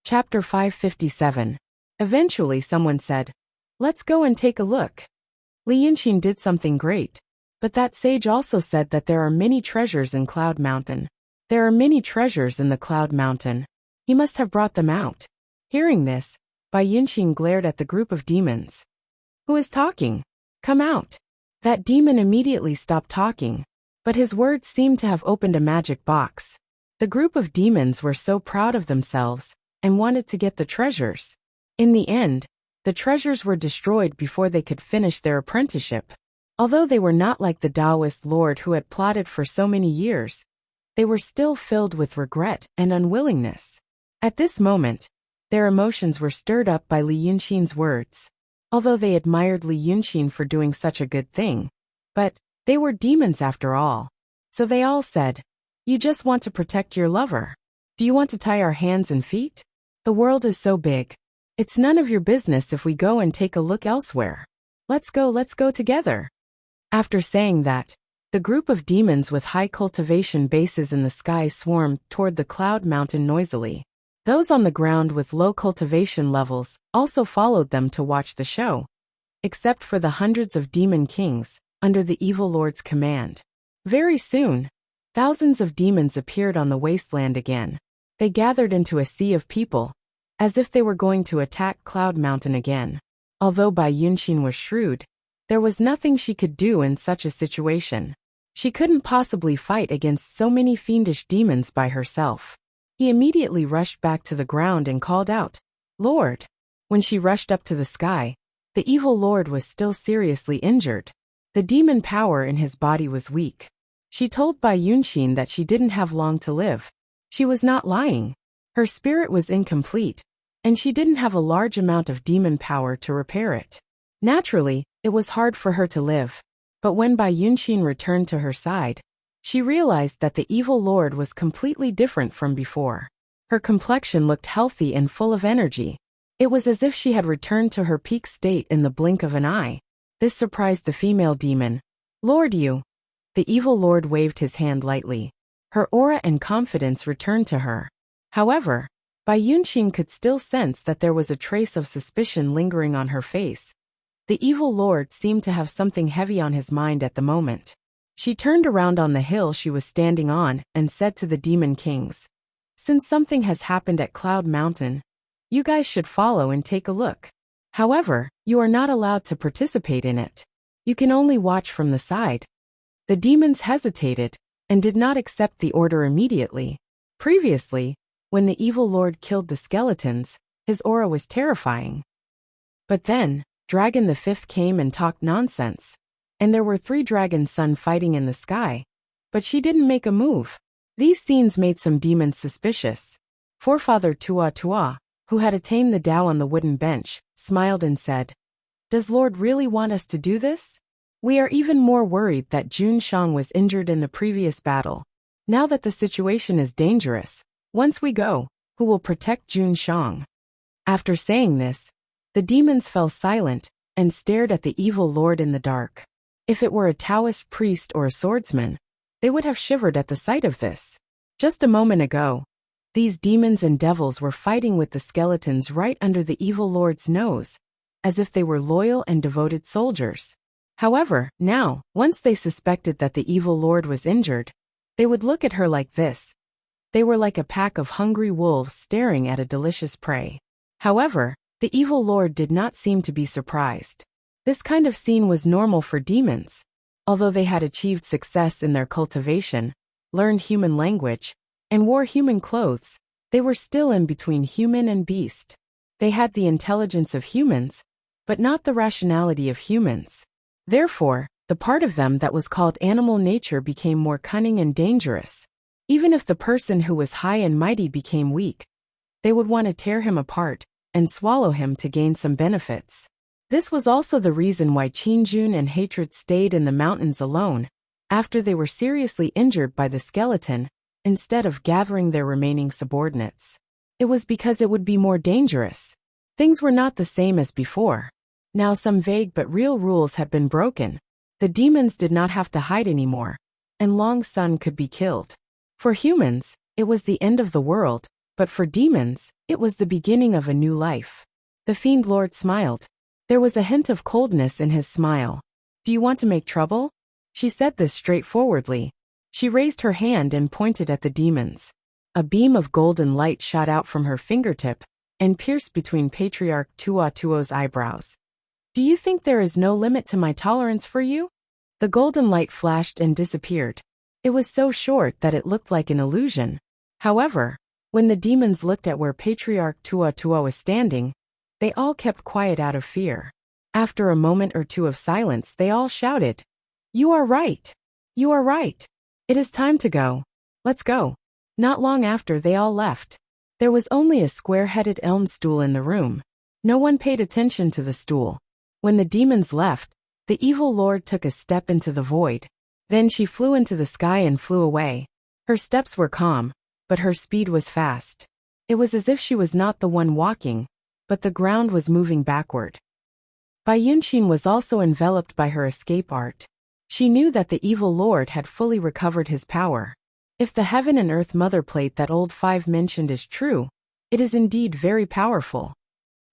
Chapter 557. Eventually someone said, "Let's go and take a look." Li Yunxin did something great. But that sage also said that there are many treasures in Cloud Mountain. There are many treasures in the Cloud Mountain. He must have brought them out. Hearing this, Bai Yunxin glared at the group of demons. "Who is talking? Come out." That demon immediately stopped talking. But his words seemed to have opened a magic box. The group of demons were so proud of themselves and wanted to get the treasures. In the end, the treasures were destroyed before they could finish their apprenticeship. Although they were not like the Taoist lord who had plotted for so many years, they were still filled with regret and unwillingness. At this moment, their emotions were stirred up by Li Yunxin's words. Although they admired Li Yunxin for doing such a good thing, but they were demons after all. So they all said, "You just want to protect your lover. Do you want to tie our hands and feet? The world is so big. It's none of your business if we go and take a look elsewhere. Let's go together." After saying that, the group of demons with high cultivation bases in the sky swarmed toward the Cloud Mountain noisily. Those on the ground with low cultivation levels also followed them to watch the show. Except for the hundreds of demon kings, under the evil lord's command. Very soon, thousands of demons appeared on the wasteland again. They gathered into a sea of people, as if they were going to attack Cloud Mountain again. Although Bai Yunxin was shrewd, there was nothing she could do in such a situation. She couldn't possibly fight against so many fiendish demons by herself. He immediately rushed back to the ground and called out, "Lord!" When she rushed up to the sky, the evil lord was still seriously injured. The demon power in his body was weak. She told Bai Yunxin that she didn't have long to live. She was not lying. Her spirit was incomplete, and she didn't have a large amount of demon power to repair it. Naturally, it was hard for her to live. But when Bai Yunxin returned to her side, she realized that the evil lord was completely different from before. Her complexion looked healthy and full of energy. It was as if she had returned to her peak state in the blink of an eye. This surprised the female demon. "Lord, you." The evil lord waved his hand lightly. Her aura and confidence returned to her. However, Bai Yunxin could still sense that there was a trace of suspicion lingering on her face. The evil lord seemed to have something heavy on his mind at the moment. She turned around on the hill she was standing on and said to the demon kings, "Since something has happened at Cloud Mountain, you guys should follow and take a look. However, you are not allowed to participate in it. You can only watch from the side." The demons hesitated and did not accept the order immediately. Previously, when the evil lord killed the skeletons, his aura was terrifying. But then, Dragon the Fifth came and talked nonsense. And there were 3 dragon sun fighting in the sky. But she didn't make a move. These scenes made some demons suspicious. Forefather Tua, who had attained the Tao on the wooden bench, smiled and said, "Does Lord really want us to do this? We are even more worried that Jun Shang was injured in the previous battle. Now that the situation is dangerous, once we go, who will protect Jun Shang?" After saying this, the demons fell silent and stared at the evil lord in the dark. If it were a Taoist priest or a swordsman, they would have shivered at the sight of this. Just a moment ago, these demons and devils were fighting with the skeletons right under the evil lord's nose, as if they were loyal and devoted soldiers. However, now, once they suspected that the evil lord was injured, they would look at her like this. They were like a pack of hungry wolves staring at a delicious prey. However, the evil lord did not seem to be surprised. This kind of scene was normal for demons. Although they had achieved success in their cultivation, learned human language, and wore human clothes, they were still in between human and beast. They had the intelligence of humans, but not the rationality of humans. Therefore, the part of them that was called animal nature became more cunning and dangerous. Even if the person who was high and mighty became weak, they would want to tear him apart and swallow him to gain some benefits. This was also the reason why Qinjun and Hatred stayed in the mountains alone, after they were seriously injured by the skeleton, instead of gathering their remaining subordinates. It was because it would be more dangerous. Things were not the same as before. Now some vague but real rules had been broken. The demons did not have to hide anymore, and Long Sun could be killed. For humans, it was the end of the world, But for demons, it was the beginning of a new life. The Fiend Lord smiled. There was a hint of coldness in his smile. "Do you want to make trouble?" She said this straightforwardly. She raised her hand and pointed at the demons. A beam of golden light shot out from her fingertip and pierced between Patriarch Tuo's eyebrows. "Do you think there is no limit to my tolerance for you?" The golden light flashed and disappeared. It was so short that it looked like an illusion. However, when the demons looked at where Patriarch Tuo was standing, they all kept quiet out of fear. After a moment or two of silence, they all shouted, "You are right! You are right! It is time to go. Let's go." Not long after, they all left. There was only a square-headed elm stool in the room. No one paid attention to the stool. When the demons left, the evil lord took a step into the void. Then she flew into the sky and flew away. Her steps were calm, but her speed was fast. It was as if she was not the one walking, but the ground was moving backward. Bai Yunxin was also enveloped by her escape art. She knew that the evil lord had fully recovered his power. If the Heaven and Earth Mother Plate that old Five mentioned is true, it is indeed very powerful.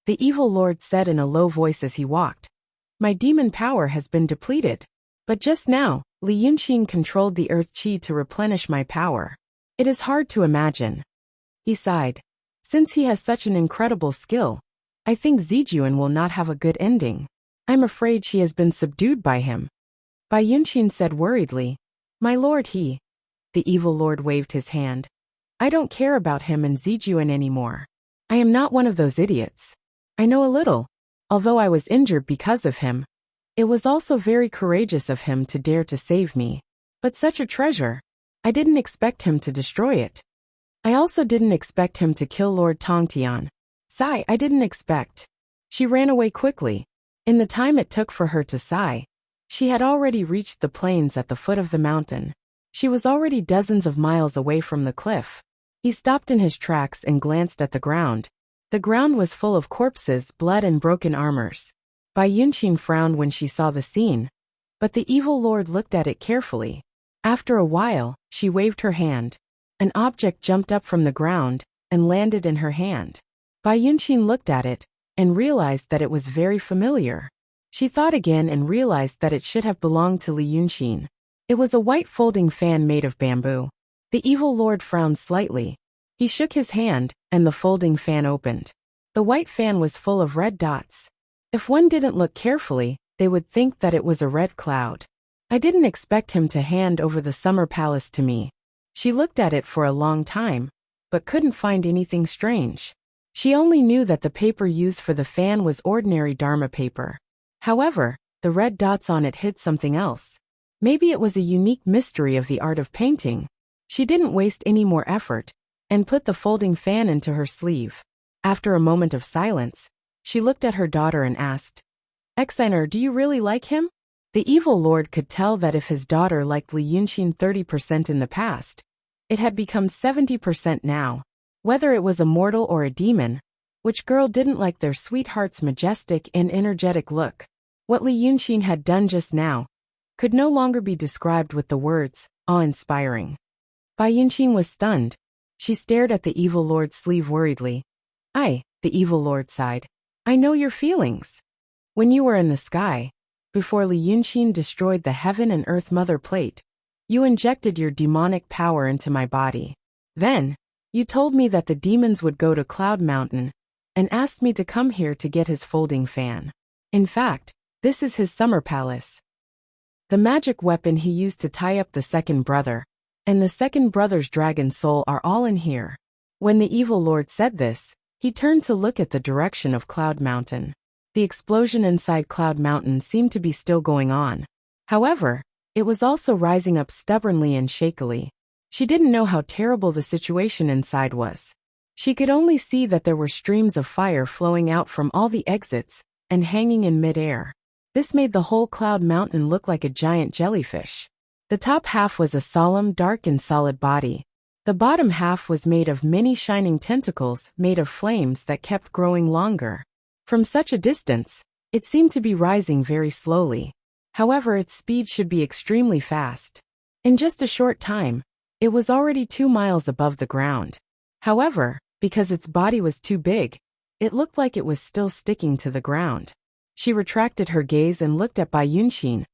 The evil lord said in a low voice as he walked, "My demon power has been depleted. But just now, Li Yunxin controlled the earth qi to replenish my power. It is hard to imagine." He sighed. Since he has such an incredible skill, I think Zijuan will not have a good ending. I'm afraid she has been subdued by him. Bai Yunxin said worriedly, "My lord, The evil lord waved his hand. "I don't care about him and Zijuan anymore. I am not one of those idiots. I know a little, although I was injured because of him. It was also very courageous of him to dare to save me. But such a treasure, I didn't expect him to destroy it. I also didn't expect him to kill Lord Tongtian. Sigh, I didn't expect." She ran away quickly. In the time it took for her to sigh, she had already reached the plains at the foot of the mountain. She was already dozens of miles away from the cliff. He stopped in his tracks and glanced at the ground. The ground was full of corpses, blood and broken armors. Bai Yunxin frowned when she saw the scene, but the evil lord looked at it carefully. After a while, she waved her hand. An object jumped up from the ground and landed in her hand. Bai Yunxin looked at it and realized that it was very familiar. She thought again and realized that it should have belonged to Li Yunxin. It was a white folding fan made of bamboo. The evil lord frowned slightly. He shook his hand, and the folding fan opened. The white fan was full of red dots. If one didn't look carefully, they would think that it was a red cloud. I didn't expect him to hand over the summer palace to me. She looked at it for a long time, but couldn't find anything strange. She only knew that the paper used for the fan was ordinary Dharma paper. However, the red dots on it hid something else. Maybe it was a unique mystery of the art of painting. She didn't waste any more effort, and put the folding fan into her sleeve. After a moment of silence, she looked at her daughter and asked, "Exiner, do you really like him?" The evil lord could tell that if his daughter liked Li Yunxin 30% in the past, it had become 70% now. Whether it was a mortal or a demon, which girl didn't like their sweetheart's majestic and energetic look? What Li Yunxin had done just now could no longer be described with the words, awe-inspiring. Bai Yunxin was stunned. She stared at the evil lord's sleeve worriedly. The evil lord sighed. "I know your feelings. When you were in the sky, before Li Yunxin destroyed the Heaven and Earth Mother Plate, you injected your demonic power into my body. Then, you told me that the demons would go to Cloud Mountain, and asked me to come here to get his folding fan. In fact, this is his summer palace. The magic weapon he used to tie up the second brother, and the second brother's dragon soul are all in here." When the evil lord said this, he turned to look at the direction of Cloud Mountain. The explosion inside Cloud Mountain seemed to be still going on. However, it was also rising up stubbornly and shakily. She didn't know how terrible the situation inside was. She could only see that there were streams of fire flowing out from all the exits and hanging in mid-air. This made the whole Cloud Mountain look like a giant jellyfish. The top half was a solemn, dark and solid body. The bottom half was made of many shining tentacles made of flames that kept growing longer. From such a distance, it seemed to be rising very slowly. However, its speed should be extremely fast. In just a short time, it was already 2 miles above the ground. However, Because its body was too big, it looked like it was still sticking to the ground. She retracted her gaze and looked at Bai Yunxin.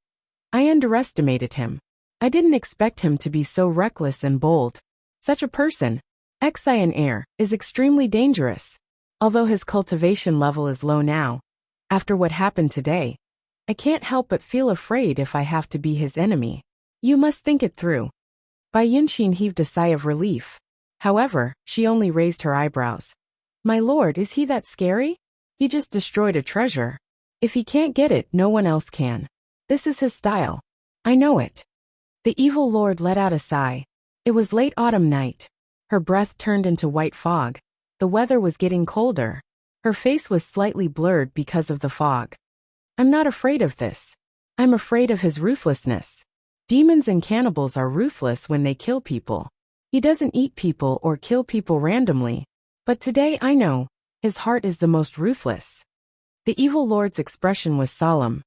I underestimated him. I didn't expect him to be so reckless and bold. Such a person, Xian heir, is extremely dangerous. Although his cultivation level is low now, after what happened today, I can't help but feel afraid if I have to be his enemy. You must think it through. Bai Yunxin heaved a sigh of relief. However, she only raised her eyebrows. My lord, is he that scary? He just destroyed a treasure. If he can't get it, no one else can. This is his style. I know it. The evil lord let out a sigh. It was late autumn night. Her breath turned into white fog. The weather was getting colder. Her face was slightly blurred because of the fog. I'm not afraid of this. I'm afraid of his ruthlessness. Demons and cannibals are ruthless when they kill people. He doesn't eat people or kill people randomly. But today I know, his heart is the most ruthless. The evil lord's expression was solemn.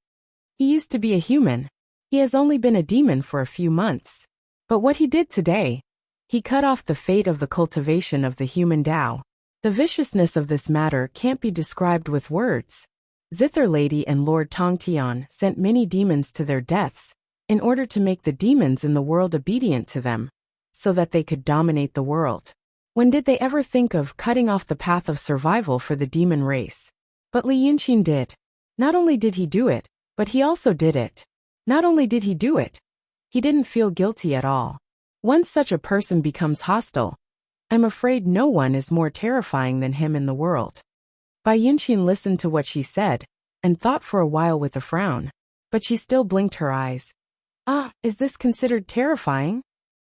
He used to be a human. He has only been a demon for a few months. But what he did today, he cut off the fate of the cultivation of the human Tao. The viciousness of this matter can't be described with words. Zither Lady and Lord Tongtian sent many demons to their deaths, in order to make the demons in the world obedient to them, so that they could dominate the world. When did they ever think of cutting off the path of survival for the demon race? But Li Yunxin did. Not only did he do it, but he also did it. Not only did he do it, he didn't feel guilty at all. Once such a person becomes hostile, I'm afraid no one is more terrifying than him in the world. Bai Yunxin listened to what she said, and thought for a while with a frown. But she still blinked her eyes. Ah, is this considered terrifying?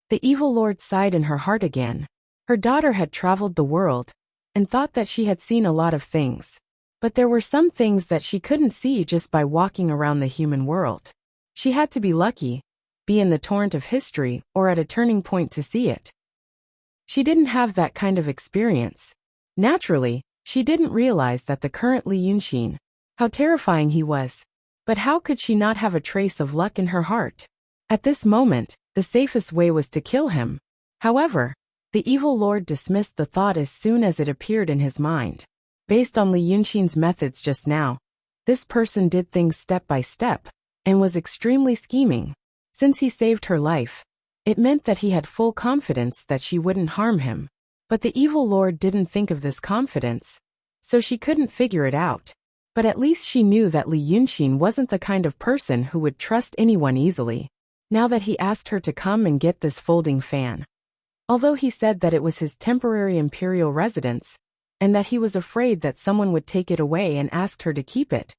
The evil lord sighed in her heart again. Her daughter had traveled the world, and thought that she had seen a lot of things. But there were some things that she couldn't see just by walking around the human world. She had to be lucky, be in the torrent of history, or at a turning point to see it. She didn't have that kind of experience. Naturally, she didn't realize that the current Li Yunxin, how terrifying he was. But how could she not have a trace of luck in her heart? At this moment, the safest way was to kill him. However, the evil lord dismissed the thought as soon as it appeared in his mind. Based on Li Yunxin's methods just now, this person did things step by step, and was extremely scheming. Since he saved her life, it meant that he had full confidence that she wouldn't harm him. But the evil lord didn't think of this confidence, so she couldn't figure it out. But at least she knew that Li Yunxin wasn't the kind of person who would trust anyone easily. Now that he asked her to come and get this folding fan. Although he said that it was his temporary imperial residence, and that he was afraid that someone would take it away and asked her to keep it,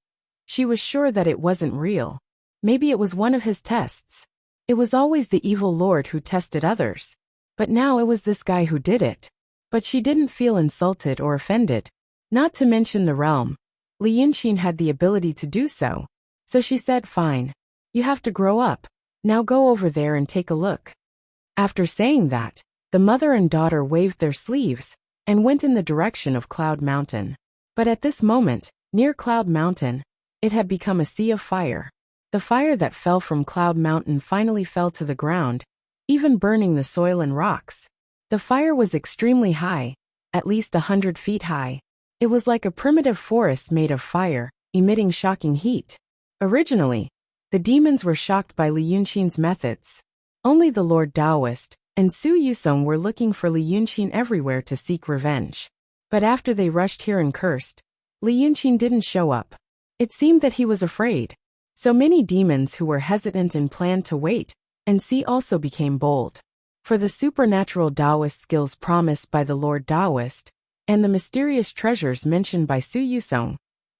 she was sure that it wasn't real. Maybe it was one of his tests. It was always the evil lord who tested others. But now it was this guy who did it. But she didn't feel insulted or offended. Not to mention the realm. Li Yunxin had the ability to do so. So she said, fine. You have to grow up. Now go over there and take a look. After saying that, the mother and daughter waved their sleeves, and went in the direction of Cloud Mountain. But at this moment, near Cloud Mountain, it had become a sea of fire. The fire that fell from Cloud Mountain finally fell to the ground, even burning the soil and rocks. The fire was extremely high, at least 100 feet high. It was like a primitive forest made of fire, emitting shocking heat. Originally, the demons were shocked by Li Yunxin's methods. Only the Lord Taoist and Su Yusong were looking for Li Yunxin everywhere to seek revenge. But after they rushed here and cursed, Li Yunxin didn't show up. It seemed that he was afraid. So many demons who were hesitant and planned to wait and see also became bold. For the supernatural Taoist skills promised by the Lord Taoist, and the mysterious treasures mentioned by Su Yusong,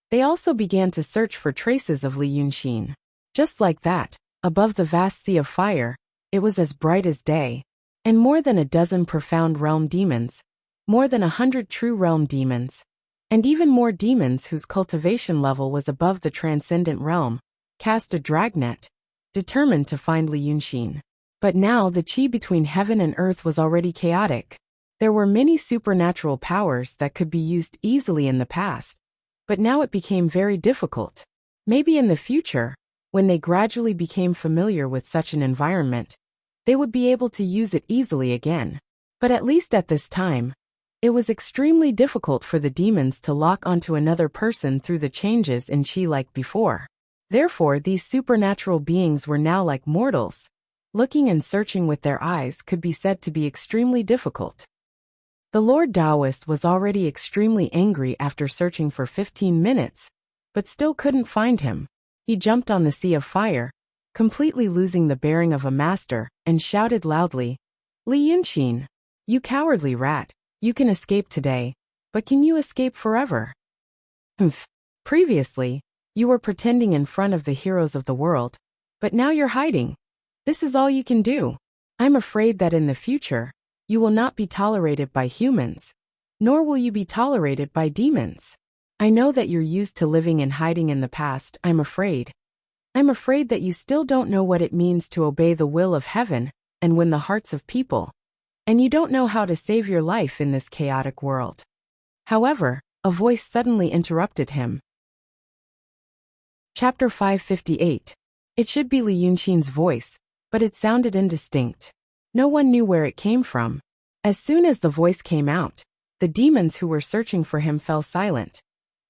they also began to search for traces of Li Yunxin. Just like that, above the vast sea of fire, it was as bright as day. And more than a dozen profound realm demons, more than 100 true realm demons, and even more demons whose cultivation level was above the transcendent realm, cast a dragnet, determined to find Li Yunxin. But now the qi between heaven and earth was already chaotic. There were many supernatural powers that could be used easily in the past, but now it became very difficult. Maybe in the future, when they gradually became familiar with such an environment, they would be able to use it easily again. But at least at this time, It was extremely difficult for the demons to lock onto another person through the changes in chi like before. Therefore, these supernatural beings were now like mortals. Looking and searching with their eyes could be said to be extremely difficult. The Lord Taoist was already extremely angry after searching for 15 minutes, but still couldn't find him. He jumped on the sea of fire, completely losing the bearing of a master, and shouted loudly, "Li Yunxin, you cowardly rat, you can escape today, but can you escape forever?" Humph. Previously, you were pretending in front of the heroes of the world, but now you're hiding. This is all you can do. I'm afraid that in the future, you will not be tolerated by humans, nor will you be tolerated by demons. I know that you're used to living and hiding in the past. I'm afraid that you still don't know what it means to obey the will of heaven and win the hearts of people, and you don't know how to save your life in this chaotic world. However, a voice suddenly interrupted him. Chapter 558. It should be Li Yunxin's voice, but it sounded indistinct. No one knew where it came from. As soon as the voice came out, the demons who were searching for him fell silent.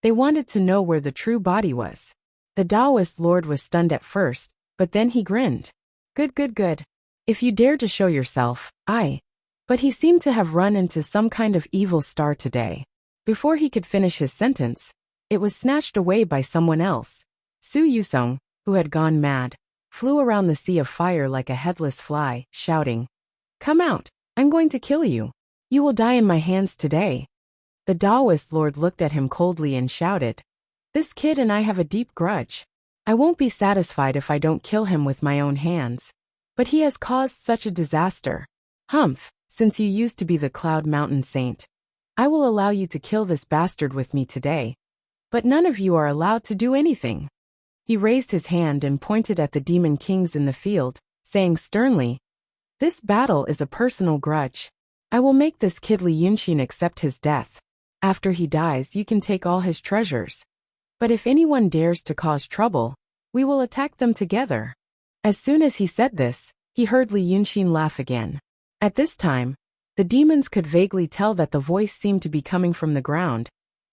They wanted to know where the true body was. The Taoist lord was stunned at first, but then he grinned. Good. If you dare to show yourself, But he seemed to have run into some kind of evil star today. Before he could finish his sentence, it was snatched away by someone else. Su Yusong, who had gone mad, flew around the sea of fire like a headless fly, shouting, "Come out, I'm going to kill you. You will die in my hands today." The Taoist lord looked at him coldly and shouted, "This kid and I have a deep grudge. I won't be satisfied if I don't kill him with my own hands. But he has caused such a disaster. Humph, since you used to be the Cloud Mountain Saint, I will allow you to kill this bastard with me today. But none of you are allowed to do anything." He raised his hand and pointed at the demon kings in the field, saying sternly, "This battle is a personal grudge. I will make this kid Li Yunxin accept his death. After he dies, you can take all his treasures. But if anyone dares to cause trouble, we will attack them together." As soon as he said this, he heard Li Yunxin laugh again. At this time, the demons could vaguely tell that the voice seemed to be coming from the ground.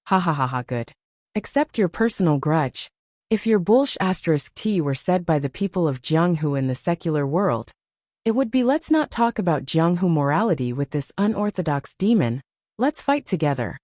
Ha, good. Accept your personal grudge. If your *T were said by the people of Jianghu in the secular world, it would be, "Let's not talk about Jianghu morality with this unorthodox demon, let's fight together."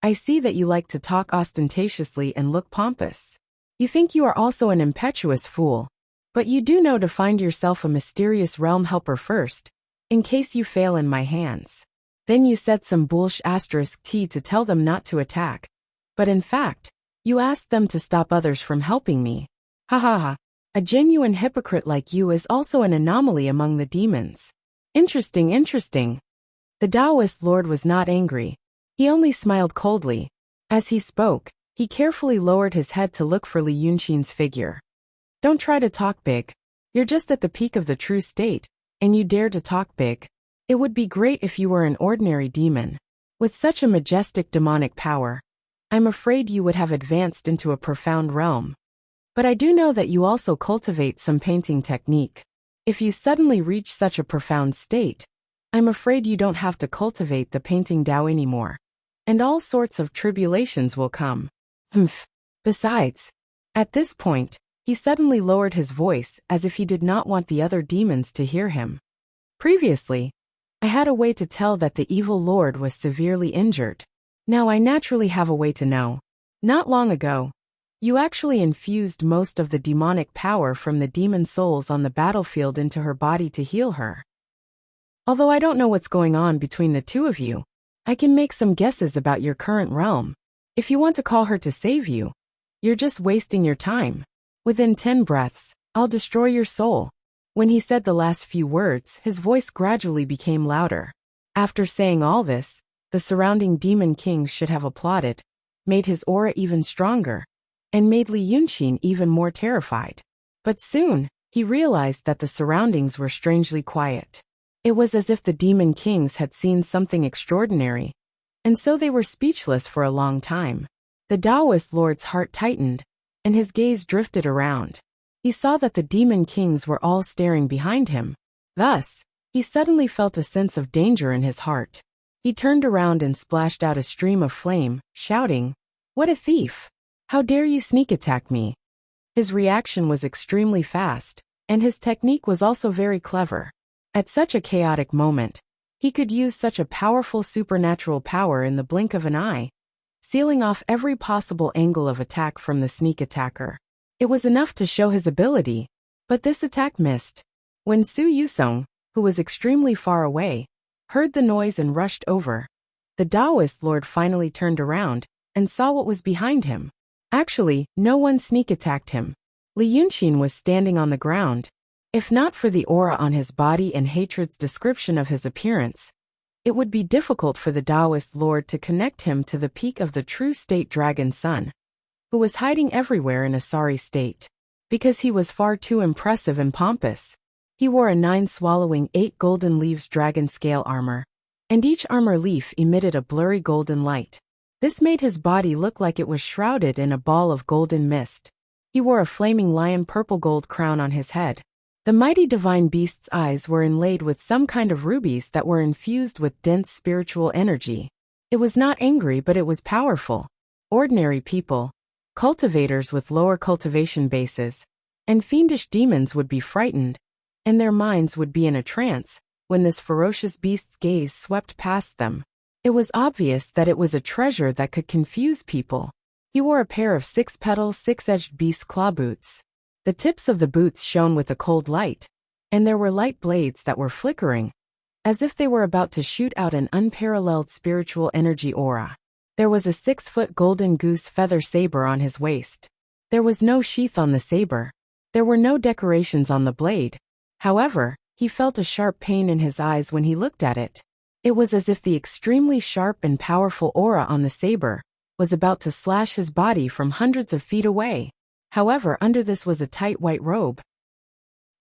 I see that you like to talk ostentatiously and look pompous. You think you are also an impetuous fool, but you do know to find yourself a mysterious realm helper first, in case you fail in my hands. Then you said some *T to tell them not to attack. But in fact, you asked them to stop others from helping me. Ha. A genuine hypocrite like you is also an anomaly among the demons. Interesting. The Taoist lord was not angry. He only smiled coldly. As he spoke, he carefully lowered his head to look for Li Yunxin's figure. "Don't try to talk big. You're just at the peak of the true state, and you dare to talk big. It would be great if you were an ordinary demon. With such a majestic demonic power, I'm afraid you would have advanced into a profound realm. But I do know that you also cultivate some painting technique. If you suddenly reach such a profound state, I'm afraid you don't have to cultivate the painting Tao anymore. And all sorts of tribulations will come. Humph. Besides," at this point, he suddenly lowered his voice as if he did not want the other demons to hear him. "Previously, I had a way to tell that the evil lord was severely injured. Now I naturally have a way to know. Not long ago, you actually infused most of the demonic power from the demon souls on the battlefield into her body to heal her. Although I don't know what's going on between the two of you, I can make some guesses about your current realm. If you want to call her to save you, you're just wasting your time. Within 10 breaths, I'll destroy your soul." When he said the last few words, his voice gradually became louder. After saying all this, the surrounding demon kings should have applauded, made his aura even stronger, and made Li Yunxin even more terrified. But soon, he realized that the surroundings were strangely quiet. It was as if the demon kings had seen something extraordinary, and so they were speechless for a long time. The Taoist lord's heart tightened, and his gaze drifted around. He saw that the demon kings were all staring behind him. Thus, he suddenly felt a sense of danger in his heart. He turned around and splashed out a stream of flame, shouting, "What a thief! How dare you sneak attack me?" His reaction was extremely fast, and his technique was also very clever. At such a chaotic moment, he could use such a powerful supernatural power in the blink of an eye, sealing off every possible angle of attack from the sneak attacker. It was enough to show his ability, but this attack missed. When Su Yusong, who was extremely far away, heard the noise and rushed over, the Taoist lord finally turned around and saw what was behind him. Actually, no one sneak attacked him. Li Yunqin was standing on the ground. If not for the aura on his body and hatred's description of his appearance, it would be difficult for the Taoist lord to connect him to the peak of the true state dragon sun, who was hiding everywhere in a sorry state. Because he was far too impressive and pompous. He wore a 9 swallowing 8 golden leaves dragon scale armor, and each armor leaf emitted a blurry golden light. This made his body look like it was shrouded in a ball of golden mist. He wore a flaming lion purple gold crown on his head. The mighty divine beast's eyes were inlaid with some kind of rubies that were infused with dense spiritual energy. It was not angry, but it was powerful. Ordinary people, cultivators with lower cultivation bases, and fiendish demons would be frightened, and their minds would be in a trance when this ferocious beast's gaze swept past them. It was obvious that it was a treasure that could confuse people. He wore a pair of 6-petal, 6-edged beast claw boots. The tips of the boots shone with a cold light, and there were light blades that were flickering, as if they were about to shoot out an unparalleled spiritual energy aura. There was a 6-foot golden goose feather saber on his waist. There was no sheath on the saber. There were no decorations on the blade. However, he felt a sharp pain in his eyes when he looked at it. It was as if the extremely sharp and powerful aura on the saber was about to slash his body from hundreds of feet away. However, under this was a tight white robe.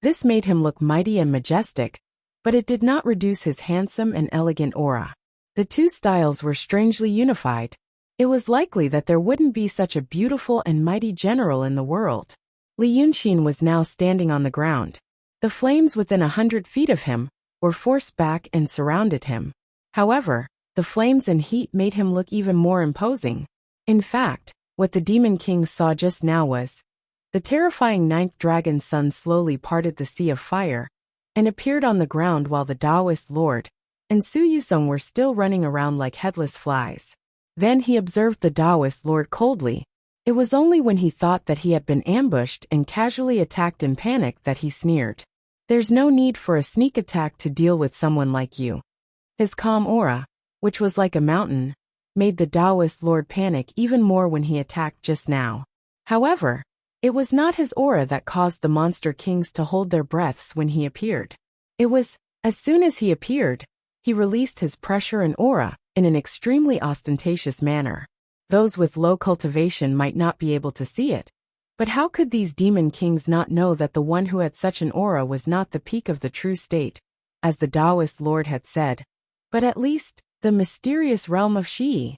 This made him look mighty and majestic, but it did not reduce his handsome and elegant aura. The two styles were strangely unified. It was likely that there wouldn't be such a beautiful and mighty general in the world. Li Yunqin was now standing on the ground. The flames within 100 feet of him were forced back and surrounded him. However, the flames and heat made him look even more imposing. In fact, what the Demon King saw just now was the terrifying 9th dragon sun slowly parted the sea of fire and appeared on the ground while the Taoist lord and Su Yusong were still running around like headless flies. Then he observed the Taoist lord coldly. It was only when he thought that he had been ambushed and casually attacked in panic that he sneered. "There's no need for a sneak attack to deal with someone like you." His calm aura, which was like a mountain, made the Taoist lord panic even more when he attacked just now. However, it was not his aura that caused the monster kings to hold their breaths when he appeared. It was, as soon as he appeared, he released his pressure and aura in an extremely ostentatious manner. Those with low cultivation might not be able to see it, but how could these demon kings not know that the one who had such an aura was not the peak of the true state, as the Taoist lord had said, but at least the mysterious realm of Shi?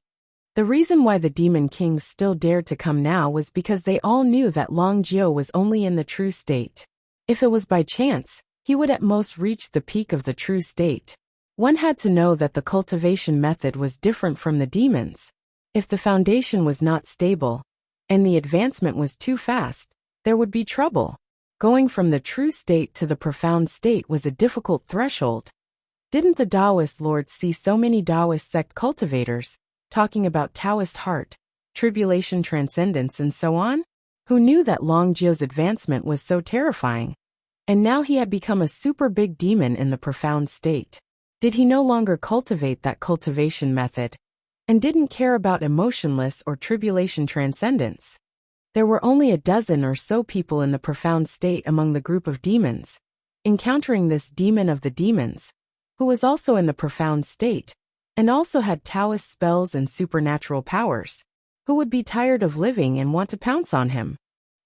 The reason why the demon kings still dared to come now was because they all knew that Long Jiu was only in the true state. If it was by chance, he would at most reach the peak of the true state. One had to know that the cultivation method was different from the demons. If the foundation was not stable, and the advancement was too fast, there would be trouble. Going from the true state to the profound state was a difficult threshold. Didn't the Taoist lords see so many Taoist sect cultivators talking about Taoist heart, tribulation transcendence and so on? Who knew that Long Jiu's advancement was so terrifying? And now he had become a super big demon in the profound state. Did he no longer cultivate that cultivation method, and didn't care about emotionless or tribulation transcendence? There were only a dozen or so people in the profound state among the group of demons. Encountering this demon of the demons, who was also in the profound state, and also had Taoist spells and supernatural powers, who would be tired of living and want to pounce on him.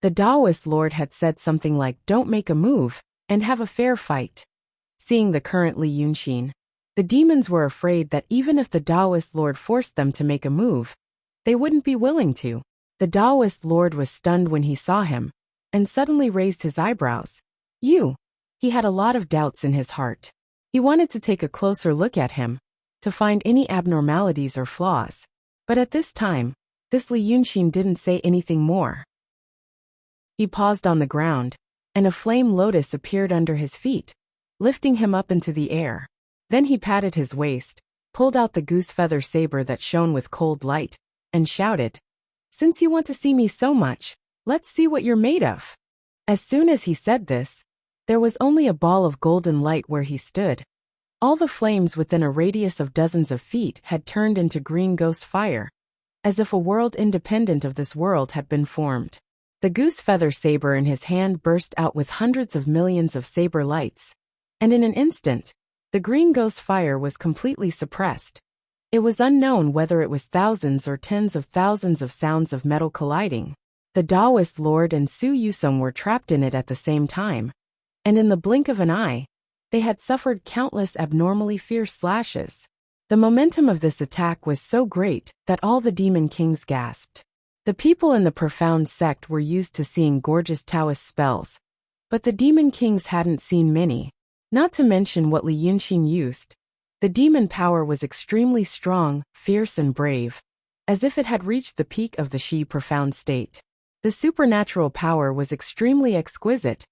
The Taoist lord had said something like, "Don't make a move, and have a fair fight." Seeing the current Li Yunqin, the demons were afraid that even if the Taoist lord forced them to make a move, they wouldn't be willing to. The Taoist lord was stunned when he saw him, and suddenly raised his eyebrows. "You?" He had a lot of doubts in his heart. He wanted to take a closer look at him, to find any abnormalities or flaws. But at this time, this Li Yunxin didn't say anything more. He paused on the ground, and a flame lotus appeared under his feet, lifting him up into the air. Then he patted his waist, pulled out the goose feather saber that shone with cold light, and shouted, "Since you want to see me so much, let's see what you're made of." As soon as he said this, there was only a ball of golden light where he stood. All the flames within a radius of dozens of feet had turned into green ghost fire, as if a world independent of this world had been formed. The goose feather saber in his hand burst out with hundreds of millions of saber lights, and in an instant, the green ghost fire was completely suppressed. It was unknown whether it was thousands or tens of thousands of sounds of metal colliding. The Taoist Lord and Su Yusong were trapped in it at the same time, and in the blink of an eye, they had suffered countless abnormally fierce slashes. The momentum of this attack was so great that all the demon kings gasped. The people in the profound sect were used to seeing gorgeous Taoist spells, but the demon kings hadn't seen many. Not to mention what Li Yunxin used. The demon power was extremely strong, fierce and brave, as if it had reached the peak of the Shi profound state. The supernatural power was extremely exquisite,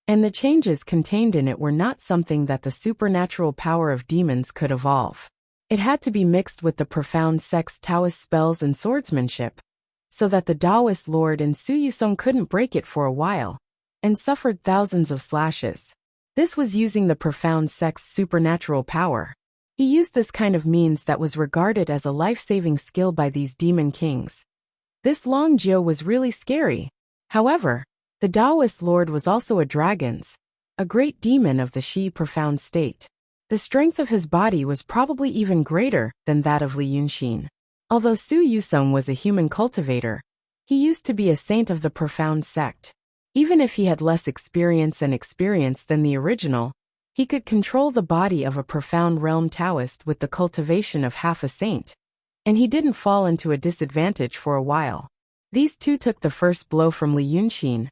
and the changes contained in it were not something that the supernatural power of demons could evolve. It had to be mixed with the profound sect's Taoist spells and swordsmanship, so that the Taoist Lord and Su Yusong couldn't break it for a while, and suffered thousands of slashes. This was using the profound sect's supernatural power. He used this kind of means that was regarded as a life-saving skill by these demon kings. This Long Jiu was really scary. However, the Taoist Lord was also a dragon's, a great demon of the Shi profound state. The strength of his body was probably even greater than that of Li Yunxin. Although Su Yusong was a human cultivator, he used to be a saint of the profound sect. Even if he had less experience than the original, he could control the body of a profound realm Taoist with the cultivation of half a saint, and he didn't fall into a disadvantage for a while. These two took the first blow from Li Yunxin,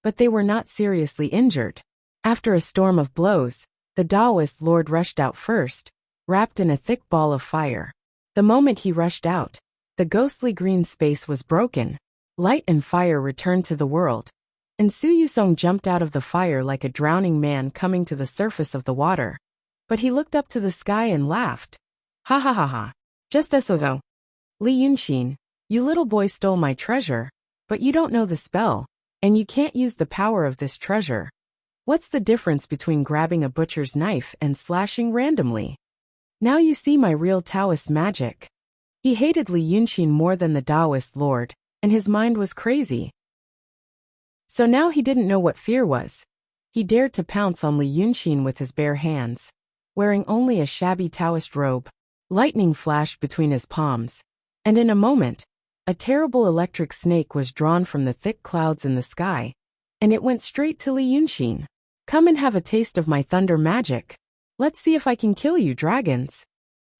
but they were not seriously injured. After a storm of blows, the Taoist Lord rushed out first, wrapped in a thick ball of fire. The moment he rushed out, the ghostly green space was broken, light and fire returned to the world, and Su Yusong jumped out of the fire like a drowning man coming to the surface of the water. But he looked up to the sky and laughed. "Ha ha ha ha. Just as so. Li Yunxin, you little boy stole my treasure, but you don't know the spell, and you can't use the power of this treasure. What's the difference between grabbing a butcher's knife and slashing randomly? Now you see my real Taoist magic." He hated Li Yunxin more than the Taoist Lord, and his mind was crazy. So now he didn't know what fear was. He dared to pounce on Li Yunxin with his bare hands, wearing only a shabby Taoist robe. Lightning flashed between his palms, and in a moment, a terrible electric snake was drawn from the thick clouds in the sky, and it went straight to Li Yunxin. "Come and have a taste of my thunder magic. Let's see if I can kill you, dragons."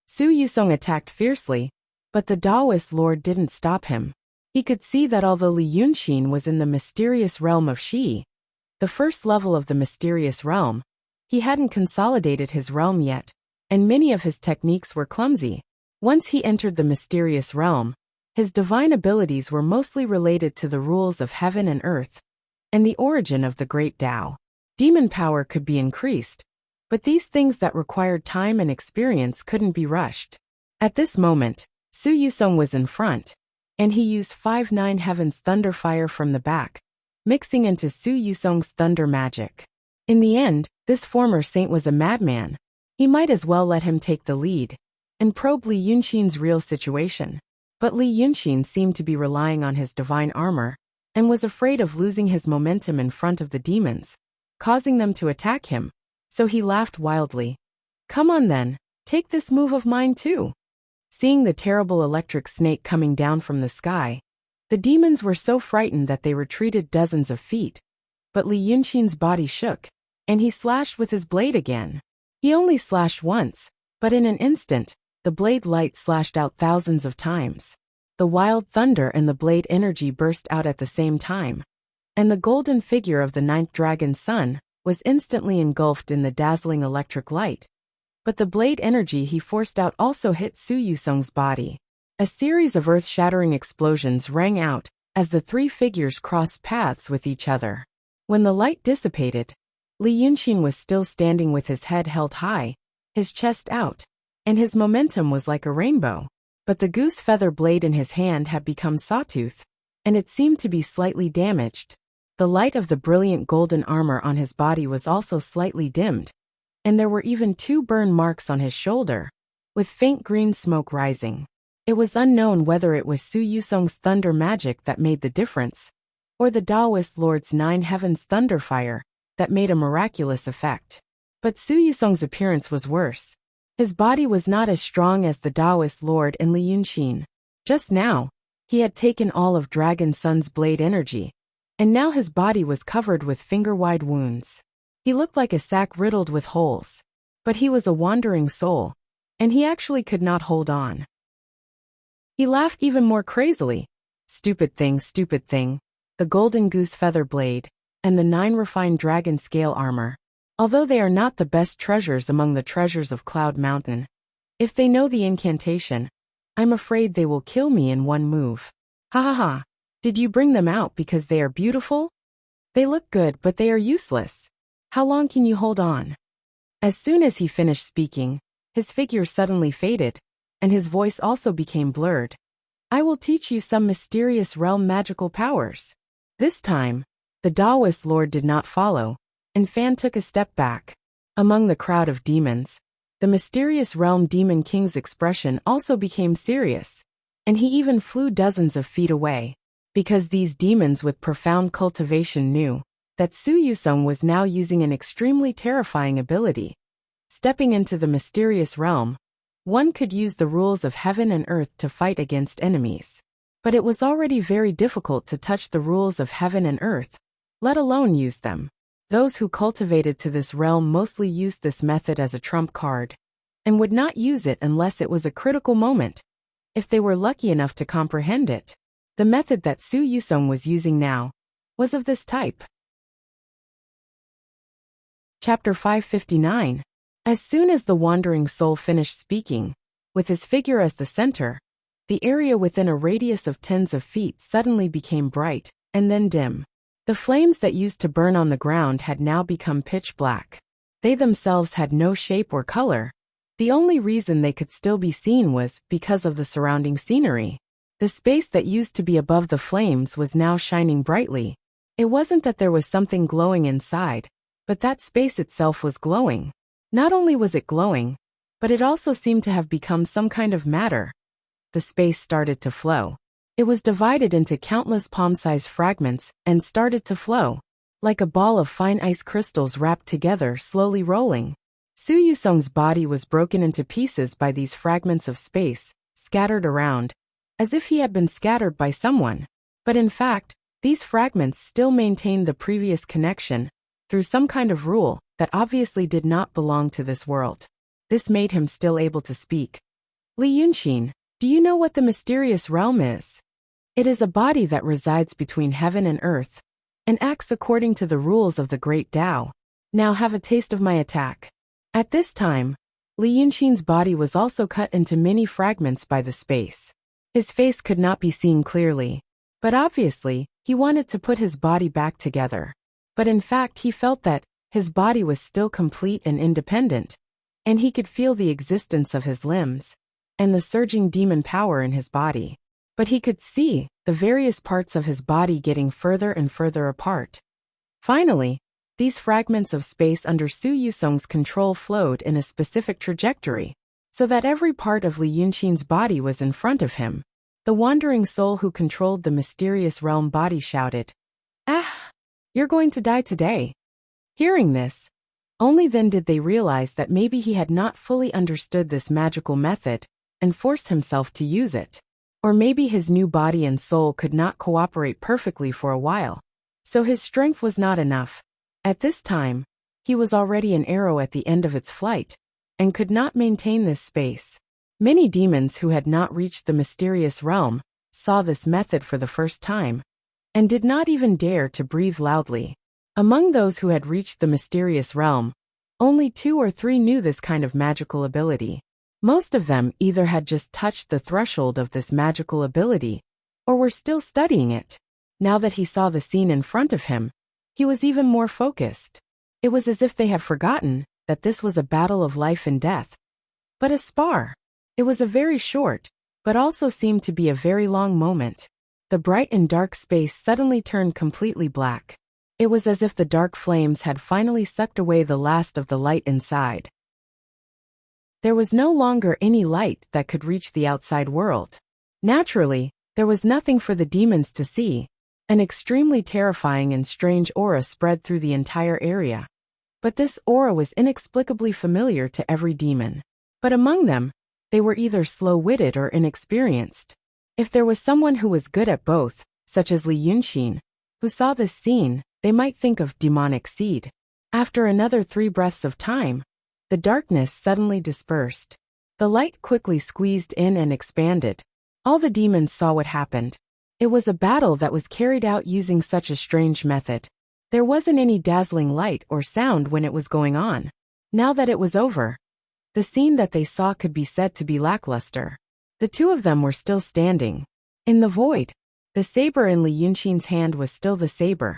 Su Yusong attacked fiercely, but the Taoist Lord didn't stop him. He could see that although Li Yunxin was in the mysterious realm of Shi, the first level of the mysterious realm, he hadn't consolidated his realm yet, and many of his techniques were clumsy. Once he entered the mysterious realm, his divine abilities were mostly related to the rules of heaven and earth, and the origin of the great Tao. Demon power could be increased, but these things that required time and experience couldn't be rushed. At this moment, Su Yusong was in front, and he used 5-9 Heaven's thunder fire from the back, mixing into Su Yusong's thunder magic. In the end, this former saint was a madman. He might as well let him take the lead and probe Li Yunxin's real situation. But Li Yunxin seemed to be relying on his divine armor, and was afraid of losing his momentum in front of the demons, causing them to attack him. So he laughed wildly. "Come on then, take this move of mine too." Seeing the terrible electric snake coming down from the sky, the demons were so frightened that they retreated dozens of feet. But Li Yunxin's body shook, and he slashed with his blade again. He only slashed once, but in an instant, the blade light slashed out thousands of times. The wild thunder and the blade energy burst out at the same time, and the golden figure of the ninth dragon sun was instantly engulfed in the dazzling electric light. But the blade energy he forced out also hit Su Yusung's body. A series of earth-shattering explosions rang out as the three figures crossed paths with each other. When the light dissipated, Li Yunxin was still standing with his head held high, his chest out, and his momentum was like a rainbow. But the goose feather blade in his hand had become sawtooth, and it seemed to be slightly damaged. The light of the brilliant golden armor on his body was also slightly dimmed, and there were even 2 burn marks on his shoulder, with faint green smoke rising. It was unknown whether it was Su Yusung's thunder magic that made the difference, or the Taoist Lord's 9 heavens thunder fire that made a miraculous effect. But Su Yusung's appearance was worse. His body was not as strong as the Taoist Lord and Li Yunxin. Just now, he had taken all of Dragon Sun's blade energy, and now his body was covered with finger-wide wounds. He looked like a sack riddled with holes. But he was a wandering soul, and he actually could not hold on. He laughed even more crazily. Stupid thing, the golden goose feather blade, and the 9 refined dragon scale armor. Although they are not the best treasures among the treasures of Cloud Mountain, if they know the incantation, I'm afraid they will kill me in one move. Ha ha ha. Did you bring them out because they are beautiful? They look good, but they are useless. How long can you hold on? As soon as he finished speaking, his figure suddenly faded, and his voice also became blurred. I will teach you some mysterious realm magical powers. This time, the Taoist Lord did not follow, and Fan took a step back. Among the crowd of demons, the mysterious realm demon king's expression also became serious, and he even flew dozens of feet away, because these demons with profound cultivation knew that Su Yusung was now using an extremely terrifying ability. Stepping into the mysterious realm, one could use the rules of heaven and earth to fight against enemies. But it was already very difficult to touch the rules of heaven and earth, let alone use them. Those who cultivated to this realm mostly used this method as a trump card, and would not use it unless it was a critical moment, if they were lucky enough to comprehend it. The method that Su Yusung was using now was of this type. Chapter 559. As soon as the wandering soul finished speaking, with his figure as the center, the area within a radius of tens of feet suddenly became bright, and then dim. The flames that used to burn on the ground had now become pitch black. They themselves had no shape or color. The only reason they could still be seen was because of the surrounding scenery. The space that used to be above the flames was now shining brightly. It wasn't that there was something glowing inside, but that space itself was glowing. Not only was it glowing, but it also seemed to have become some kind of matter. The space started to flow. It was divided into countless palm-sized fragments and started to flow, like a ball of fine ice crystals wrapped together, slowly rolling. Su Yusung's body was broken into pieces by these fragments of space, scattered around, as if he had been scattered by someone. But in fact, these fragments still maintained the previous connection, through some kind of rule that obviously did not belong to this world. This made him still able to speak. Li Yunxin, do you know what the mysterious realm is? It is a body that resides between heaven and earth, and acts according to the rules of the great Tao. Now have a taste of my attack. At this time, Li Yunxin's body was also cut into many fragments by the space. His face could not be seen clearly, but obviously, he wanted to put his body back together. But in fact he felt that his body was still complete and independent, and he could feel the existence of his limbs, and the surging demon power in his body. But he could see the various parts of his body getting further and further apart. Finally, these fragments of space under Su Yusung's control flowed in a specific trajectory, so that every part of Li Yunxin's body was in front of him. The wandering soul who controlled the mysterious realm body shouted, "Ah! You're going to die today." Hearing this, only then did they realize that maybe he had not fully understood this magical method and forced himself to use it. Or maybe his new body and soul could not cooperate perfectly for a while, so his strength was not enough. At this time, he was already an arrow at the end of its flight, and could not maintain this space. Many demons who had not reached the mysterious realm saw this method for the first time, and did not even dare to breathe loudly. Among those who had reached the mysterious realm Only 2 or 3 knew this kind of magical ability. Most of them either had just touched the threshold of this magical ability, or were still studying it. Now that he saw the scene in front of him, he was even more focused. It was as if they had forgotten that this was a battle of life and death. But a spar. It was a very short, but also seemed to be a very long moment. The bright and dark space suddenly turned completely black. It was as if the dark flames had finally sucked away the last of the light inside. There was no longer any light that could reach the outside world. Naturally, there was nothing for the demons to see. An extremely terrifying and strange aura spread through the entire area. But this aura was inexplicably familiar to every demon. But among them, they were either slow-witted or inexperienced. If there was someone who was good at both, such as Li Yunxin, who saw this scene, they might think of demonic seed. After another 3 breaths of time, the darkness suddenly dispersed. The light quickly squeezed in and expanded. All the demons saw what happened. It was a battle that was carried out using such a strange method. There wasn't any dazzling light or sound when it was going on. Now that it was over, the scene that they saw could be said to be lackluster. The 2 of them were still standing. In the void, the saber in Li Yunxin's hand was still the saber,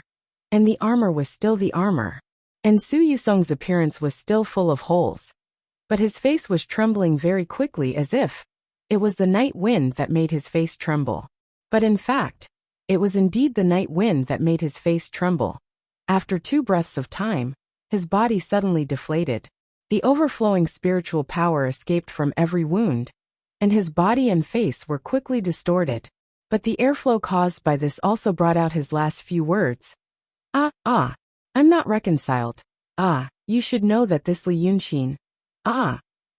and the armor was still the armor. And Su Yusong's appearance was still full of holes. But his face was trembling very quickly as if it was the night wind that made his face tremble. But in fact, it was indeed the night wind that made his face tremble. After 2 breaths of time, his body suddenly deflated. The overflowing spiritual power escaped from every wound, and his body and face were quickly distorted. But the airflow caused by this also brought out his last few words. I'm not reconciled. You should know that this Li Yunxin,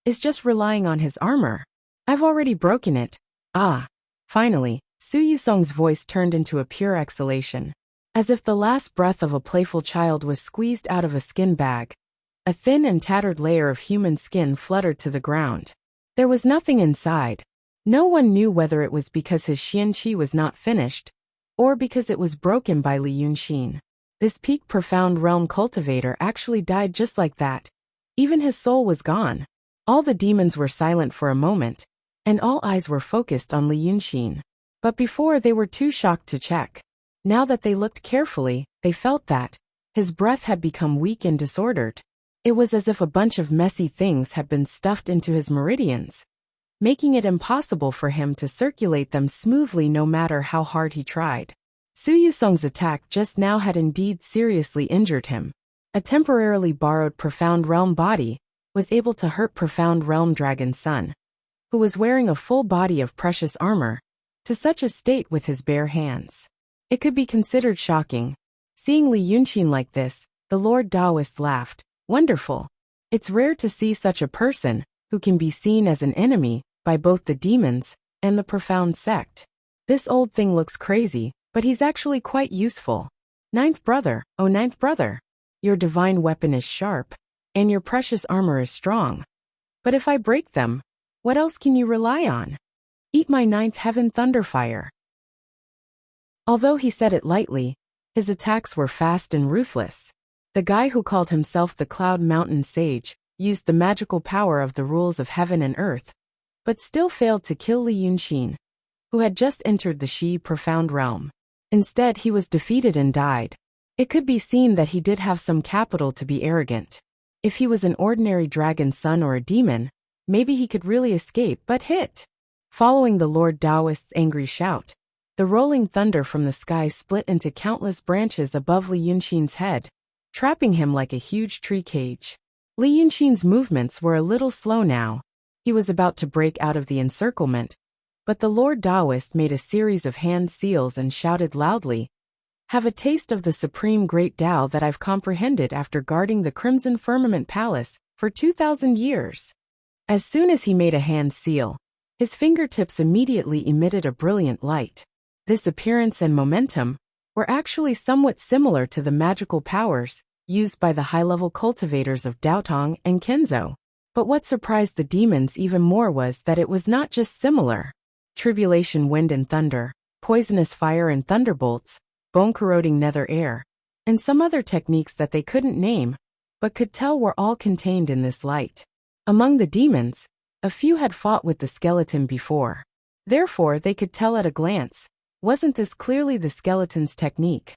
is just relying on his armor. I've already broken it. Finally, Su Yusong's voice turned into a pure exhalation. As if the last breath of a playful child was squeezed out of a skin bag. A thin and tattered layer of human skin fluttered to the ground. There was nothing inside. No one knew whether it was because his Xianqi was not finished, or because it was broken by Li Yunxin. This peak profound realm cultivator actually died just like that. Even his soul was gone. All the demons were silent for a moment, and all eyes were focused on Li Yunxin. But before they were too shocked to check. Now that they looked carefully, they felt that his breath had become weak and disordered. It was as if a bunch of messy things had been stuffed into his meridians, making it impossible for him to circulate them smoothly no matter how hard he tried. Su Yusong's attack just now had indeed seriously injured him. A temporarily borrowed Profound Realm body was able to hurt Profound Realm Dragon Sun, who was wearing a full body of precious armor, to such a state with his bare hands. It could be considered shocking. Seeing Li Yunxin like this, the Lord Taoist laughed. Wonderful. It's rare to see such a person, who can be seen as an enemy by both the demons and the profound sect. This old thing looks crazy, but he's actually quite useful. Ninth brother, oh ninth brother. Your divine weapon is sharp, and your precious armor is strong. But if I break them, what else can you rely on? Eat my ninth heaven thunderfire. Although he said it lightly, his attacks were fast and ruthless. The guy who called himself the Cloud Mountain Sage used the magical power of the rules of heaven and earth, but still failed to kill Li Yunxin, who had just entered the Shi Profound Realm. Instead, he was defeated and died. It could be seen that he did have some capital to be arrogant. If he was an ordinary dragon son or a demon, maybe he could really escape, but hit. Following the Lord Taoist's angry shout, the rolling thunder from the sky split into countless branches above Li Yunxin's head, trapping him like a huge tree cage. Li Yunxin's movements were a little slow now. He was about to break out of the encirclement, but the Lord Taoist made a series of hand seals and shouted loudly, "Have a taste of the supreme great Tao that I've comprehended after guarding the Crimson Firmament Palace for 2,000 years." As soon as he made a hand seal, his fingertips immediately emitted a brilliant light. This appearance and momentum were actually somewhat similar to the magical powers used by the high-level cultivators of Daotong and Kenzo. But what surprised the demons even more was that it was not just similar. Tribulation wind and thunder, poisonous fire and thunderbolts, bone-corroding nether air, and some other techniques that they couldn't name, but could tell were all contained in this light. Among the demons, a few had fought with the skeleton before. Therefore, they could tell at a glance, wasn't this clearly the skeleton's technique?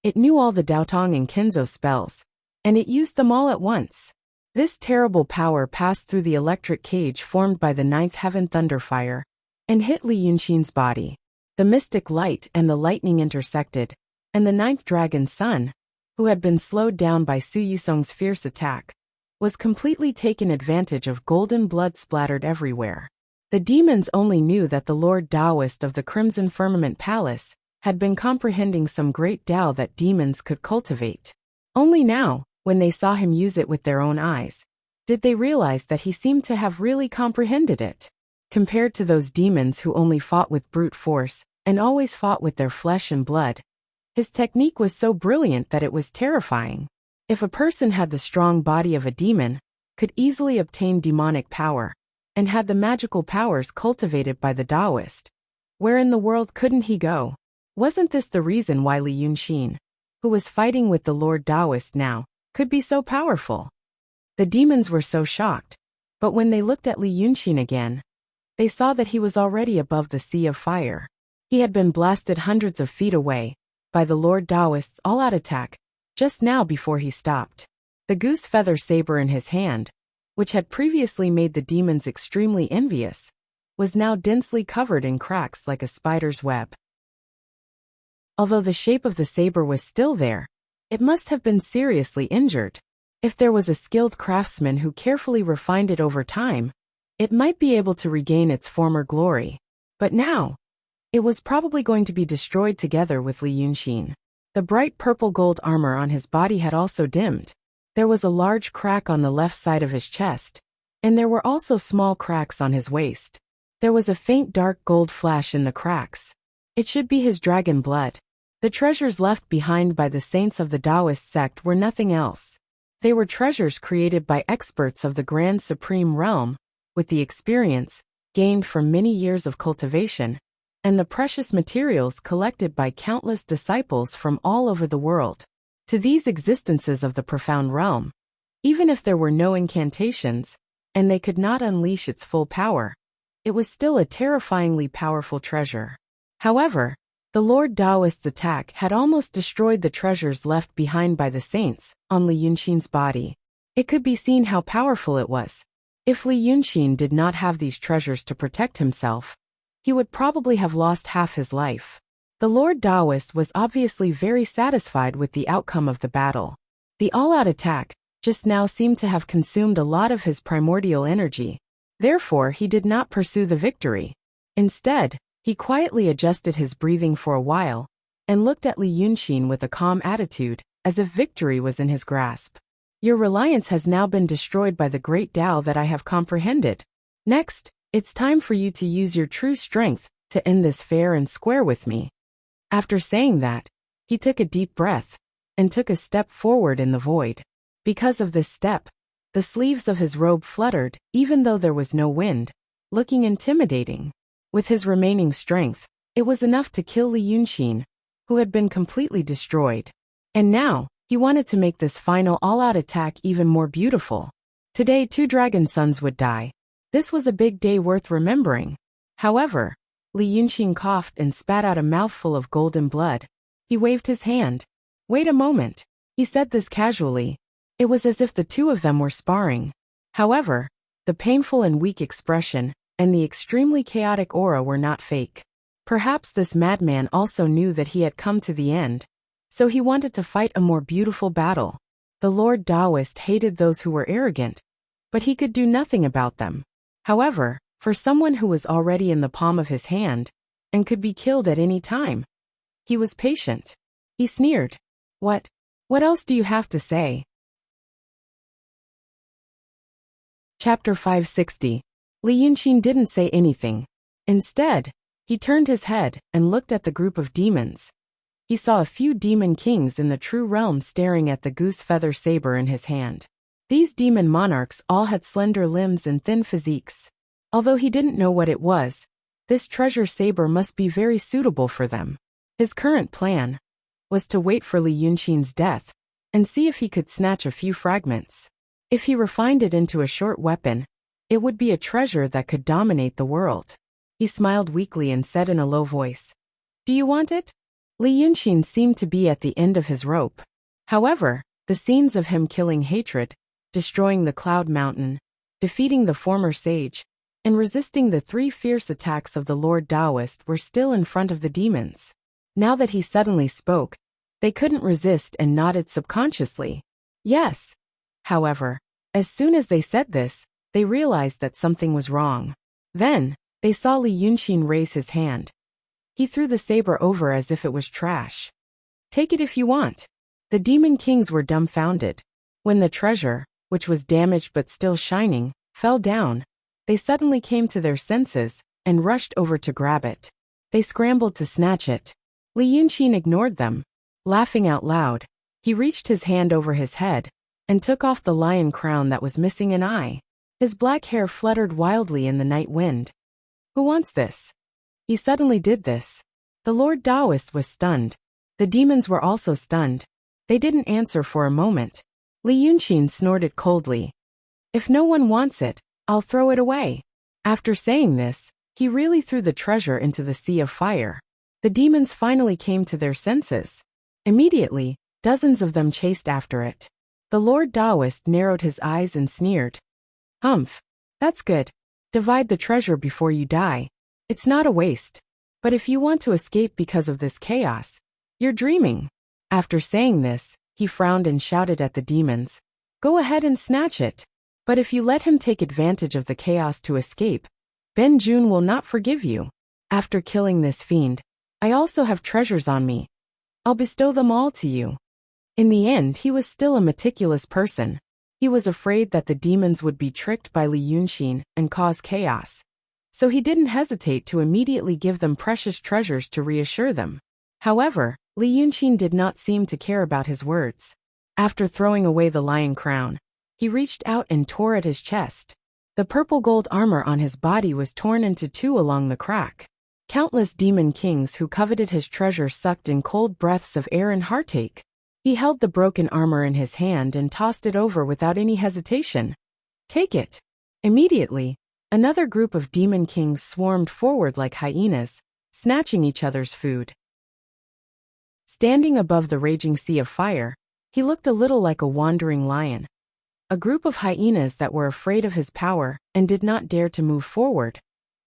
It knew all the Daotong and Kenzo spells, and it used them all at once. This terrible power passed through the electric cage formed by the ninth heaven thunderfire, and hit Li Yunxin's body. The mystic light and the lightning intersected, and the ninth dragon Sun, who had been slowed down by Su Yusong's fierce attack, was completely taken advantage of. Golden blood splattered everywhere. The demons only knew that the Lord Taoist of the Crimson Firmament Palace had been comprehending some great Tao that demons could cultivate. Only now, when they saw him use it with their own eyes, did they realize that he seemed to have really comprehended it. Compared to those demons who only fought with brute force, and always fought with their flesh and blood, his technique was so brilliant that it was terrifying. If a person had the strong body of a demon, could easily obtain demonic power, and had the magical powers cultivated by the Taoist, where in the world couldn't he go? Wasn't this the reason why Li Yunxin, who was fighting with the Lord Taoist now, could be so powerful? The demons were so shocked, but when they looked at Li Yunxin again, they saw that he was already above the sea of fire. He had been blasted hundreds of feet away by the Lord Taoist's all-out attack, just now before he stopped. The goose feather saber in his hand, which had previously made the demons extremely envious, was now densely covered in cracks like a spider's web. Although the shape of the saber was still there, it must have been seriously injured. If there was a skilled craftsman who carefully refined it over time, it might be able to regain its former glory. But now, it was probably going to be destroyed together with Li Yunxin. The bright purple gold armor on his body had also dimmed. There was a large crack on the left side of his chest, and there were also small cracks on his waist. There was a faint dark gold flash in the cracks. It should be his dragon blood. The treasures left behind by the saints of the Taoist sect were nothing else. They were treasures created by experts of the Grand Supreme Realm, with the experience gained from many years of cultivation, and the precious materials collected by countless disciples from all over the world. To these existences of the profound realm, even if there were no incantations, and they could not unleash its full power, it was still a terrifyingly powerful treasure. However, the Lord Taoist's attack had almost destroyed the treasures left behind by the saints on Li Yunxin's body. It could be seen how powerful it was. If Li Yunxin did not have these treasures to protect himself, he would probably have lost half his life. The Lord Taoist was obviously very satisfied with the outcome of the battle. The all-out attack just now seemed to have consumed a lot of his primordial energy. Therefore, he did not pursue the victory. Instead, he quietly adjusted his breathing for a while, and looked at Li Yunxin with a calm attitude, as if victory was in his grasp. Your reliance has now been destroyed by the great Tao that I have comprehended. Next, it's time for you to use your true strength to end this fair and square with me. After saying that, he took a deep breath, and took a step forward in the void. Because of this step, the sleeves of his robe fluttered, even though there was no wind, looking intimidating. With his remaining strength, it was enough to kill Li Yunxin, who had been completely destroyed. And now, he wanted to make this final all-out attack even more beautiful. Today 2 dragon sons would die. This was a big day worth remembering. However, Li Yunxin coughed and spat out a mouthful of golden blood. He waved his hand. Wait a moment. He said this casually. It was as if the two of them were sparring. However, the painful and weak expression and the extremely chaotic aura were not fake. Perhaps this madman also knew that he had come to the end, so he wanted to fight a more beautiful battle. The Lord Taoist hated those who were arrogant, but he could do nothing about them. However, for someone who was already in the palm of his hand, and could be killed at any time, he was patient. He sneered. What else do you have to say? Chapter 560. Li Yunxin didn't say anything. Instead, he turned his head and looked at the group of demons. He saw a few demon kings in the true realm staring at the goose feather saber in his hand. These demon monarchs all had slender limbs and thin physiques. Although he didn't know what it was, this treasure saber must be very suitable for them. His current plan was to wait for Li Yunxin's death, and see if he could snatch a few fragments. If he refined it into a short weapon, it would be a treasure that could dominate the world. He smiled weakly and said in a low voice, "Do you want it?" Li Yunxin seemed to be at the end of his rope. However, the scenes of him killing hatred, destroying the Cloud Mountain, defeating the former sage, and resisting the 3 fierce attacks of the Lord Taoist were still in front of the demons. Now that he suddenly spoke, they couldn't resist and nodded subconsciously. Yes. However, as soon as they said this, they realized that something was wrong. Then, they saw Li Yunxin raise his hand. He threw the saber over as if it was trash. "Take it if you want." The demon kings were dumbfounded. When the treasure, which was damaged but still shining, fell down, they suddenly came to their senses and rushed over to grab it. They scrambled to snatch it. Li Yunxin ignored them. Laughing out loud, he reached his hand over his head and took off the lion crown that was missing an eye. His black hair fluttered wildly in the night wind. "Who wants this?" He suddenly did this. The Lord Taoist was stunned. The demons were also stunned. They didn't answer for a moment. Li Yunxin snorted coldly. "If no one wants it, I'll throw it away." After saying this, he really threw the treasure into the sea of fire. The demons finally came to their senses. Immediately, dozens of them chased after it. The Lord Taoist narrowed his eyes and sneered. "Humph. That's good. Divide the treasure before you die. It's not a waste. But if you want to escape because of this chaos, you're dreaming." After saying this, he frowned and shouted at the demons, "Go ahead and snatch it. But if you let him take advantage of the chaos to escape, Ben Jun will not forgive you. After killing this fiend, I also have treasures on me. I'll bestow them all to you." In the end, he was still a meticulous person. He was afraid that the demons would be tricked by Li Yunxin and cause chaos. So he didn't hesitate to immediately give them precious treasures to reassure them. However, Li Yunxin did not seem to care about his words. After throwing away the lion crown, he reached out and tore at his chest. The purple gold armor on his body was torn into 2 along the crack. Countless demon kings who coveted his treasure sucked in cold breaths of air in heartache. He held the broken armor in his hand and tossed it over without any hesitation. "Take it." Immediately, another group of demon kings swarmed forward like hyenas, snatching each other's food. Standing above the raging sea of fire, he looked a little like a wandering lion. A group of hyenas that were afraid of his power and did not dare to move forward.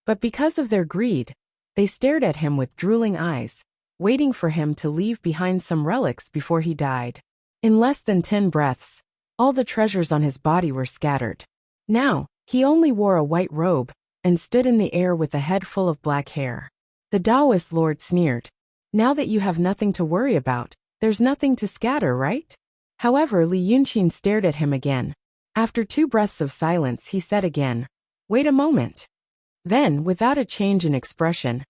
But because of their greed, they stared at him with drooling eyes, waiting for him to leave behind some relics before he died. In less than 10 breaths, all the treasures on his body were scattered. Now, he only wore a white robe and stood in the air with a head full of black hair. The Taoist lord sneered. "Now that you have nothing to worry about, there's nothing to scatter, right?" However, Li Yunxin stared at him again. After 2 breaths of silence, he said again, "Wait a moment." Then, without a change in expression,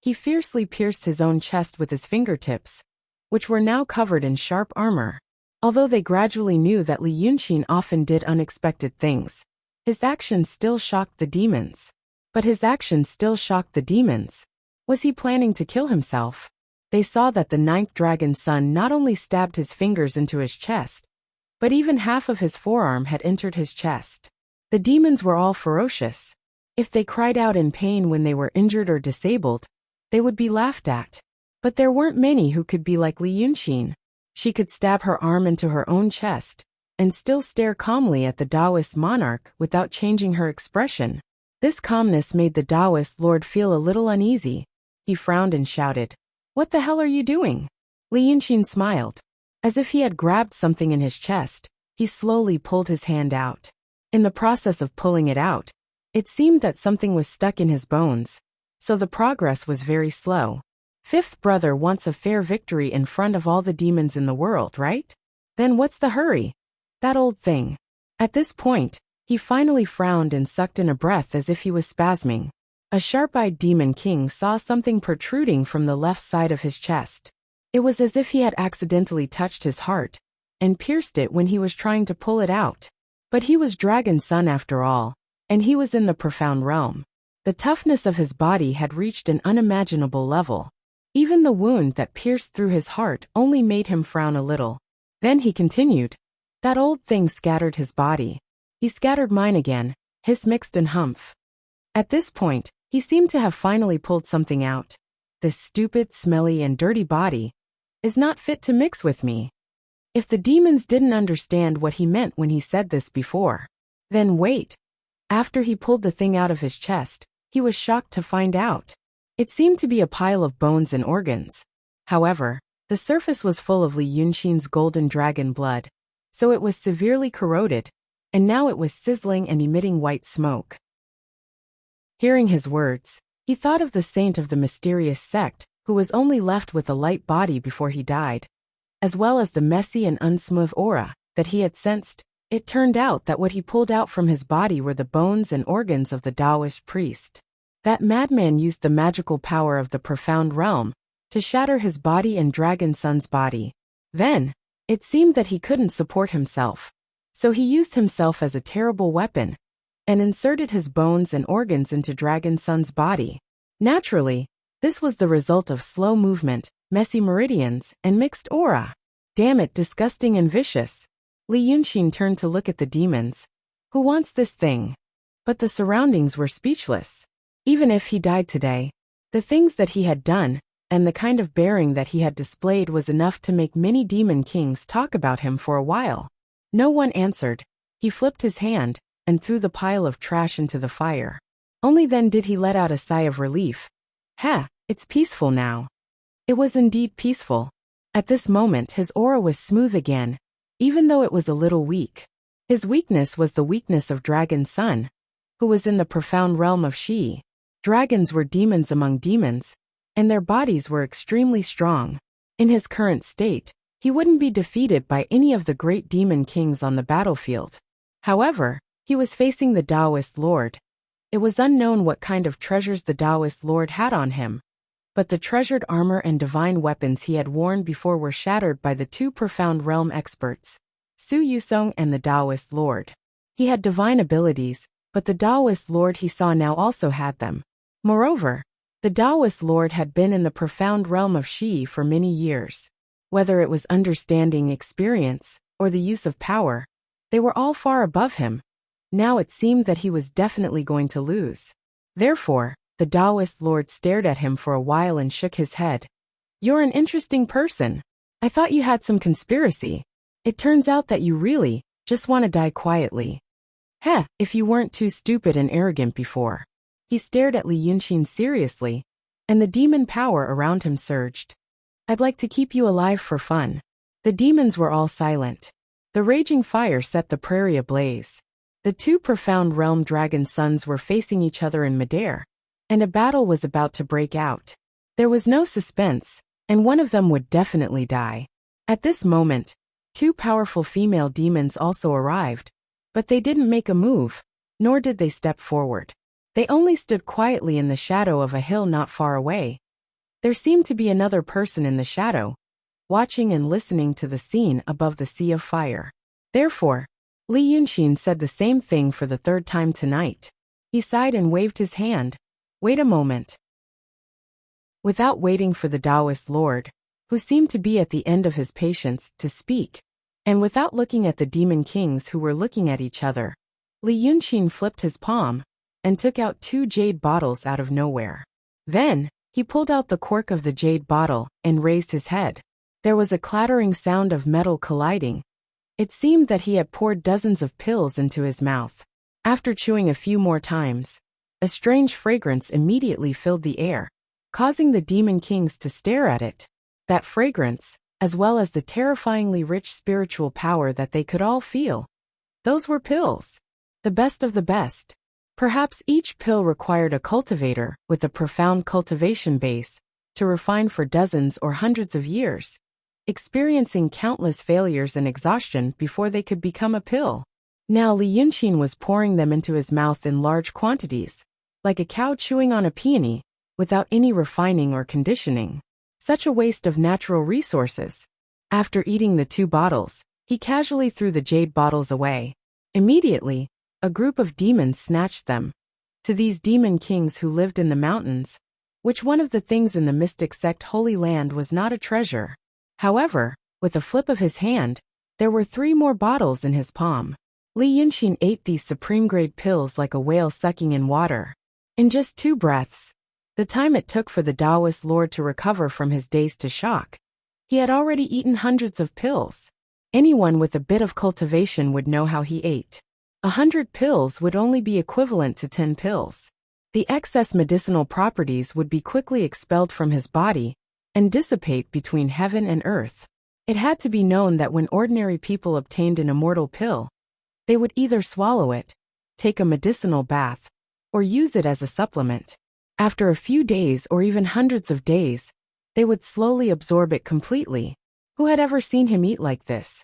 he fiercely pierced his own chest with his fingertips, which were now covered in sharp armor. Although they gradually knew that Li Yunxin often did unexpected things, his actions still shocked the demons. But his actions still shocked the demons. Was he planning to kill himself? They saw that the 9th dragon's son not only stabbed his fingers into his chest, but even half of his forearm had entered his chest. The demons were all ferocious. If they cried out in pain when they were injured or disabled, they would be laughed at. But there weren't many who could be like Li Yunxin. She could stab her arm into her own chest and still stare calmly at the Taoist monarch without changing her expression. This calmness made the Taoist lord feel a little uneasy. He frowned and shouted, "What the hell are you doing?" Li Yunxin smiled. As if he had grabbed something in his chest, he slowly pulled his hand out. In the process of pulling it out, it seemed that something was stuck in his bones, so the progress was very slow. Fifth brother wants a fair victory in front of all the demons in the world, right? Then what's the hurry? That old thing. At this point, he finally frowned and sucked in a breath as if he was spasming. A sharp-eyed demon king saw something protruding from the left side of his chest. It was as if he had accidentally touched his heart and pierced it when he was trying to pull it out. But he was Dragon's son after all, and he was in the profound realm. The toughness of his body had reached an unimaginable level. Even the wound that pierced through his heart only made him frown a little. Then he continued. That old thing scattered his body. He scattered mine again, hiss mixed and humph. At this point, he seemed to have finally pulled something out. This stupid, smelly, and dirty body is not fit to mix with me. If the demons didn't understand what he meant when he said this before, then wait. After he pulled the thing out of his chest, he was shocked to find out. It seemed to be a pile of bones and organs. However, the surface was full of Li Yunxin's golden dragon blood, so it was severely corroded, and now it was sizzling and emitting white smoke. Hearing his words, he thought of the saint of the mysterious sect, who was only left with a light body before he died, as well as the messy and unsmooth aura that he had sensed. It turned out that what he pulled out from his body were the bones and organs of the Taoist priest. That madman used the magical power of the profound realm to shatter his body and Dragon Son's body. Then, it seemed that he couldn't support himself, so he used himself as a terrible weapon and inserted his bones and organs into Dragon Son's body. Naturally, this was the result of slow movement, messy meridians, and mixed aura. Damn it, disgusting and vicious. Li Yunxin turned to look at the demons. Who wants this thing? But the surroundings were speechless. Even if he died today, the things that he had done and the kind of bearing that he had displayed was enough to make many demon kings talk about him for a while. No one answered. He flipped his hand and threw the pile of trash into the fire. Only then did he let out a sigh of relief. It's peaceful now. It was indeed peaceful. At this moment his aura was smooth again, even though it was a little weak. His weakness was the weakness of Dragon Son, who was in the profound realm of Shi. Dragons were demons among demons, and their bodies were extremely strong. In his current state, he wouldn't be defeated by any of the great demon kings on the battlefield. However, he was facing the Taoist Lord. It was unknown what kind of treasures the Taoist Lord had on him, but the treasured armor and divine weapons he had worn before were shattered by the two profound realm experts, Su Yusong and the Taoist Lord. He had divine abilities, but the Taoist Lord he saw now also had them. Moreover, the Taoist Lord had been in the profound realm of Shi for many years. Whether it was understanding, experience, or the use of power, they were all far above him. Now it seemed that he was definitely going to lose. Therefore, the Taoist Lord stared at him for a while and shook his head. You're an interesting person. I thought you had some conspiracy. It turns out that you really just want to die quietly. If you weren't too stupid and arrogant before. He stared at Li Yunxin seriously, and the demon power around him surged. I'd like to keep you alive for fun. The demons were all silent. The raging fire set the prairie ablaze. The two profound realm dragon sons were facing each other in midair, and a battle was about to break out. There was no suspense, and one of them would definitely die. At this moment, two powerful female demons also arrived, but they didn't make a move, nor did they step forward. They only stood quietly in the shadow of a hill not far away. There seemed to be another person in the shadow, watching and listening to the scene above the sea of fire. Therefore, Li Yunxin said the same thing for the third time tonight. He sighed and waved his hand. Wait a moment. Without waiting for the Taoist Lord, who seemed to be at the end of his patience, to speak, and without looking at the demon kings who were looking at each other, Li Yunxin flipped his palm and took out two jade bottles out of nowhere. Then, he pulled out the cork of the jade bottle and raised his head. There was a clattering sound of metal colliding. It seemed that he had poured dozens of pills into his mouth. After chewing a few more times, a strange fragrance immediately filled the air, causing the demon kings to stare at it. That fragrance, as well as the terrifyingly rich spiritual power that they could all feel. Those were pills. The best of the best. Perhaps each pill required a cultivator with a profound cultivation base to refine for dozens or hundreds of years, experiencing countless failures and exhaustion before they could become a pill. Now Li Yunxin was pouring them into his mouth in large quantities, like a cow chewing on a peony, without any refining or conditioning. Such a waste of natural resources. After eating the two bottles, he casually threw the jade bottles away. Immediately, a group of demons snatched them. To these demon kings who lived in the mountains, which one of the things in the mystic sect Holy Land was not a treasure. However, with a flip of his hand, There were 3 more bottles in his palm. Li Yunxin ate these supreme-grade pills like a whale sucking in water. In just 2 breaths, the time it took for the Taoist lord to recover from his dazed shock, he had already eaten hundreds of pills. Anyone with a bit of cultivation would know how he ate. 100 pills would only be equivalent to 10 pills. The excess medicinal properties would be quickly expelled from his body and dissipate between heaven and earth. It had to be known that when ordinary people obtained an immortal pill, they would either swallow it, take a medicinal bath, or use it as a supplement. After a few days or even hundreds of days, they would slowly absorb it completely. Who had ever seen him eat like this?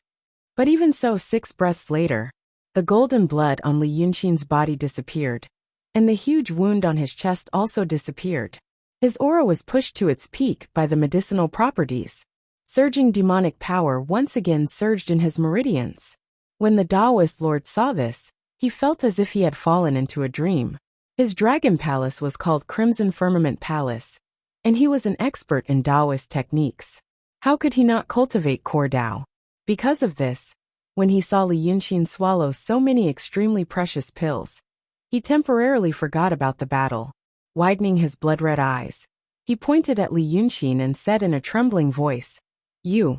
But even so, 6 breaths later, the golden blood on Li Yunxin's body disappeared, and the huge wound on his chest also disappeared. His aura was pushed to its peak by the medicinal properties. Surging demonic power once again surged in his meridians. When the Taoist lord saw this, he felt as if he had fallen into a dream. His dragon palace was called Crimson Firmament Palace, and he was an expert in Taoist techniques. How could he not cultivate core Tao? Because of this, when he saw Li Yunxin swallow so many extremely precious pills, he temporarily forgot about the battle. Widening his blood-red eyes, he pointed at Li Yunxin and said in a trembling voice, You're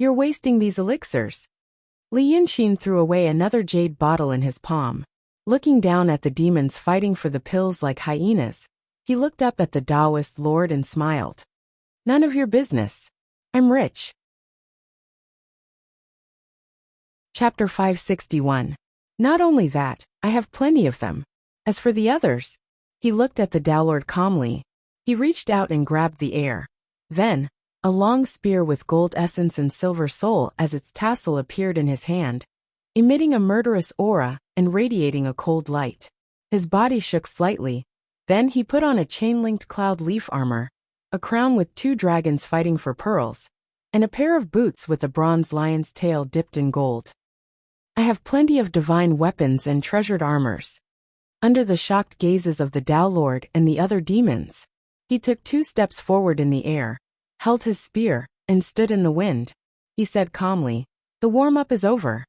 wasting these elixirs." Li Yunxin threw away another jade bottle in his palm. Looking down at the demons fighting for the pills like hyenas, he looked up at the Taoist lord and smiled. "None of your business. I'm rich." Chapter 561. Not only that, I have plenty of them. As for the others, he looked at the Tao Lord calmly. He reached out and grabbed the air. Then, a long spear with gold essence and silver soul as its tassel appeared in his hand, emitting a murderous aura and radiating a cold light. His body shook slightly. Then he put on a chain-linked cloud leaf armor, a crown with 2 dragons fighting for pearls, and a pair of boots with a bronze lion's tail dipped in gold. I have plenty of divine weapons and treasured armors. Under the shocked gazes of the Tao Lord and the other demons, he took 2 steps forward in the air, held his spear, and stood in the wind. He said calmly, "The warm-up is over.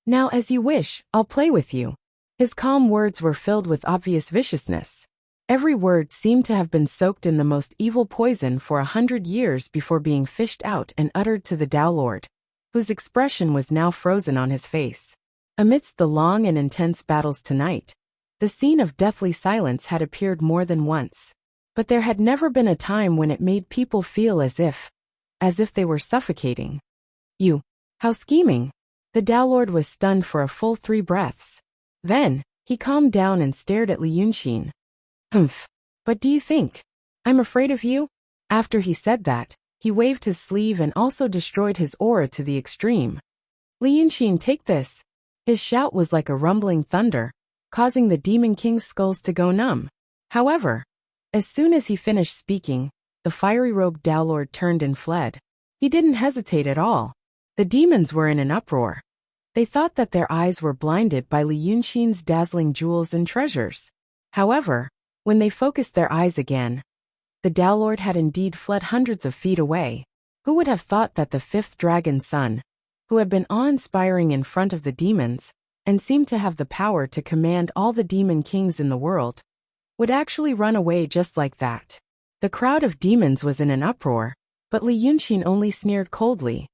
Now as you wish, I'll play with you." His calm words were filled with obvious viciousness. Every word seemed to have been soaked in the most evil poison for 100 years before being fished out and uttered to the Tao Lord, whose expression was now frozen on his face. Amidst the long and intense battles tonight, the scene of deathly silence had appeared more than once. But there had never been a time when it made people feel as if they were suffocating. How scheming. The Tao Lord was stunned for a full 3 breaths. Then, he calmed down and stared at Li Yunxin. But do you think I'm afraid of you?" After he said that, he waved his sleeve and also destroyed his aura to the extreme. "Li Yunxin, take this." His shout was like a rumbling thunder, causing the Demon King's skulls to go numb. However, as soon as he finished speaking, the fiery-robed Tao Lord turned and fled. He didn't hesitate at all. The demons were in an uproar. They thought that their eyes were blinded by Li Yunxin's dazzling jewels and treasures. However, when they focused their eyes again, the Tao Lord had indeed fled hundreds of feet away. Who would have thought that the 5th dragon's son, who had been awe-inspiring in front of the demons, and seemed to have the power to command all the demon kings in the world, would actually run away just like that? The crowd of demons was in an uproar, but Li Yunxin only sneered coldly.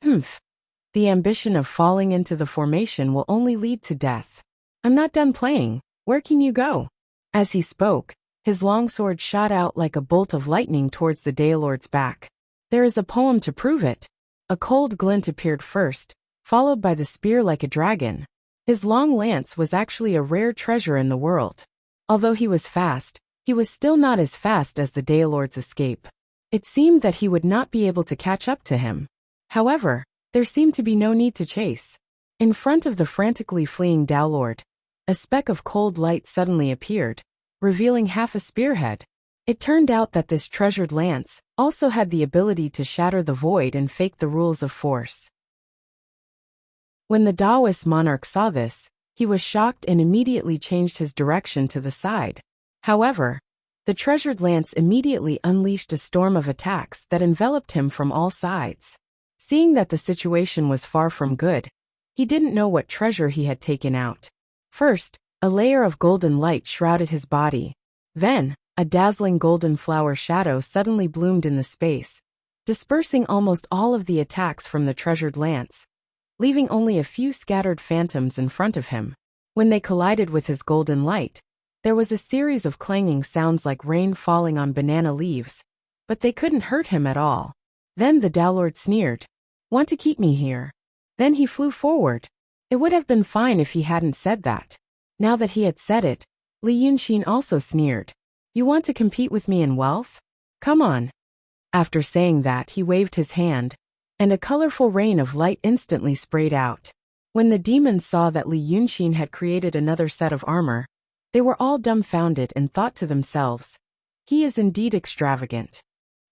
The ambition of falling into the formation will only lead to death. I'm not done playing. Where can you go? As he spoke, his long sword shot out like a bolt of lightning towards the Tao Lord's back. There is a poem to prove it. A cold glint appeared first, followed by the spear like a dragon. His long lance was actually a rare treasure in the world. Although he was fast, he was still not as fast as the Tao Lord's escape. It seemed that he would not be able to catch up to him. However, there seemed to be no need to chase. In front of the frantically fleeing Tao Lord, a speck of cold light suddenly appeared, revealing half a spearhead. It turned out that this treasured lance also had the ability to shatter the void and fake the rules of force. When the Taoist monarch saw this, he was shocked and immediately changed his direction to the side. However, the treasured lance immediately unleashed a storm of attacks that enveloped him from all sides. Seeing that the situation was far from good, he didn't know what treasure he had taken out. First, a layer of golden light shrouded his body. Then, a dazzling golden flower shadow suddenly bloomed in the space, dispersing almost all of the attacks from the treasured lance, leaving only a few scattered phantoms in front of him. When they collided with his golden light, there was a series of clanging sounds like rain falling on banana leaves, but they couldn't hurt him at all. Then the Dowlord sneered, "Want to keep me here?" Then he flew forward. It would have been fine if he hadn't said that. Now that he had said it, Li Yunxin also sneered. "You want to compete with me in wealth? Come on." After saying that, he waved his hand, and a colorful rain of light instantly sprayed out. When the demons saw that Li Yunxin had created another set of armor, they were all dumbfounded and thought to themselves, "He is indeed extravagant."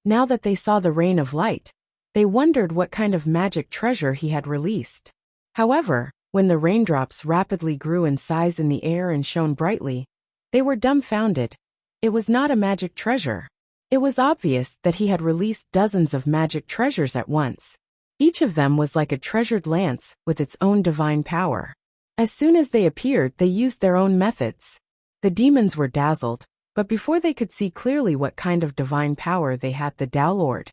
Now that they saw the rain of light, they wondered what kind of magic treasure he had released. However, when the raindrops rapidly grew in size in the air and shone brightly, they were dumbfounded. It was not a magic treasure. It was obvious that he had released dozens of magic treasures at once. Each of them was like a treasured lance with its own divine power. As soon as they appeared, they used their own methods. The demons were dazzled, but before they could see clearly what kind of divine power they had, the Dowlord,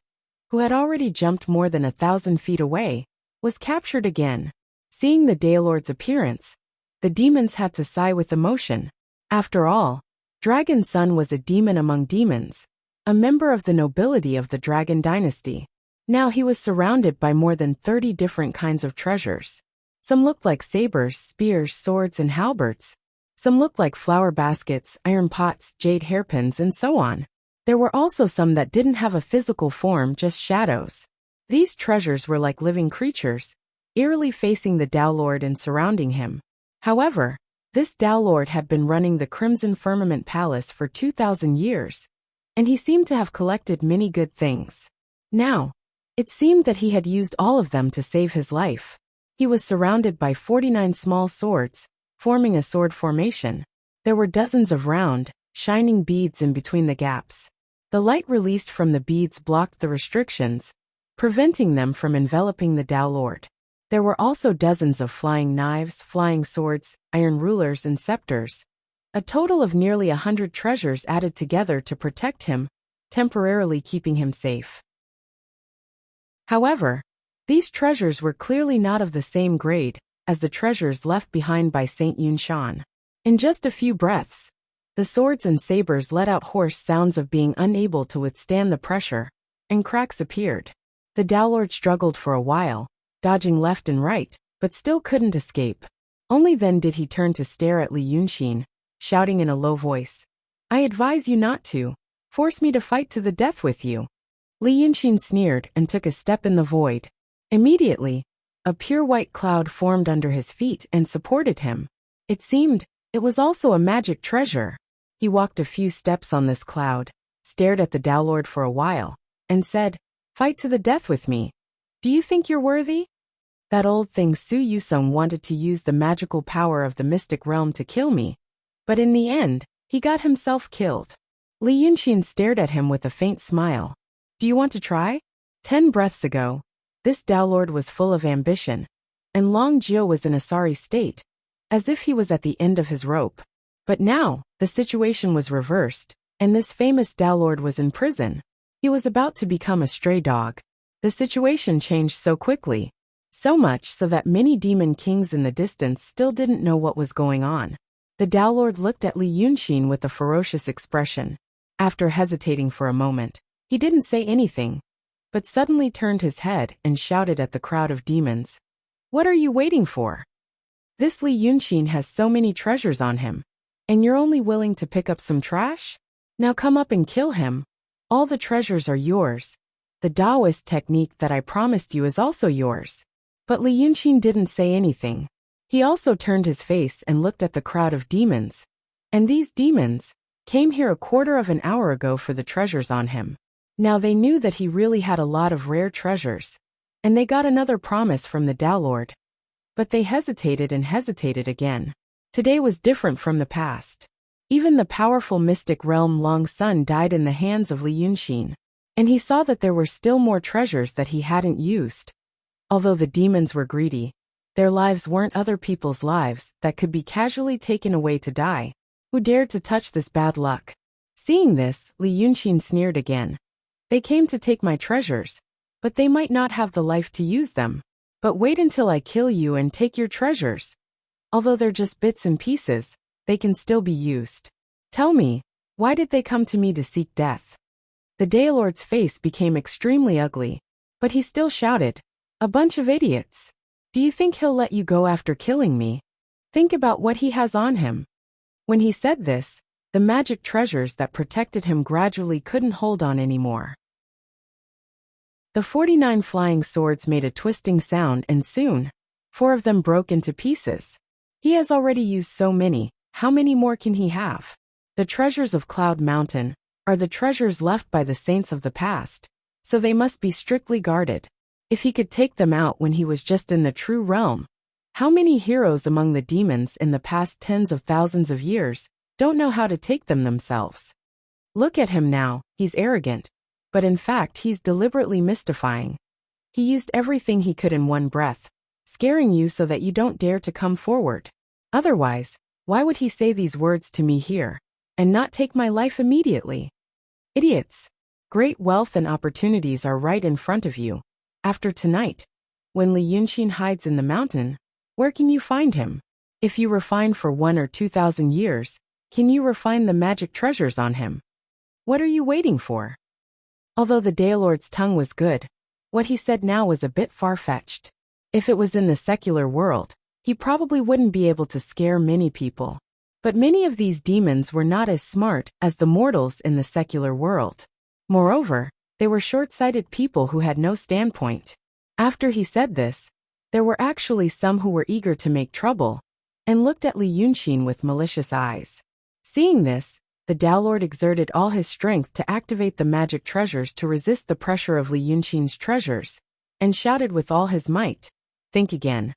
who had already jumped more than 1,000 feet away, was captured again. Seeing the Dowlord's appearance, the demons had to sigh with emotion. After all, Dragon Sun was a demon among demons, a member of the nobility of the Dragon Dynasty. Now he was surrounded by more than 30 different kinds of treasures. Some looked like sabers, spears, swords, and halberds. Some looked like flower baskets, iron pots, jade hairpins, and so on. There were also some that didn't have a physical form, just shadows. These treasures were like living creatures, eerily facing the Dowlord and surrounding him. However, this Dowlord had been running the Crimson Firmament Palace for 2,000 years, and he seemed to have collected many good things. Now, it seemed that he had used all of them to save his life. He was surrounded by 49 small swords, forming a sword formation. There were dozens of round, shining beads in between the gaps. The light released from the beads blocked the restrictions, preventing them from enveloping the Dowlord. There were also dozens of flying knives, flying swords, iron rulers, and scepters. A total of nearly 100 treasures added together to protect him, temporarily keeping him safe. However, these treasures were clearly not of the same grade as the treasures left behind by Saint Yunshan. In just a few breaths, the swords and sabers let out hoarse sounds of being unable to withstand the pressure, and cracks appeared. The Dowlord struggled for a while, dodging left and right, but still couldn't escape. Only then did he turn to stare at Li Yunxin, shouting in a low voice, "I advise you not to force me to fight to the death with you." Li Yunxin sneered and took a step in the void. Immediately, a pure white cloud formed under his feet and supported him. It seemed it was also a magic treasure. He walked a few steps on this cloud, stared at the Dowlord for a while, and said, "Fight to the death with me. Do you think you're worthy?" That old thing Su Yusung wanted to use the magical power of the mystic realm to kill me, but in the end, he got himself killed. Li Yunxin stared at him with a faint smile. "Do you want to try?" 10 breaths ago, this Dowlord was full of ambition, and Long Jiu was in a sorry state, as if he was at the end of his rope. But now, the situation was reversed, and this famous Dowlord was in prison. He was about to become a stray dog. The situation changed so quickly, so much so that many demon kings in the distance still didn't know what was going on. The Dowlord looked at Li Yunxin with a ferocious expression. After hesitating for a moment, he didn't say anything, but suddenly turned his head and shouted at the crowd of demons, "What are you waiting for? This Li Yunxin has so many treasures on him, and you're only willing to pick up some trash? Now come up and kill him. All the treasures are yours. The Taoist technique that I promised you is also yours." But Li Yunxin didn't say anything. He also turned his face and looked at the crowd of demons. And these demons came here a quarter of an hour ago for the treasures on him. Now they knew that he really had a lot of rare treasures, and they got another promise from the Dowlord. But they hesitated and hesitated again. Today was different from the past. Even the powerful mystic realm Long Sun died in the hands of Li Yunxin, and he saw that there were still more treasures that he hadn't used. Although the demons were greedy, their lives weren't other people's lives that could be casually taken away to die. Who dared to touch this bad luck? Seeing this, Li Yunxin sneered again. They came to take my treasures, but they might not have the life to use them. But wait until I kill you and take your treasures. Although they're just bits and pieces, they can still be used. Tell me, why did they come to me to seek death? The Daylord's face became extremely ugly, but he still shouted, "A bunch of idiots! Do you think he'll let you go after killing me? Think about what he has on him." When he said this, the magic treasures that protected him gradually couldn't hold on anymore. The 49 flying swords made a twisting sound and soon, 4 of them broke into pieces. He has already used so many, how many more can he have? The treasures of Cloud Mountain are the treasures left by the saints of the past, so they must be strictly guarded. If he could take them out when he was just in the true realm, how many heroes among the demons in the past tens of thousands of years don't know how to take them themselves? Look at him now, he's arrogant, but in fact he's deliberately mystifying. He used everything he could in one breath, scaring you so that you don't dare to come forward. Otherwise, why would he say these words to me here, and not take my life immediately? Idiots! Great wealth and opportunities are right in front of you. After tonight, when Li Yunxin hides in the mountain, where can you find him? If you refine for 1 or 2,000 years, can you refine the magic treasures on him? What are you waiting for? Although the Daylord's tongue was good, what he said now was a bit far-fetched. If it was in the secular world, he probably wouldn't be able to scare many people. But many of these demons were not as smart as the mortals in the secular world. Moreover, they were short-sighted people who had no standpoint. After he said this, there were actually some who were eager to make trouble, and looked at Li Yunxin with malicious eyes. Seeing this, the Daylord exerted all his strength to activate the magic treasures to resist the pressure of Li Yunxin's treasures, and shouted with all his might, "Think again.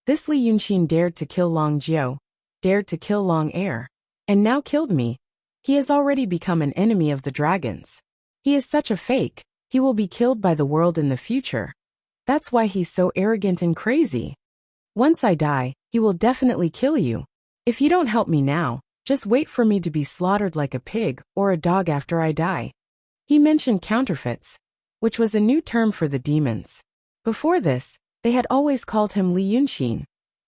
This Li Yunxin dared to kill Long Jiu, dared to kill Long Air, and now killed me. He has already become an enemy of the dragons. He is such a fake, he will be killed by the world in the future. That's why he's so arrogant and crazy. Once I die, he will definitely kill you. If you don't help me now, just wait for me to be slaughtered like a pig or a dog after I die." He mentioned counterfeits, which was a new term for the demons. Before this, they had always called him Li Yunxin,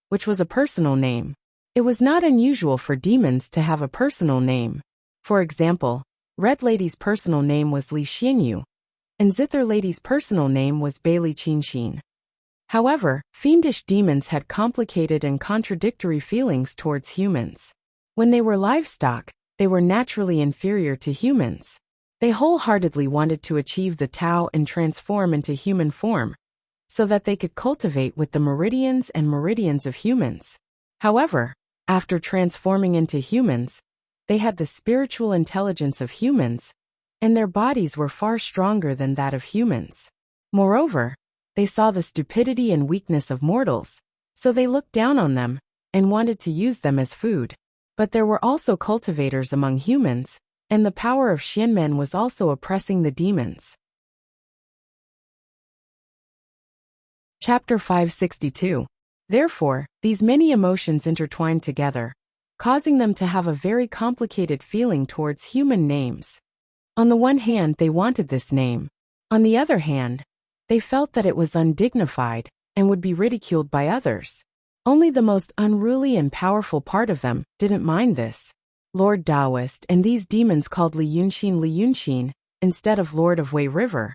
which was a personal name. It was not unusual for demons to have a personal name. For example, Red Lady's personal name was Li Xianyu, and Zither Lady's personal name was Bailey Qinxin. However, fiendish demons had complicated and contradictory feelings towards humans. When they were livestock, they were naturally inferior to humans. They wholeheartedly wanted to achieve the Tao and transform into human form, so that they could cultivate with the meridians and meridians of humans. However, after transforming into humans, they had the spiritual intelligence of humans, and their bodies were far stronger than that of humans. Moreover, they saw the stupidity and weakness of mortals, so they looked down on them, and wanted to use them as food. But there were also cultivators among humans, and the power of Xianmen was also oppressing the demons. Chapter 562. Therefore, these many emotions intertwined together, causing them to have a very complicated feeling towards human names. On the one hand, they wanted this name. On the other hand, they felt that it was undignified and would be ridiculed by others. Only the most unruly and powerful part of them didn't mind this. Lord Taoist and these demons called Li Yunxin instead of Lord of Wei River,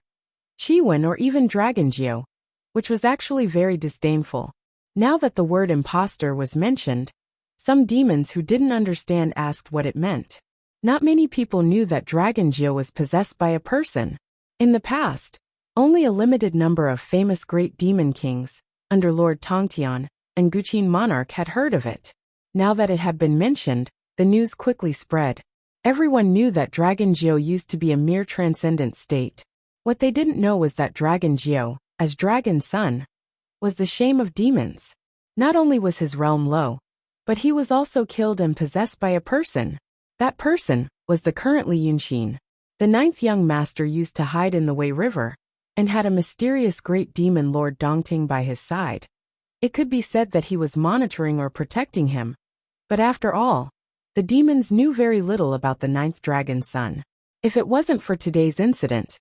Chiwen or even Dragon Jiu, which was actually very disdainful. Now that the word imposter was mentioned, some demons who didn't understand asked what it meant. Not many people knew that Dragon Jiu was possessed by a person. In the past, only a limited number of famous great demon kings, under Lord Tongtian and Guqin monarch, had heard of it. Now that it had been mentioned, the news quickly spread. Everyone knew that Dragon Jiu used to be a mere transcendent state. What they didn't know was that Dragon Jiu, as Dragon's son, was the shame of demons. Not only was his realm low, but he was also killed and possessed by a person. That person was the current Li Yunxin. The 9th young master used to hide in the Wei River, and had a mysterious great demon Lord Dongting by his side. It could be said that he was monitoring or protecting him. But after all, the demons knew very little about the ninth dragon's son. If it wasn't for today's incident,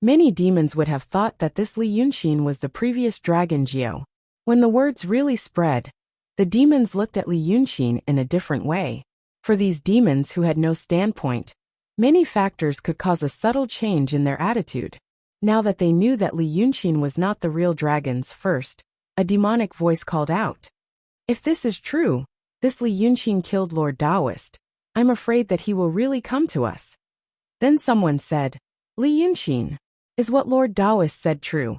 many demons would have thought that this Li Yunxin was the previous dragon Jiao. When the words really spread, the demons looked at Li Yunxin in a different way. For these demons who had no standpoint, many factors could cause a subtle change in their attitude. Now that they knew that Li Yunxin was not the real dragon's first, a demonic voice called out. If this is true, this Li Yunxin killed Lord Taoist. I'm afraid that he will really come to us. Then someone said, Li Yunxin, is what Lord Taoist said true?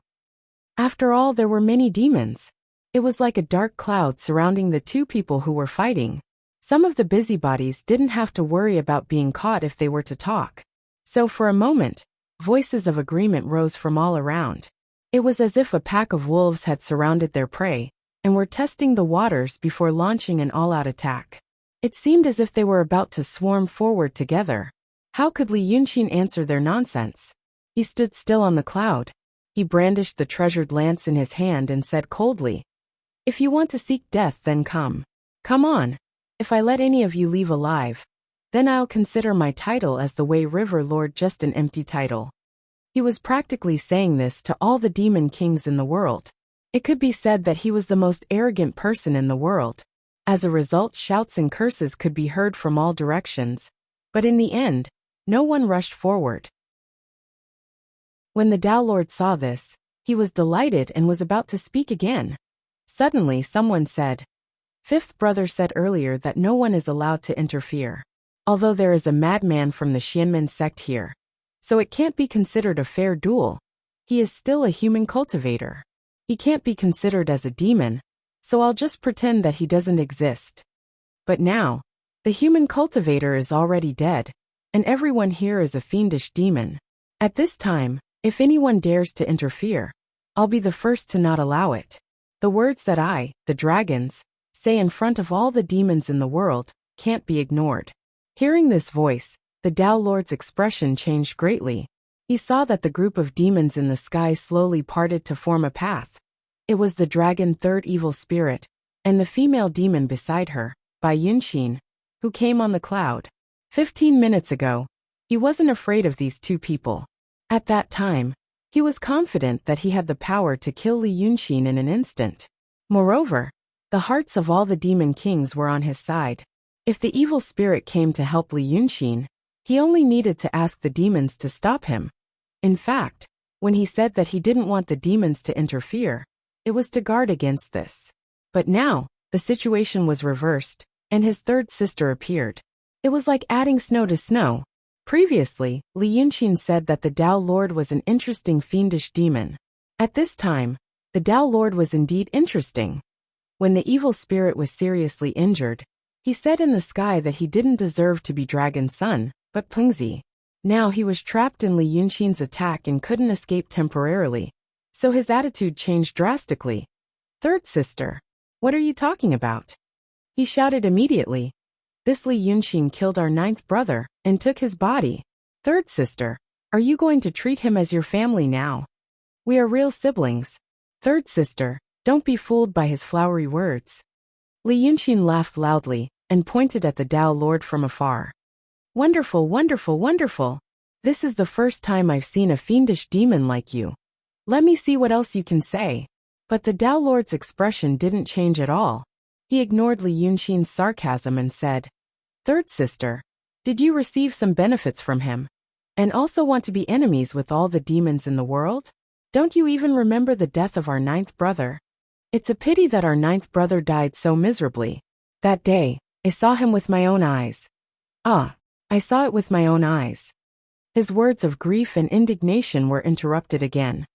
After all, there were many demons. It was like a dark cloud surrounding the two people who were fighting. Some of the busybodies didn't have to worry about being caught if they were to talk. So for a moment, voices of agreement rose from all around. It was as if a pack of wolves had surrounded their prey, and were testing the waters before launching an all-out attack. It seemed as if they were about to swarm forward together. How could Li Yunxin answer their nonsense? He stood still on the cloud. He brandished the treasured lance in his hand and said coldly, If you want to seek death, then come. Come on. If I let any of you leave alive, then I'll consider my title as the Wei River Lord just an empty title. He was practically saying this to all the demon kings in the world. It could be said that he was the most arrogant person in the world. As a result, shouts and curses could be heard from all directions. But in the end, no one rushed forward. When the Tao Lord saw this, he was delighted and was about to speak again. Suddenly someone said, Fifth brother said earlier that no one is allowed to interfere. Although there is a madman from the Xianmen sect here, so it can't be considered a fair duel. He is still a human cultivator. He can't be considered as a demon, so I'll just pretend that he doesn't exist. But now, the human cultivator is already dead, and everyone here is a fiendish demon. At this time, if anyone dares to interfere, I'll be the first to not allow it. The words that I, the dragons, say in front of all the demons in the world, can't be ignored. Hearing this voice, the Tao Lord's expression changed greatly. He saw that the group of demons in the sky slowly parted to form a path. It was the dragon third evil spirit, and the female demon beside her, Bai Yunxin, who came on the cloud. 15 minutes ago, he wasn't afraid of these two people. At that time, he was confident that he had the power to kill Li Yunxin in an instant. Moreover, the hearts of all the demon kings were on his side. If the evil spirit came to help Li Yunxin, he only needed to ask the demons to stop him. In fact, when he said that he didn't want the demons to interfere, it was to guard against this. But now, the situation was reversed, and his third sister appeared. It was like adding snow to snow. Previously, Li Yunxin said that the Tao Lord was an interesting fiendish demon. At this time, the Tao Lord was indeed interesting. When the evil spirit was seriously injured, he said in the sky that he didn't deserve to be Dragon's son, but Pengzi. Now he was trapped in Li Yunxin's attack and couldn't escape temporarily, so his attitude changed drastically. Third sister, what are you talking about? He shouted immediately. This Li Yunxin killed our ninth brother and took his body. Third sister, are you going to treat him as your family now? We are real siblings. Third sister, don't be fooled by his flowery words. Li Yunxin laughed loudly and pointed at the Tao Lord from afar. Wonderful, wonderful, wonderful. This is the first time I've seen a fiendish demon like you. Let me see what else you can say. But the Tao Lord's expression didn't change at all. He ignored Li Yunxin's sarcasm and said, Third sister, did you receive some benefits from him? And also want to be enemies with all the demons in the world? Don't you even remember the death of our ninth brother? It's a pity that our ninth brother died so miserably. That day, I saw him with my own eyes. I saw it with my own eyes. His words of grief and indignation were interrupted again.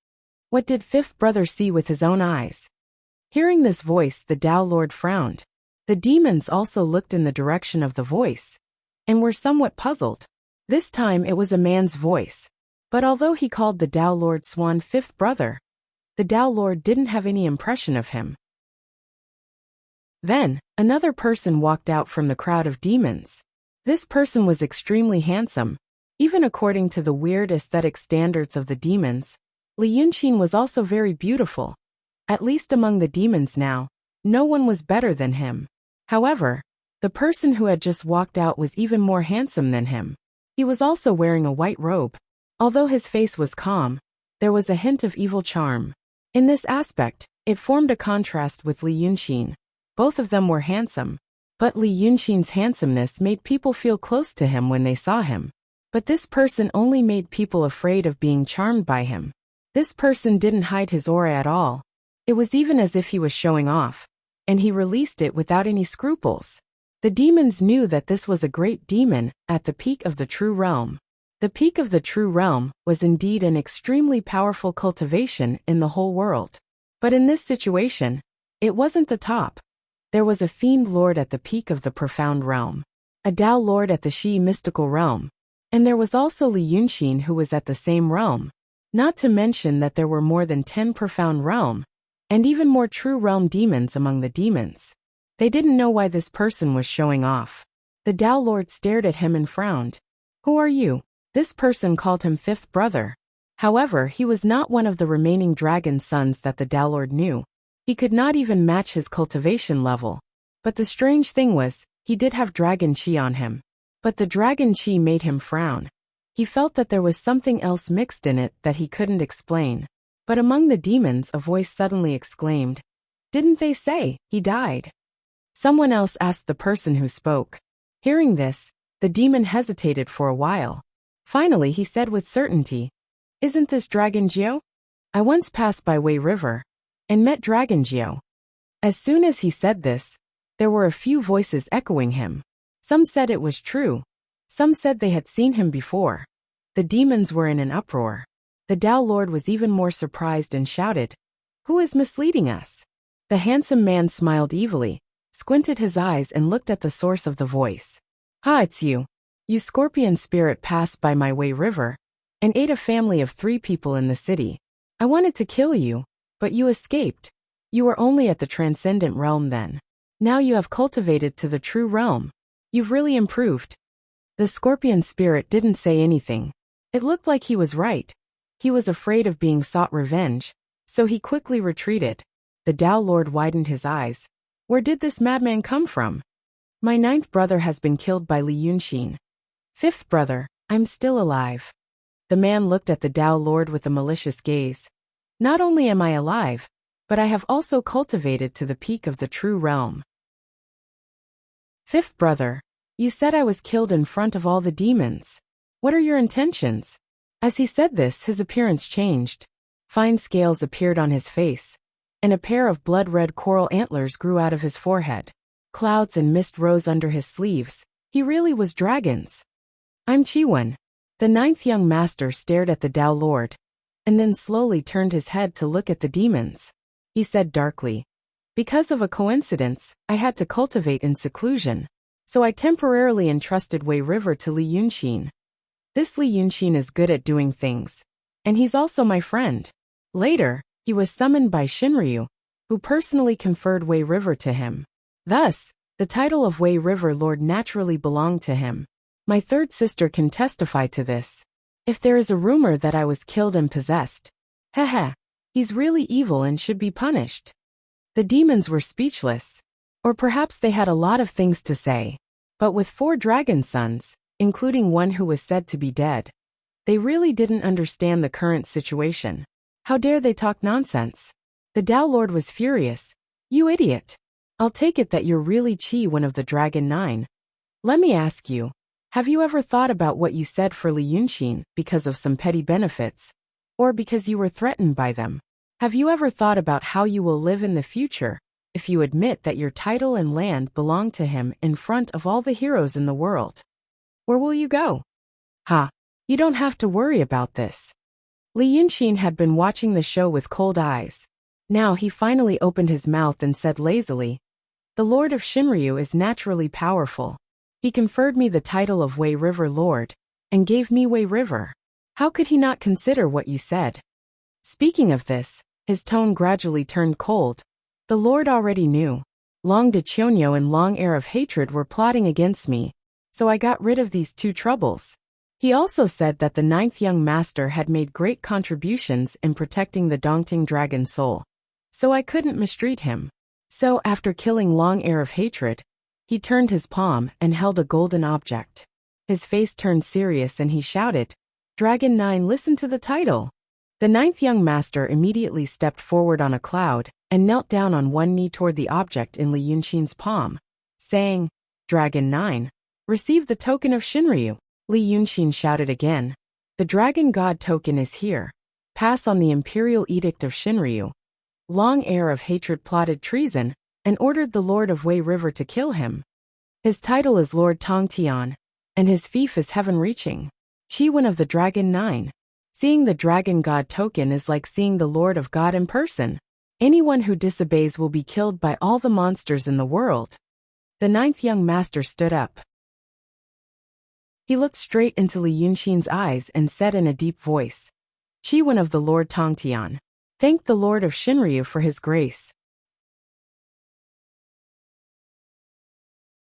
What did fifth brother see with his own eyes? Hearing this voice, the Tao Lord frowned. The demons also looked in the direction of the voice, and were somewhat puzzled. This time it was a man's voice. But although he called the Tao Lord Swan fifth brother, the Tao Lord didn't have any impression of him. Then, another person walked out from the crowd of demons. This person was extremely handsome. Even according to the weird aesthetic standards of the demons, Li Yunxin was also very beautiful. At least among the demons now, no one was better than him. However, the person who had just walked out was even more handsome than him. He was also wearing a white robe. Although his face was calm, there was a hint of evil charm. In this aspect, it formed a contrast with Li Yunxin. Both of them were handsome, but Li Yunxin's handsomeness made people feel close to him when they saw him. But this person only made people afraid of being charmed by him. This person didn't hide his aura at all. It was even as if he was showing off, and he released it without any scruples. The demons knew that this was a great demon at the peak of the true realm. The peak of the true realm was indeed an extremely powerful cultivation in the whole world. But in this situation, it wasn't the top. There was a fiend lord at the peak of the profound realm, a Tao lord at the Shi mystical realm, and there was also Li Yunxin who was at the same realm. Not to mention that there were more than 10 profound realm, and even more true realm demons among the demons. They didn't know why this person was showing off. The Tao lord stared at him and frowned. "Who are you?" This person called him fifth brother. However, he was not one of the remaining dragon sons that the Tao lord knew. He could not even match his cultivation level. But the strange thing was, he did have dragon chi on him. But the dragon chi made him frown. He felt that there was something else mixed in it that he couldn't explain. But among the demons a voice suddenly exclaimed, "Didn't they say he died?" Someone else asked the person who spoke. Hearing this, the demon hesitated for a while. Finally he said with certainty, "Isn't this Dragon Jiao? I once passed by Wei River and met Dragon Jiao." As soon as he said this, there were a few voices echoing him. Some said it was true. Some said they had seen him before. The demons were in an uproar. The Tao Lord was even more surprised and shouted, "Who is misleading us?" The handsome man smiled evilly, squinted his eyes and looked at the source of the voice. "Ha, it's you. You scorpion spirit passed by my Wei River and ate a family of 3 people in the city. I wanted to kill you, but you escaped. You were only at the transcendent realm then. Now you have cultivated to the true realm. You've really improved." The scorpion spirit didn't say anything. It looked like he was right. He was afraid of being sought revenge, so he quickly retreated. The Tao Lord widened his eyes. Where did this madman come from? My 9th brother has been killed by Li Yunxin. 5th brother, I'm still alive. The man looked at the Tao Lord with a malicious gaze. Not only am I alive, but I have also cultivated to the peak of the true realm. 5th brother, you said I was killed in front of all the demons. What are your intentions? As he said this, his appearance changed. Fine scales appeared on his face, and a pair of blood-red coral antlers grew out of his forehead. Clouds and mist rose under his sleeves. He really was dragons. I'm Chiwen. The 9th young master stared at the Tao Lord, and then slowly turned his head to look at the demons. He said darkly, "Because of a coincidence, I had to cultivate in seclusion. So I temporarily entrusted Wei River to Li Yunxin. This Li Yunxin is good at doing things, and he's also my friend." Later, he was summoned by Shinryu, who personally conferred Wei River to him. Thus, the title of Wei River Lord naturally belonged to him. My 3rd sister can testify to this. If there is a rumor that I was killed and possessed, he's really evil and should be punished. The demons were speechless. Or perhaps they had a lot of things to say. But with 4 dragon sons, including one who was said to be dead, they really didn't understand the current situation. How dare they talk nonsense? The Tao Lord was furious. "You idiot. I'll take it that you're really Chi, one of the Dragon 9. Let me ask you, have you ever thought about what you said for Li Yunxin because of some petty benefits? Or because you were threatened by them? Have you ever thought about how you will live in the future if you admit that your title and land belong to him in front of all the heroes in the world? Where will you go?" You don't have to worry about this. Li Yunxin had been watching the show with cold eyes. Now he finally opened his mouth and said lazily, "The Lord of Shinryu is naturally powerful. He conferred me the title of Wei River Lord, and gave me Wei River. How could he not consider what you said?" Speaking of this, his tone gradually turned cold. The Lord already knew. Long de Chionyo and Long Heir of Hatred were plotting against me, so I got rid of these 2 troubles. He also said that the ninth young master had made great contributions in protecting the Dongting dragon soul, so I couldn't mistreat him. So after killing Long Air of Hatred, he turned his palm and held a golden object. His face turned serious and he shouted, "Dragon 9, listen to the title." The ninth young master immediately stepped forward on a cloud and knelt down on one knee toward the object in Li Yunxin's palm, saying, "Dragon 9, receive the token of Shinryu." Li Yunxin shouted again, "The dragon god token is here. Pass on the imperial edict of Shinryu." Long Air of Hatred plotted treason and ordered the Lord of Wei River to kill him. His title is Lord Tongtian, and his fief is heaven-reaching. Chi-Wen of the Dragon 9. Seeing the dragon god token is like seeing the Lord of God in person. Anyone who disobeys will be killed by all the monsters in the world. The ninth young master stood up. He looked straight into Li Yunxin's eyes and said in a deep voice, "Chi-Wen of the Lord Tongtian, thank the Lord of Shinryu for his grace."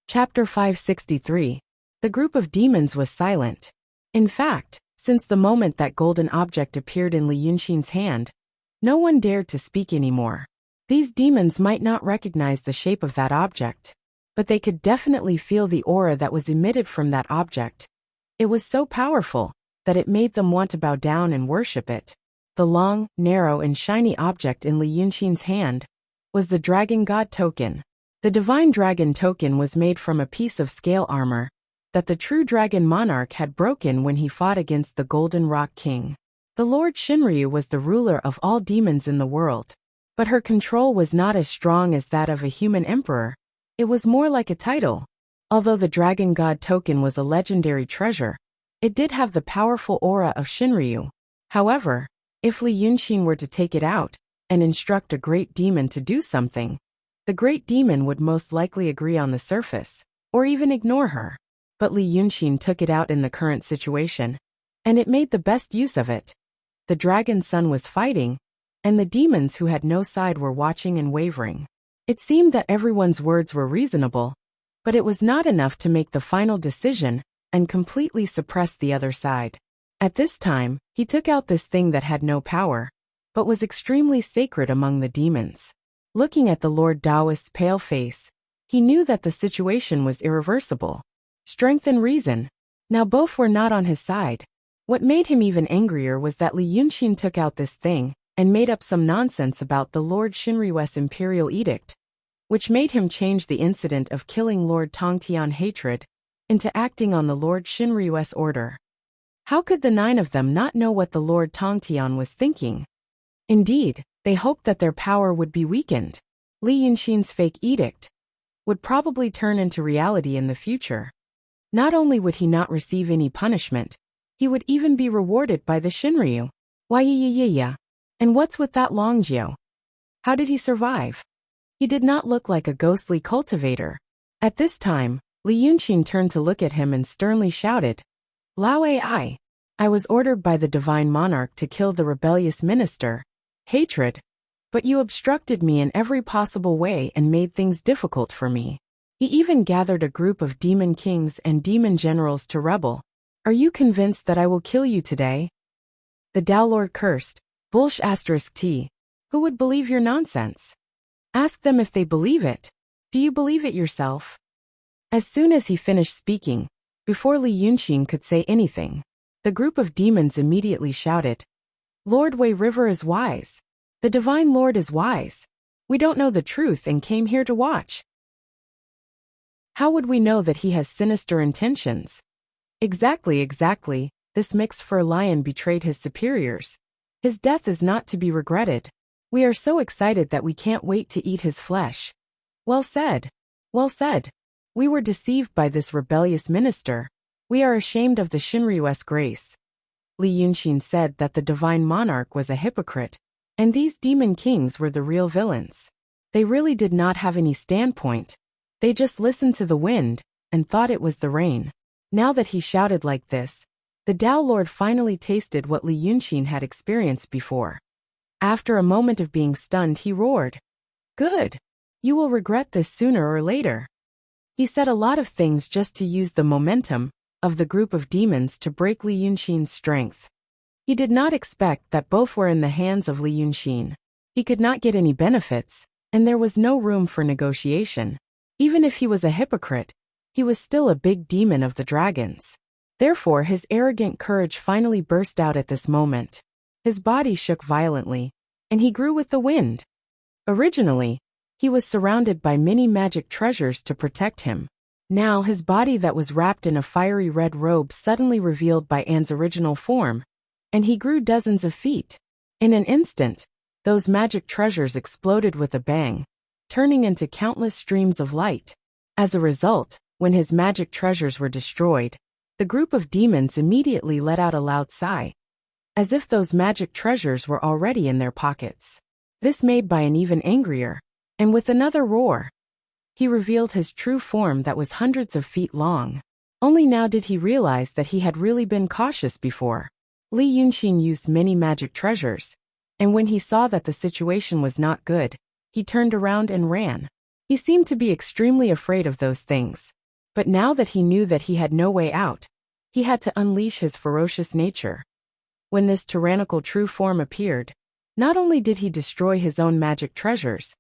Chapter 563. The group of demons was silent. In fact, since the moment that golden object appeared in Li Yunxin's hand, no one dared to speak anymore. These demons might not recognize the shape of that object, but they could definitely feel the aura that was emitted from that object. It was so powerful that it made them want to bow down and worship it. The long, narrow, and shiny object in Li Yunxin's hand was the dragon god token. The divine dragon token was made from a piece of scale armor that the true dragon monarch had broken when he fought against the Golden Rock King. The Lord Shinryu was the ruler of all demons in the world, but her control was not as strong as that of a human emperor. It was more like a title. Although the dragon god token was a legendary treasure, it did have the powerful aura of Shinryu. However, if Li Yunxin were to take it out and instruct a great demon to do something, the great demon would most likely agree on the surface, or even ignore her. But Li Yunxin took it out in the current situation, and it made the best use of it. The dragon sun was fighting, and the demons who had no side were watching and wavering. It seemed that everyone's words were reasonable, but it was not enough to make the final decision and completely suppress the other side. At this time, he took out this thing that had no power, but was extremely sacred among the demons. Looking at the Lord Taoist's pale face, he knew that the situation was irreversible. Strength and reason. Now both were not on his side. What made him even angrier was that Li Yunxin took out this thing and made up some nonsense about the Lord Shinryu's imperial edict, which made him change the incident of killing Lord Tongtian hatred into acting on the Lord Shinryu's order. How could the 9 of them not know what the Lord Tongtian was thinking? Indeed, they hoped that their power would be weakened. Li Yunxin's fake edict would probably turn into reality in the future. Not only would he not receive any punishment, he would even be rewarded by the Shinryu. Why. And what's with that Longjiu? How did he survive? He did not look like a ghostly cultivator. At this time, Li Yunxin turned to look at him and sternly shouted, "Lao Ai. I was ordered by the divine monarch to kill the rebellious minister, Hatred, but you obstructed me in every possible way and made things difficult for me. He even gathered a group of demon kings and demon generals to rebel. Are you convinced that I will kill you today?" The Tao Lord cursed, "Bullsh *T. Who would believe your nonsense? Ask them if they believe it. Do you believe it yourself?" As soon as he finished speaking, before Li Yunxin could say anything, the group of demons immediately shouted, "Lord Wei River is wise. The Divine Lord is wise. We don't know the truth and came here to watch. How would we know that he has sinister intentions?" Exactly. This mixed fur lion betrayed his superiors. His death is not to be regretted. We are so excited that we can't wait to eat his flesh. Well said. We were deceived by this rebellious minister. We are ashamed of the Shinryu's grace. Li Yunxin said that the divine monarch was a hypocrite, and these demon kings were the real villains. They really did not have any standpoint. They just listened to the wind and thought it was the rain. Now that he shouted like this, the Tao Lord finally tasted what Li Yunxin had experienced before. After a moment of being stunned, he roared, "Good! You will regret this sooner or later." He said a lot of things just to use the momentum of the group of demons to break Li Yunxin's strength. He did not expect that both were in the hands of Li Yunxin. He could not get any benefits, and there was no room for negotiation. Even if he was a hypocrite, he was still a big demon of the dragons. Therefore his arrogant courage finally burst out at this moment. His body shook violently, and he grew with the wind. Originally, he was surrounded by many magic treasures to protect him. Now his body that was wrapped in a fiery red robe suddenly revealed by Anne's original form, and he grew dozens of feet. In an instant, those magic treasures exploded with a bang, turning into countless streams of light. As a result, when his magic treasures were destroyed, the group of demons immediately let out a loud sigh, as if those magic treasures were already in their pockets. This made Bayan even angrier, and with another roar, he revealed his true form that was hundreds of feet long. Only now did he realize that he had really been cautious before. Li Yunxin used many magic treasures, and when he saw that the situation was not good, he turned around and ran. He seemed to be extremely afraid of those things. But now that he knew that he had no way out, he had to unleash his ferocious nature. When this tyrannical true form appeared, not only did he destroy his own magic treasures,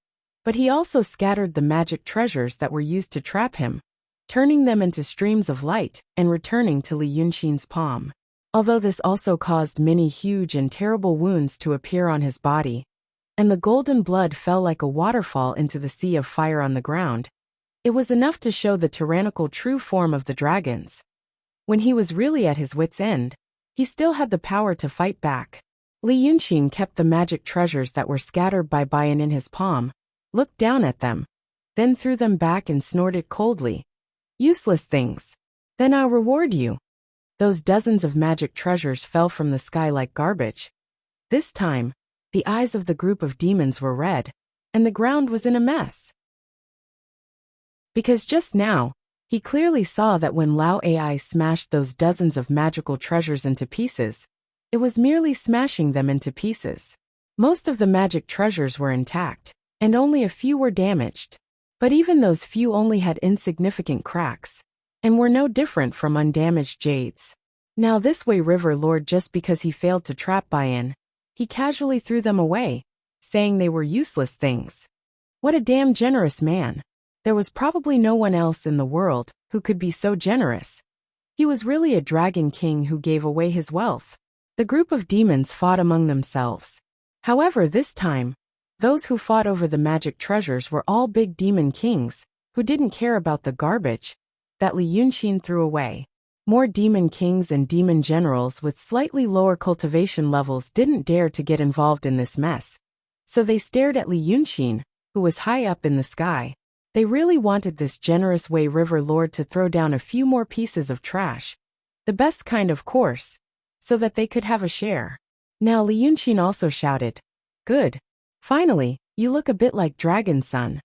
but he also scattered the magic treasures that were used to trap him, turning them into streams of light and returning to Li Yunxin's palm. Although this also caused many huge and terrible wounds to appear on his body, and the golden blood fell like a waterfall into the sea of fire on the ground, it was enough to show the tyrannical true form of the dragons. When he was really at his wit's end, he still had the power to fight back. Li Yunxin kept the magic treasures that were scattered by Bayan in his palm, looked down at them, then threw them back and snorted coldly. "Useless things. Then I'll reward you." Those dozens of magic treasures fell from the sky like garbage. This time, the eyes of the group of demons were red, and the ground was in a mess. Because just now, he clearly saw that when Lao Ai smashed those dozens of magical treasures into pieces, it was merely smashing them into pieces. Most of the magic treasures were intact, and only a few were damaged. But even those few only had insignificant cracks, and were no different from undamaged jades. Now this Wei River Lord, just because he failed to trap Bayan, he casually threw them away, saying they were useless things. What a damn generous man. There was probably no one else in the world who could be so generous. He was really a dragon king who gave away his wealth. The group of demons fought among themselves. However, this time, those who fought over the magic treasures were all big demon kings, who didn't care about the garbage that Li Yunxin threw away. More demon kings and demon generals with slightly lower cultivation levels didn't dare to get involved in this mess. So they stared at Li Yunxin, who was high up in the sky. They really wanted this generous Wei River Lord to throw down a few more pieces of trash. The best kind, of course, so that they could have a share. Now Li Yunxin also shouted, "Good. Finally, you look a bit like Dragon Son."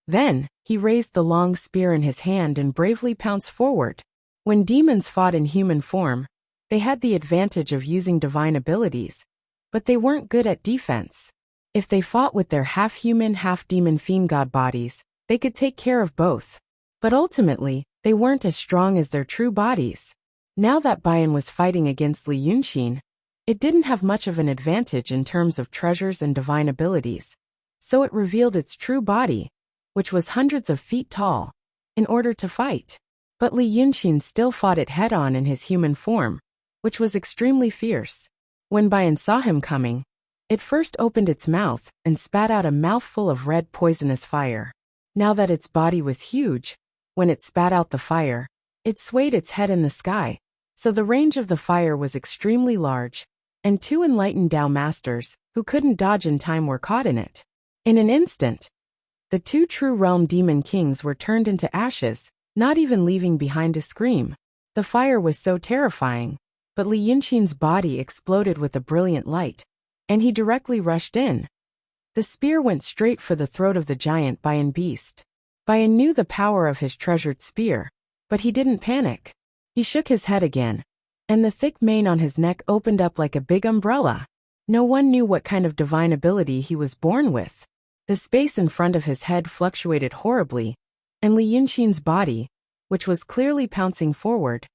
Then, he raised the long spear in his hand and bravely pounced forward. When demons fought in human form, they had the advantage of using divine abilities, but they weren't good at defense. If they fought with their half-human, half-demon fiend god bodies, they could take care of both. But ultimately, they weren't as strong as their true bodies. Now that Bayan was fighting against Li Yunxin, it didn't have much of an advantage in terms of treasures and divine abilities. So it revealed its true body, which was hundreds of feet tall, in order to fight. But Li Yunxin still fought it head-on in his human form, which was extremely fierce. When Bayan saw him coming, it first opened its mouth and spat out a mouthful of red poisonous fire. Now that its body was huge, when it spat out the fire, it swayed its head in the sky, so the range of the fire was extremely large, and two enlightened Dao masters, who couldn't dodge in time, were caught in it. In an instant, the two true realm demon kings were turned into ashes, not even leaving behind a scream. The fire was so terrifying, but Li Yunxin's body exploded with a brilliant light, and he directly rushed in. The spear went straight for the throat of the giant Bayan beast. Bayan knew the power of his treasured spear, but he didn't panic. He shook his head again, and the thick mane on his neck opened up like a big umbrella. No one knew what kind of divine ability he was born with. The space in front of his head fluctuated horribly, and Li Yunxin's body, which was clearly pouncing forward,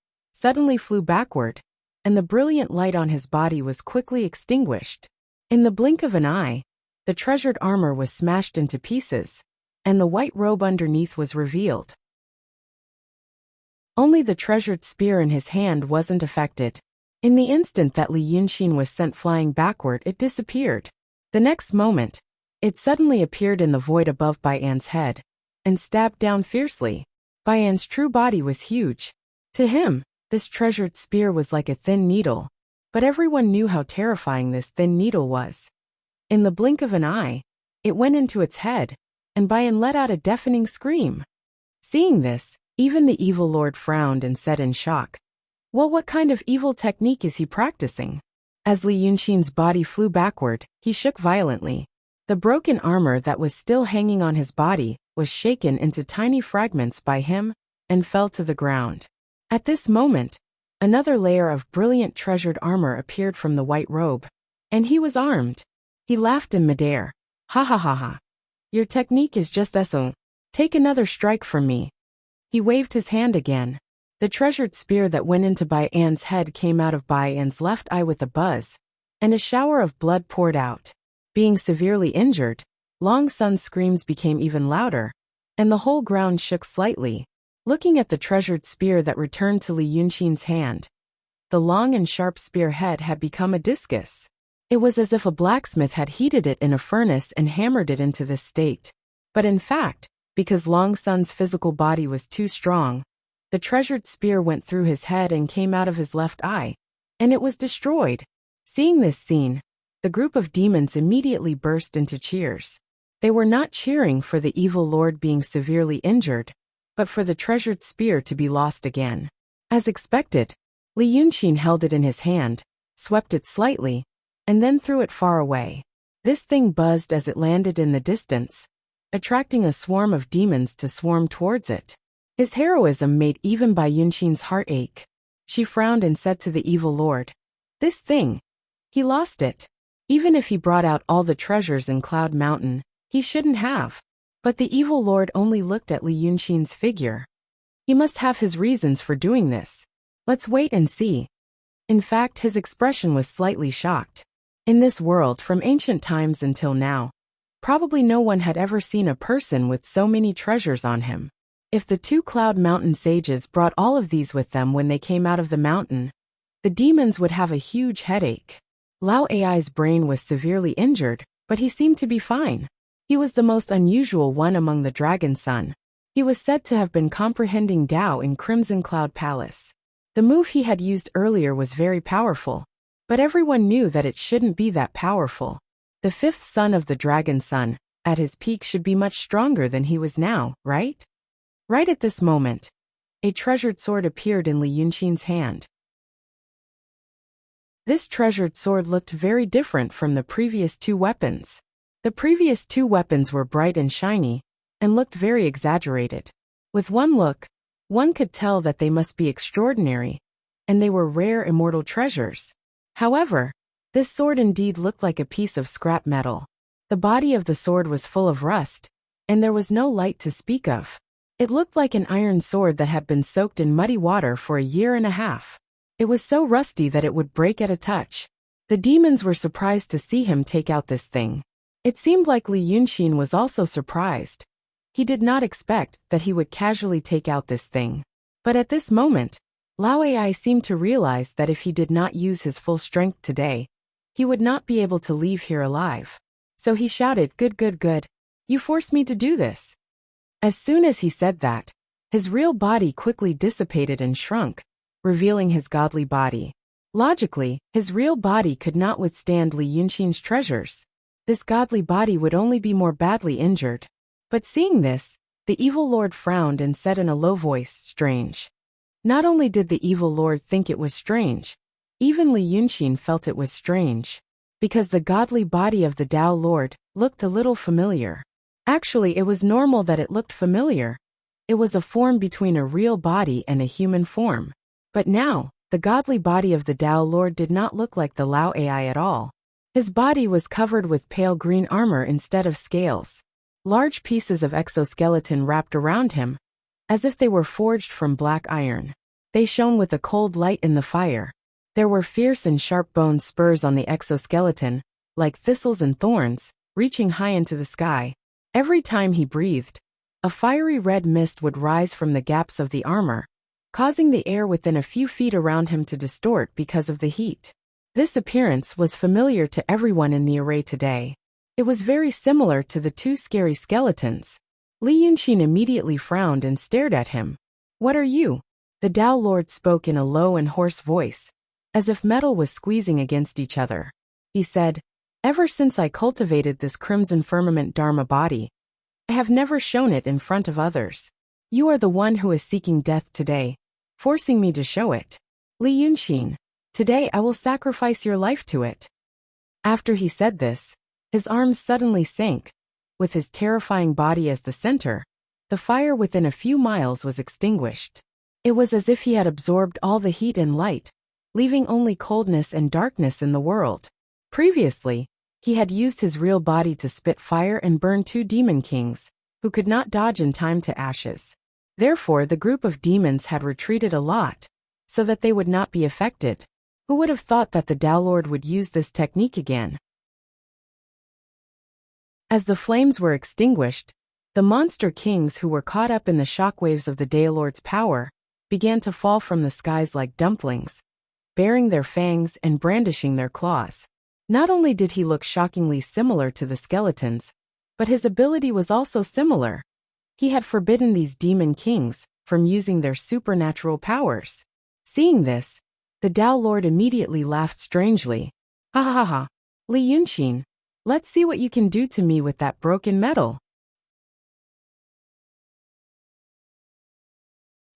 suddenly flew backward, and the brilliant light on his body was quickly extinguished. In the blink of an eye, the treasured armor was smashed into pieces, and the white robe underneath was revealed. Only the treasured spear in his hand wasn't affected. In the instant that Li Yunxin was sent flying backward, it disappeared. The next moment, it suddenly appeared in the void above Bai An's head, and stabbed down fiercely. Bai An's true body was huge. To him, this treasured spear was like a thin needle, but everyone knew how terrifying this thin needle was. In the blink of an eye, it went into its head, and Bai An let out a deafening scream. Seeing this, even the evil lord frowned and said in shock, "Well, what kind of evil technique is he practicing?" As Li Yunxin's body flew backward, he shook violently. The broken armor that was still hanging on his body was shaken into tiny fragments by him and fell to the ground. At this moment, another layer of brilliant treasured armor appeared from the white robe, and he was armed. He laughed in midair. "Ha ha ha ha. Your technique is just eso. Take another strike from me." He waved his hand again. The treasured spear that went into Bai An's head came out of Bai An's left eye with a buzz, and a shower of blood poured out. Being severely injured, Long Sun's screams became even louder, and the whole ground shook slightly. Looking at the treasured spear that returned to Li Yunxin's hand, the long and sharp spear head had become a discus. It was as if a blacksmith had heated it in a furnace and hammered it into this state. But in fact, because Long Sun's physical body was too strong, the treasured spear went through his head and came out of his left eye, and it was destroyed. Seeing this scene, the group of demons immediately burst into cheers. They were not cheering for the evil lord being severely injured, but for the treasured spear to be lost again. As expected, Li Yunxin held it in his hand, swept it slightly, and then threw it far away. This thing buzzed as it landed in the distance, attracting a swarm of demons to swarm towards it. His heroism made even Bai Yunxin's heart ache. She frowned and said to the evil lord, "This thing, he lost it. Even if he brought out all the treasures in Cloud Mountain, he shouldn't have." But the evil lord only looked at Li Yunxin's figure. He must have his reasons for doing this. Let's wait and see. In fact, his expression was slightly shocked. In this world from ancient times until now, probably no one had ever seen a person with so many treasures on him. If the two Cloud Mountain sages brought all of these with them when they came out of the mountain, the demons would have a huge headache. Lao Ai's brain was severely injured, but he seemed to be fine. He was the most unusual one among the Dragon Sun. He was said to have been comprehending Tao in Crimson Cloud Palace. The move he had used earlier was very powerful, but everyone knew that it shouldn't be that powerful. The fifth son of the Dragon Sun, at his peak, should be much stronger than he was now, right? Right at this moment, a treasured sword appeared in Li Yunxin's hand. This treasured sword looked very different from the previous two weapons. The previous two weapons were bright and shiny, and looked very exaggerated. With one look, one could tell that they must be extraordinary, and they were rare immortal treasures. However, this sword indeed looked like a piece of scrap metal. The body of the sword was full of rust, and there was no light to speak of. It looked like an iron sword that had been soaked in muddy water for a year and a half. It was so rusty that it would break at a touch. The demons were surprised to see him take out this thing. It seemed like Li Yunxin was also surprised. He did not expect that he would casually take out this thing. But at this moment, Lao Ai seemed to realize that if he did not use his full strength today, he would not be able to leave here alive. So he shouted, "Good, good, good. You forced me to do this." As soon as he said that, his real body quickly dissipated and shrunk, revealing his godly body. Logically, his real body could not withstand Li Yunxin's treasures. This godly body would only be more badly injured. But seeing this, the evil lord frowned and said in a low voice, "Strange." Not only did the evil lord think it was strange, even Li Yunxin felt it was strange, because the godly body of the Tao Lord looked a little familiar. Actually, it was normal that it looked familiar. It was a form between a real body and a human form. But now, the godly body of the Tao Lord did not look like the Lao Ai at all. His body was covered with pale green armor instead of scales. Large pieces of exoskeleton wrapped around him, as if they were forged from black iron. They shone with a cold light in the fire. There were fierce and sharp-boned spurs on the exoskeleton, like thistles and thorns, reaching high into the sky. Every time he breathed, a fiery red mist would rise from the gaps of the armor, causing the air within a few feet around him to distort because of the heat. This appearance was familiar to everyone in the array today. It was very similar to the two scary skeletons. Li Yunxin immediately frowned and stared at him. "What are you?" The Tao Lord spoke in a low and hoarse voice, as if metal was squeezing against each other. He said, "Ever since I cultivated this crimson firmament Dharma body, I have never shown it in front of others. You are the one who is seeking death today, forcing me to show it. Li Yunxin, today I will sacrifice your life to it." After he said this, his arms suddenly sank. With his terrifying body as the center, the fire within a few miles was extinguished. It was as if he had absorbed all the heat and light, leaving only coldness and darkness in the world. Previously, he had used his real body to spit fire and burn two demon kings, who could not dodge in time to ashes. Therefore, the group of demons had retreated a lot, so that they would not be affected. Who would have thought that the Tao Lord would use this technique again? As the flames were extinguished, the monster kings who were caught up in the shockwaves of the Tao Lord's power began to fall from the skies like dumplings, baring their fangs and brandishing their claws. Not only did he look shockingly similar to the skeletons, but his ability was also similar. He had forbidden these demon kings from using their supernatural powers. Seeing this, the Tao Lord immediately laughed strangely. "Ha ha ha, Li Yunxin, let's see what you can do to me with that broken metal."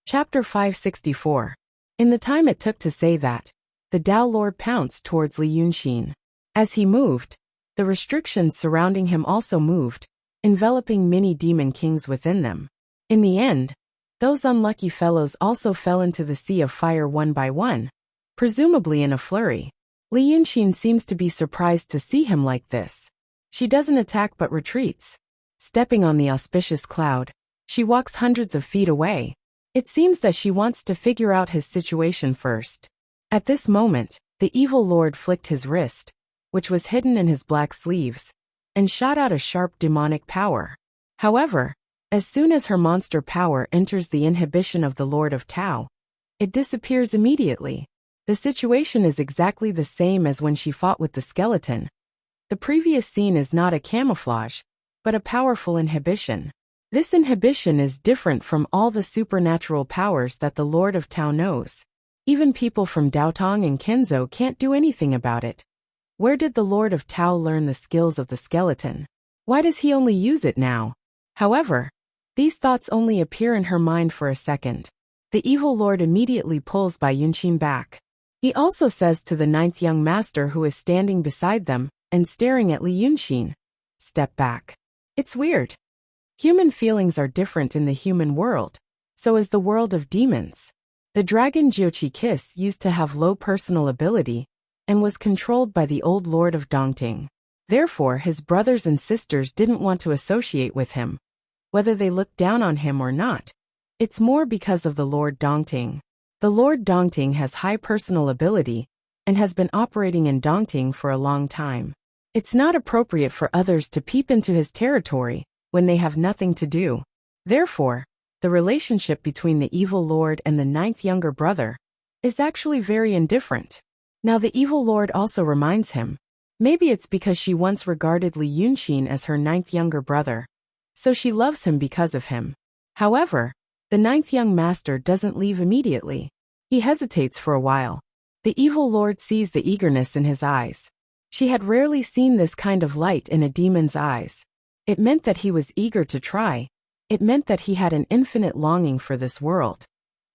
Chapter 564. In the time it took to say that, the Tao Lord pounced towards Li Yunxin. As he moved, the restrictions surrounding him also moved, enveloping many demon kings within them. In the end, those unlucky fellows also fell into the sea of fire one by one, presumably in a flurry. Li Yunxin seems to be surprised to see him like this. She doesn't attack but retreats. Stepping on the auspicious cloud, she walks hundreds of feet away. It seems that she wants to figure out his situation first. At this moment, the evil lord flicked his wrist, which was hidden in his black sleeves, and shot out a sharp demonic power. However, as soon as her monster power enters the inhibition of the Lord of Tao, it disappears immediately. The situation is exactly the same as when she fought with the skeleton. The previous scene is not a camouflage, but a powerful inhibition. This inhibition is different from all the supernatural powers that the Lord of Tao knows. Even people from Daotong and Kenzo can't do anything about it. Where did the Lord of Tao learn the skills of the skeleton? Why does he only use it now? However, these thoughts only appear in her mind for a second. The evil lord immediately pulls Bai Yunxin back. He also says to the ninth young master who is standing beside them and staring at Li Yunxin, "Step back." It's weird. Human feelings are different in the human world, so is the world of demons. The dragon Jiuqi Kiss used to have low personal ability and was controlled by the old lord of Dongting. Therefore, his brothers and sisters didn't want to associate with him. Whether they looked down on him or not, it's more because of the Lord Dongting. The Lord Dongting has high personal ability and has been operating in Dongting for a long time. It's not appropriate for others to peep into his territory when they have nothing to do. Therefore, the relationship between the evil lord and the ninth younger brother is actually very indifferent. Now the evil lord also reminds him, maybe it's because she once regarded Li Yunxin as her ninth younger brother, so she loves him because of him. However, the ninth young master doesn't leave immediately. He hesitates for a while. The evil lord sees the eagerness in his eyes. She had rarely seen this kind of light in a demon's eyes. It meant that he was eager to try. It meant that he had an infinite longing for this world.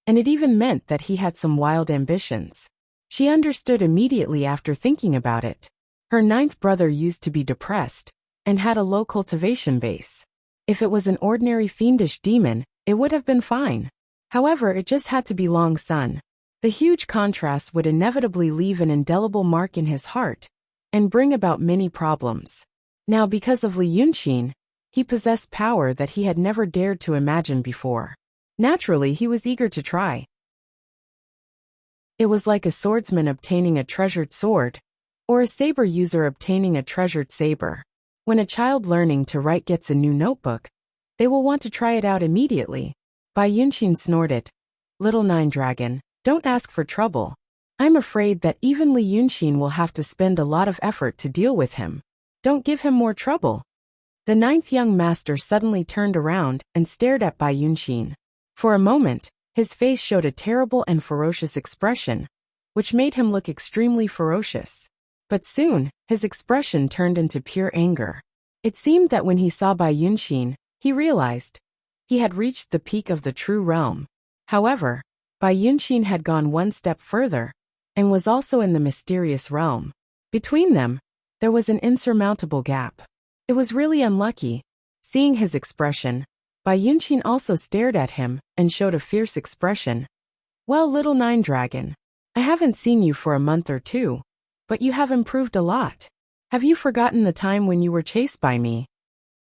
And it even meant that he had some wild ambitions. She understood immediately after thinking about it. Her ninth brother used to be depressed and had a low cultivation base. If it was an ordinary fiendish demon, it would have been fine. However, it just had to be Long Sun. The huge contrast would inevitably leave an indelible mark in his heart and bring about many problems. Now, because of Li Yunxin, he possessed power that he had never dared to imagine before. Naturally, he was eager to try. It was like a swordsman obtaining a treasured sword, or a saber user obtaining a treasured saber. When a child learning to write gets a new notebook, they will want to try it out immediately. Bai Yunxin snorted. Little Nine Dragon, don't ask for trouble. I'm afraid that even Li Yunxin will have to spend a lot of effort to deal with him. Don't give him more trouble. The ninth young master suddenly turned around and stared at Bai Yunxin. For a moment, his face showed a terrible and ferocious expression, which made him look extremely ferocious. But soon, his expression turned into pure anger. It seemed that when he saw Bai Yunxin, he realized he had reached the peak of the true realm. However, Bai Yunxin had gone one step further, and was also in the mysterious realm. Between them, there was an insurmountable gap. It was really unlucky. Seeing his expression, Bai Yunxin also stared at him and showed a fierce expression. Well, Little Nine Dragon, I haven't seen you for a month or two, but you have improved a lot. Have you forgotten the time when you were chased by me?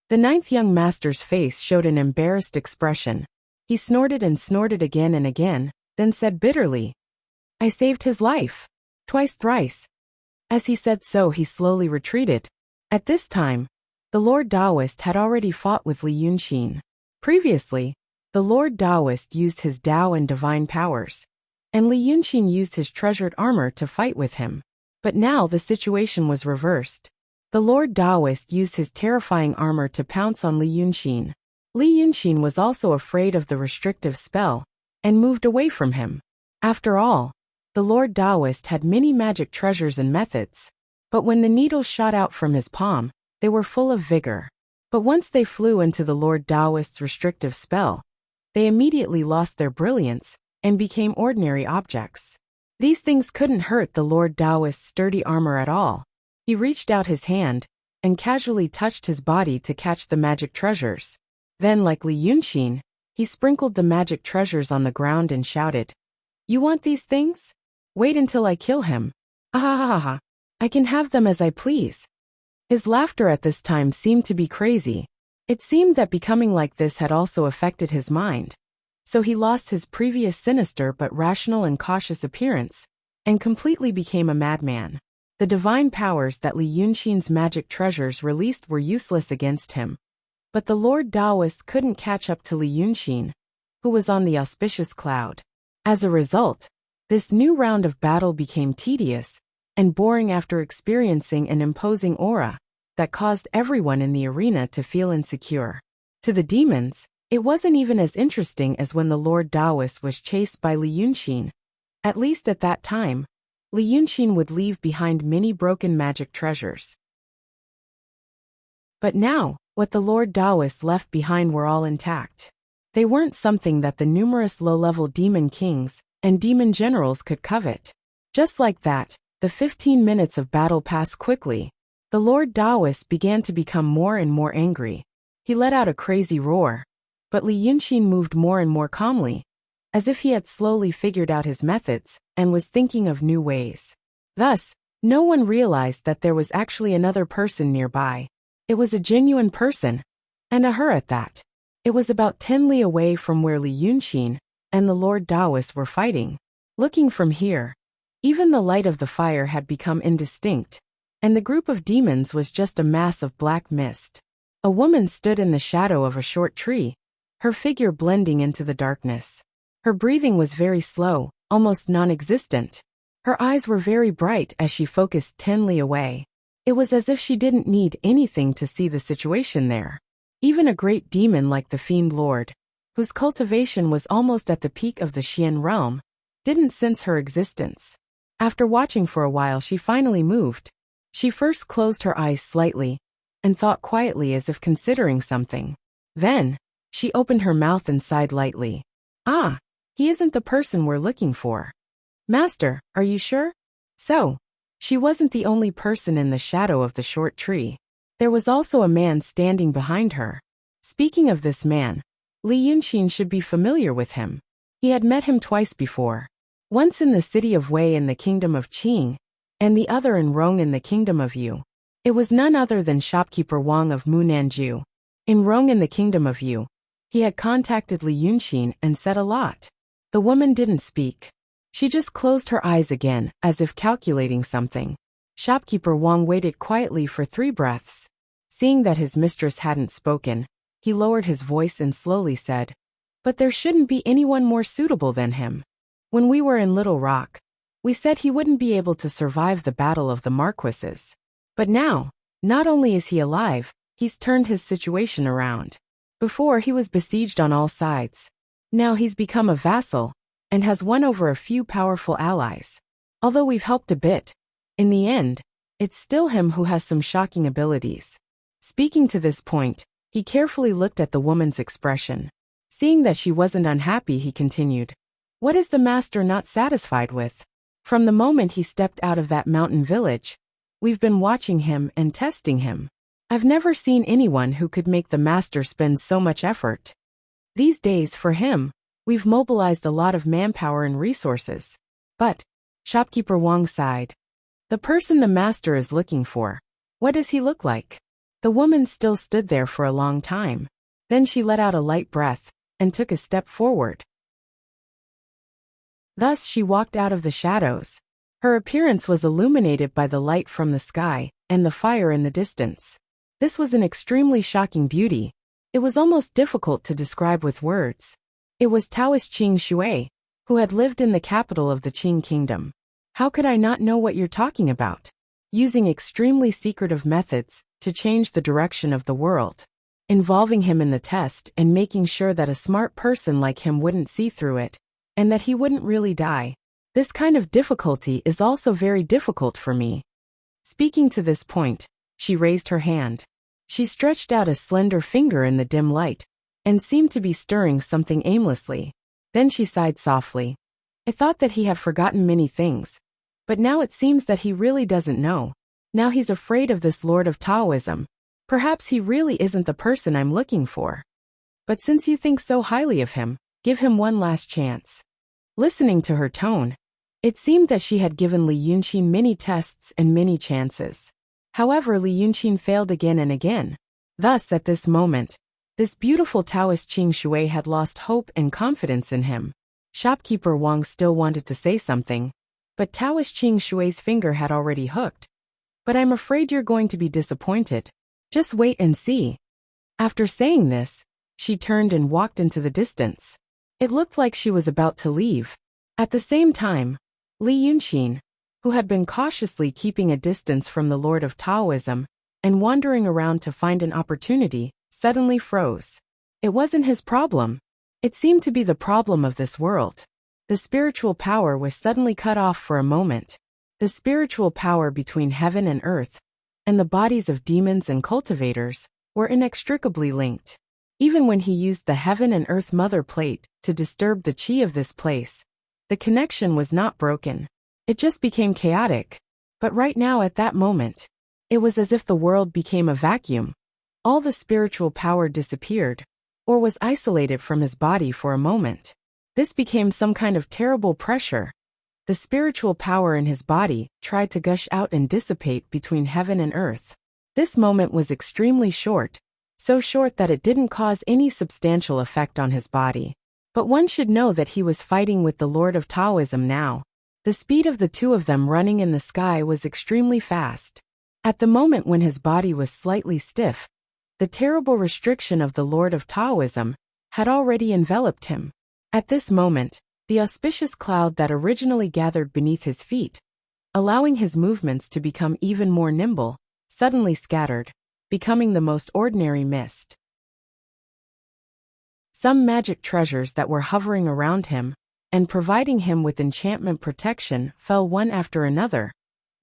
The ninth young master's face showed an embarrassed expression. He snorted and snorted again and again, then said bitterly, I saved his life. Twice thrice. As he said so, he slowly retreated. At this time, the Lord Taoist had already fought with Li Yunxin. Previously, the Lord Taoist used his Tao and divine powers, and Li Yunxin used his treasured armor to fight with him. But now the situation was reversed. The Lord Taoist used his terrifying armor to pounce on Li Yunxin. Li Yunxin was also afraid of the restrictive spell, and moved away from him. After all, the Lord Taoist had many magic treasures and methods, but when the needles shot out from his palm, they were full of vigor. But once they flew into the Lord Taoist's restrictive spell, they immediately lost their brilliance and became ordinary objects. These things couldn't hurt the Lord Taoist's sturdy armor at all. He reached out his hand and casually touched his body to catch the magic treasures. Then, like Li Yunxin, he sprinkled the magic treasures on the ground and shouted, You want these things? Wait until I kill him. Ahahaha. I can have them as I please. His laughter at this time seemed to be crazy. It seemed that becoming like this had also affected his mind. So he lost his previous sinister but rational and cautious appearance, and completely became a madman. The divine powers that Li Yunxin's magic treasures released were useless against him. But the Lord Taoist couldn't catch up to Li Yunxin, who was on the auspicious cloud. As a result, this new round of battle became tedious and boring after experiencing an imposing aura that caused everyone in the arena to feel insecure. To the demons, it wasn't even as interesting as when the Lord Taoist was chased by Li Yunxin. At least at that time, Li Yunxin would leave behind many broken magic treasures. But now, what the Lord Taoist left behind were all intact. They weren't something that the numerous low-level demon kings and demon generals could covet. Just like that, the 15 minutes of battle passed quickly. The Lord Taoist began to become more and more angry. He let out a crazy roar. But Li Yunxin moved more and more calmly, as if he had slowly figured out his methods and was thinking of new ways. Thus, no one realized that there was actually another person nearby. It was a genuine person, and a her at that. It was about 10 li away from where Li Yunxin and the Lord Taoist were fighting. Looking from here, even the light of the fire had become indistinct, and the group of demons was just a mass of black mist. A woman stood in the shadow of a short tree, her figure blending into the darkness. Her breathing was very slow, almost non-existent. Her eyes were very bright as she focused 10 li away. It was as if she didn't need anything to see the situation there. Even a great demon like the Fiend Lord, whose cultivation was almost at the peak of the Xian realm, didn't sense her existence. After watching for a while, she finally moved. She first closed her eyes slightly and thought quietly as if considering something. Then, she opened her mouth and sighed lightly. Ah, he isn't the person we're looking for. Master, are you sure? So, she wasn't the only person in the shadow of the short tree. There was also a man standing behind her. Speaking of this man, Li Yunxin should be familiar with him. He had met him twice before. Once in the city of Wei in the kingdom of Qing, and the other in Rong in the kingdom of Yu. It was none other than shopkeeper Wang of Munanju. In Rong in the kingdom of Yu, he had contacted Li Yunxin and said a lot. The woman didn't speak. She just closed her eyes again, as if calculating something. Shopkeeper Wang waited quietly for 3 breaths. Seeing that his mistress hadn't spoken, he lowered his voice and slowly said, "But there shouldn't be anyone more suitable than him. When we were in Little Rock, we said he wouldn't be able to survive the battle of the Marquises. But now, not only is he alive, he's turned his situation around. Before he was besieged on all sides. Now he's become a vassal, and has won over a few powerful allies. Although we've helped a bit, in the end, it's still him who has some shocking abilities." Speaking to this point, he carefully looked at the woman's expression. Seeing that she wasn't unhappy, he continued, "What is the master not satisfied with? From the moment he stepped out of that mountain village, we've been watching him and testing him. I've never seen anyone who could make the master spend so much effort. These days, for him, we've mobilized a lot of manpower and resources. But," Shopkeeper Wang sighed, "the person the master is looking for, what does he look like?" The woman still stood there for a long time. Then she let out a light breath and took a step forward. Thus she walked out of the shadows. Her appearance was illuminated by the light from the sky and the fire in the distance. This was an extremely shocking beauty. It was almost difficult to describe with words. It was Taoist Qing Shui, who had lived in the capital of the Qing kingdom. "How could I not know what you're talking about? Using extremely secretive methods to change the direction of the world, involving him in the test and making sure that a smart person like him wouldn't see through it, and that he wouldn't really die. This kind of difficulty is also very difficult for me." Speaking to this point, she raised her hand. She stretched out a slender finger in the dim light, and seemed to be stirring something aimlessly. Then she sighed softly. "I thought that he had forgotten many things. But now it seems that he really doesn't know. Now he's afraid of this Lord of Taoism. Perhaps he really isn't the person I'm looking for. But since you think so highly of him, give him one last chance." Listening to her tone, it seemed that she had given Li Yunqin many tests and many chances. However, Li Yunqin failed again and again. Thus, at this moment, this beautiful Taoist Qing Shui had lost hope and confidence in him. Shopkeeper Wang still wanted to say something, but Taoist Qing Shui's finger had already hooked. "But I'm afraid you're going to be disappointed. Just wait and see." After saying this, she turned and walked into the distance. It looked like she was about to leave. At the same time, Li Yunqin, who had been cautiously keeping a distance from the Lord of Taoism and wandering around to find an opportunity, suddenly froze. It wasn't his problem. It seemed to be the problem of this world. The spiritual power was suddenly cut off for a moment. The spiritual power between heaven and earth, and the bodies of demons and cultivators, were inextricably linked. Even when he used the heaven and earth mother plate to disturb the qi of this place, the connection was not broken. It just became chaotic. But right now, at that moment, it was as if the world became a vacuum. All the spiritual power disappeared, or was isolated from his body for a moment. This became some kind of terrible pressure. The spiritual power in his body tried to gush out and dissipate between heaven and earth. This moment was extremely short, so short that it didn't cause any substantial effect on his body. But one should know that he was fighting with the Lord of Taoism now. The speed of the two of them running in the sky was extremely fast. At the moment when his body was slightly stiff, the terrible restriction of the Lord of Taoism had already enveloped him. At this moment, the auspicious cloud that originally gathered beneath his feet, allowing his movements to become even more nimble, suddenly scattered, becoming the most ordinary mist. Some magic treasures that were hovering around him and providing him with enchantment protection fell one after another,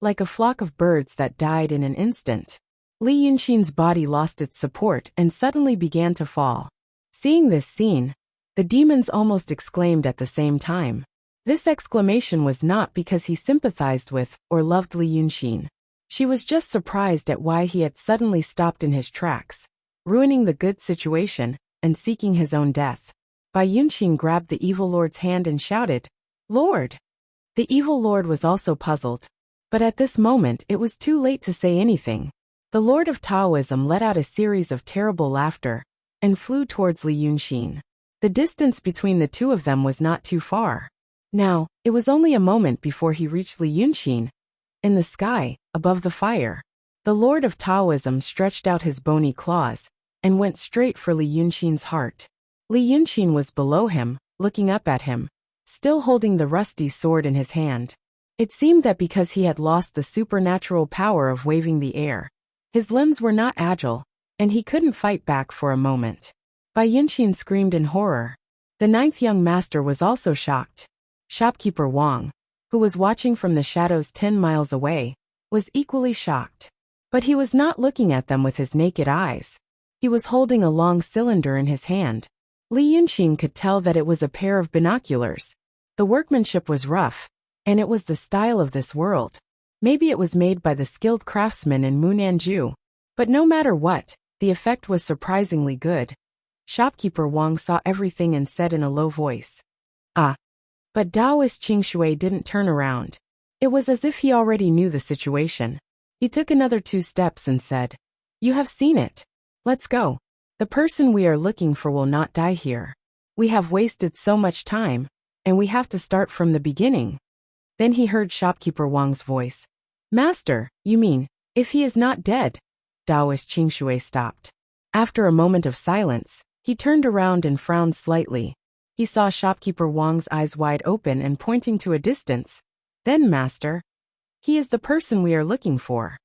like a flock of birds that died in an instant. Li Yunqin's body lost its support and suddenly began to fall. Seeing this scene, the demons almost exclaimed at the same time. This exclamation was not because he sympathized with or loved Li Yunqin. She was just surprised at why he had suddenly stopped in his tracks, ruining the good situation and seeking his own death. Bai Yunqin grabbed the evil lord's hand and shouted, "Lord!" The evil lord was also puzzled, but at this moment it was too late to say anything. The Lord of Taoism let out a series of terrible laughter and flew towards Li Yunqin. The distance between the two of them was not too far. Now, it was only a moment before he reached Li Yunxin. In the sky, above the fire, the Lord of Taoism stretched out his bony claws and went straight for Li Yunxin's heart. Li Yunxin was below him, looking up at him, still holding the rusty sword in his hand. It seemed that because he had lost the supernatural power of waving the air, his limbs were not agile, and he couldn't fight back for a moment. Bai Yunxin screamed in horror. The ninth young master was also shocked. Shopkeeper Wang, who was watching from the shadows 10 miles away, was equally shocked. But he was not looking at them with his naked eyes. He was holding a long cylinder in his hand. Li Yunxin could tell that it was a pair of binoculars. The workmanship was rough, and it was the style of this world. Maybe it was made by the skilled craftsmen in Munanju. But no matter what, the effect was surprisingly good. Shopkeeper Wang saw everything and said in a low voice, "Ah." But Taoist Qingshui didn't turn around. It was as if he already knew the situation. He took another 2 steps and said, "You have seen it. Let's go. The person we are looking for will not die here. We have wasted so much time, and we have to start from the beginning." Then he heard Shopkeeper Wang's voice. "Master, you mean, if he is not dead?" Taoist Qingshui stopped. After a moment of silence, he turned around and frowned slightly. He saw Shopkeeper Wang's eyes wide open and pointing to a distance. "Then, master, he is the person we are looking for."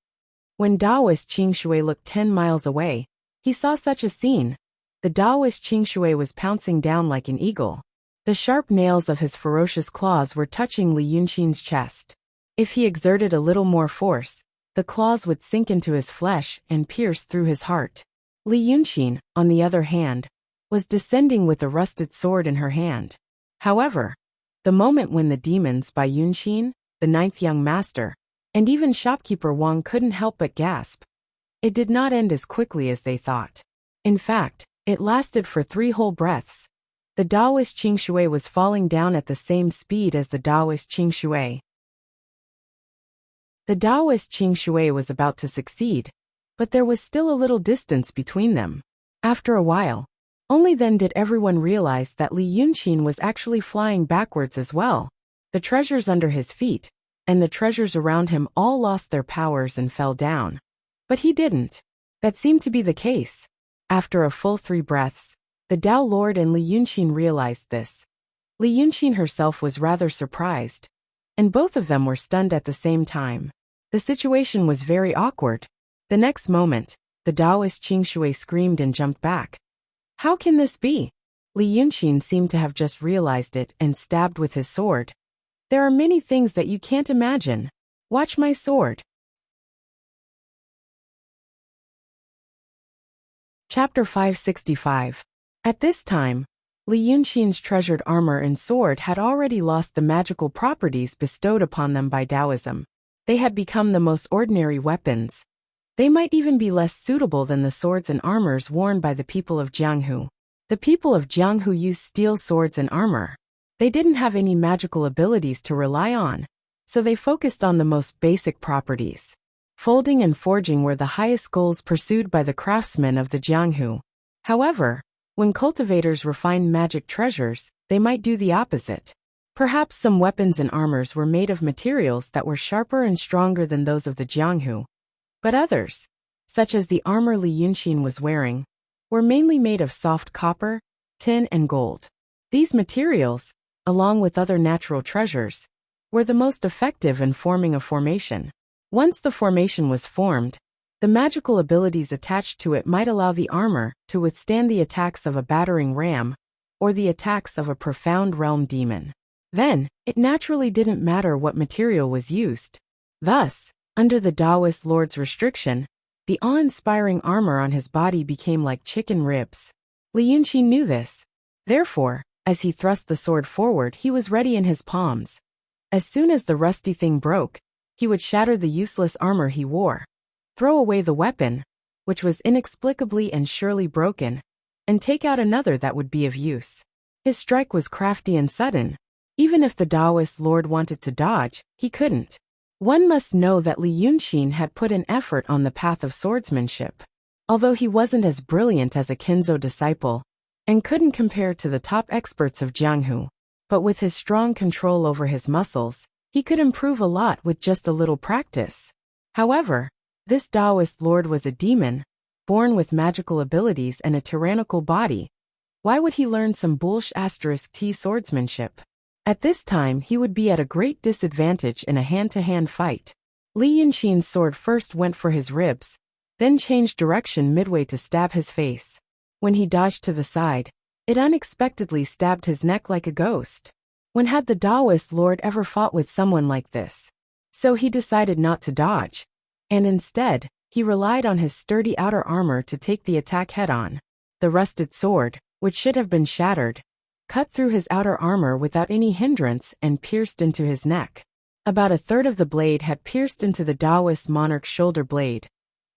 When Taoist Qingshui looked 10 miles away, he saw such a scene. The Taoist Qingshui was pouncing down like an eagle. The sharp nails of his ferocious claws were touching Li Yunxin's chest. If he exerted a little more force, the claws would sink into his flesh and pierce through his heart. Li Yunxin, on the other hand, was descending with a rusted sword in her hand. However, the moment when the demons Bai Yunxin, the ninth young master, and even Shopkeeper Wang couldn't help but gasp. It did not end as quickly as they thought. In fact, it lasted for 3 whole breaths. The Taoist Qingshui was falling down at the same speed as the Taoist Qingshui. The Taoist Qingshui was about to succeed, but there was still a little distance between them. After a while, only then did everyone realize that Li Yunxin was actually flying backwards as well. The treasures under his feet, and the treasures around him all lost their powers and fell down. But he didn't. That seemed to be the case. After a full 3 breaths, the Tao Lord and Li Yunxin realized this. Li Yunxin herself was rather surprised, and both of them were stunned at the same time. The situation was very awkward. The next moment, the Taoist Qingshui screamed and jumped back. How can this be? Li Yunxin seemed to have just realized it and stabbed with his sword. There are many things that you can't imagine. Watch my sword. Chapter 565. At this time, Li Yunxin's treasured armor and sword had already lost the magical properties bestowed upon them by Taoism. They had become the most ordinary weapons. They might even be less suitable than the swords and armors worn by the people of Jianghu. The people of Jianghu used steel swords and armor. They didn't have any magical abilities to rely on, so they focused on the most basic properties. Folding and forging were the highest goals pursued by the craftsmen of the Jianghu. However, when cultivators refined magic treasures, they might do the opposite. Perhaps some weapons and armors were made of materials that were sharper and stronger than those of the Jianghu. But others, such as the armor Li Yunxin was wearing, were mainly made of soft copper, tin and gold. These materials, along with other natural treasures, were the most effective in forming a formation. Once the formation was formed, the magical abilities attached to it might allow the armor to withstand the attacks of a battering ram, or the attacks of a profound realm demon. Then, it naturally didn't matter what material was used. Thus, under the Taoist Lord's restriction, the awe-inspiring armor on his body became like chicken ribs. Li Yunxin knew this. Therefore, as he thrust the sword forward, he was ready in his palms. As soon as the rusty thing broke, he would shatter the useless armor he wore, throw away the weapon, which was inexplicably and surely broken, and take out another that would be of use. His strike was crafty and sudden. Even if the Taoist Lord wanted to dodge, he couldn't. One must know that Li Yunxin had put an effort on the path of swordsmanship. Although he wasn't as brilliant as a Kinzo disciple, and couldn't compare to the top experts of Jianghu, But with his strong control over his muscles, he could improve a lot with just a little practice. However, this Taoist lord was a demon, born with magical abilities and a tyrannical body. Why would he learn some bullsh*t swordsmanship? At this time he would be at a great disadvantage in a hand-to-hand fight. Li Yunxin's sword first went for his ribs, then changed direction midway to stab his face. When he dodged to the side, it unexpectedly stabbed his neck like a ghost. When had the Taoist lord ever fought with someone like this? So he decided not to dodge, and instead, he relied on his sturdy outer armor to take the attack head-on. The rusted sword, which should have been shattered, cut through his outer armor without any hindrance and pierced into his neck. About a third of the blade had pierced into the Taoist monarch's shoulder blade,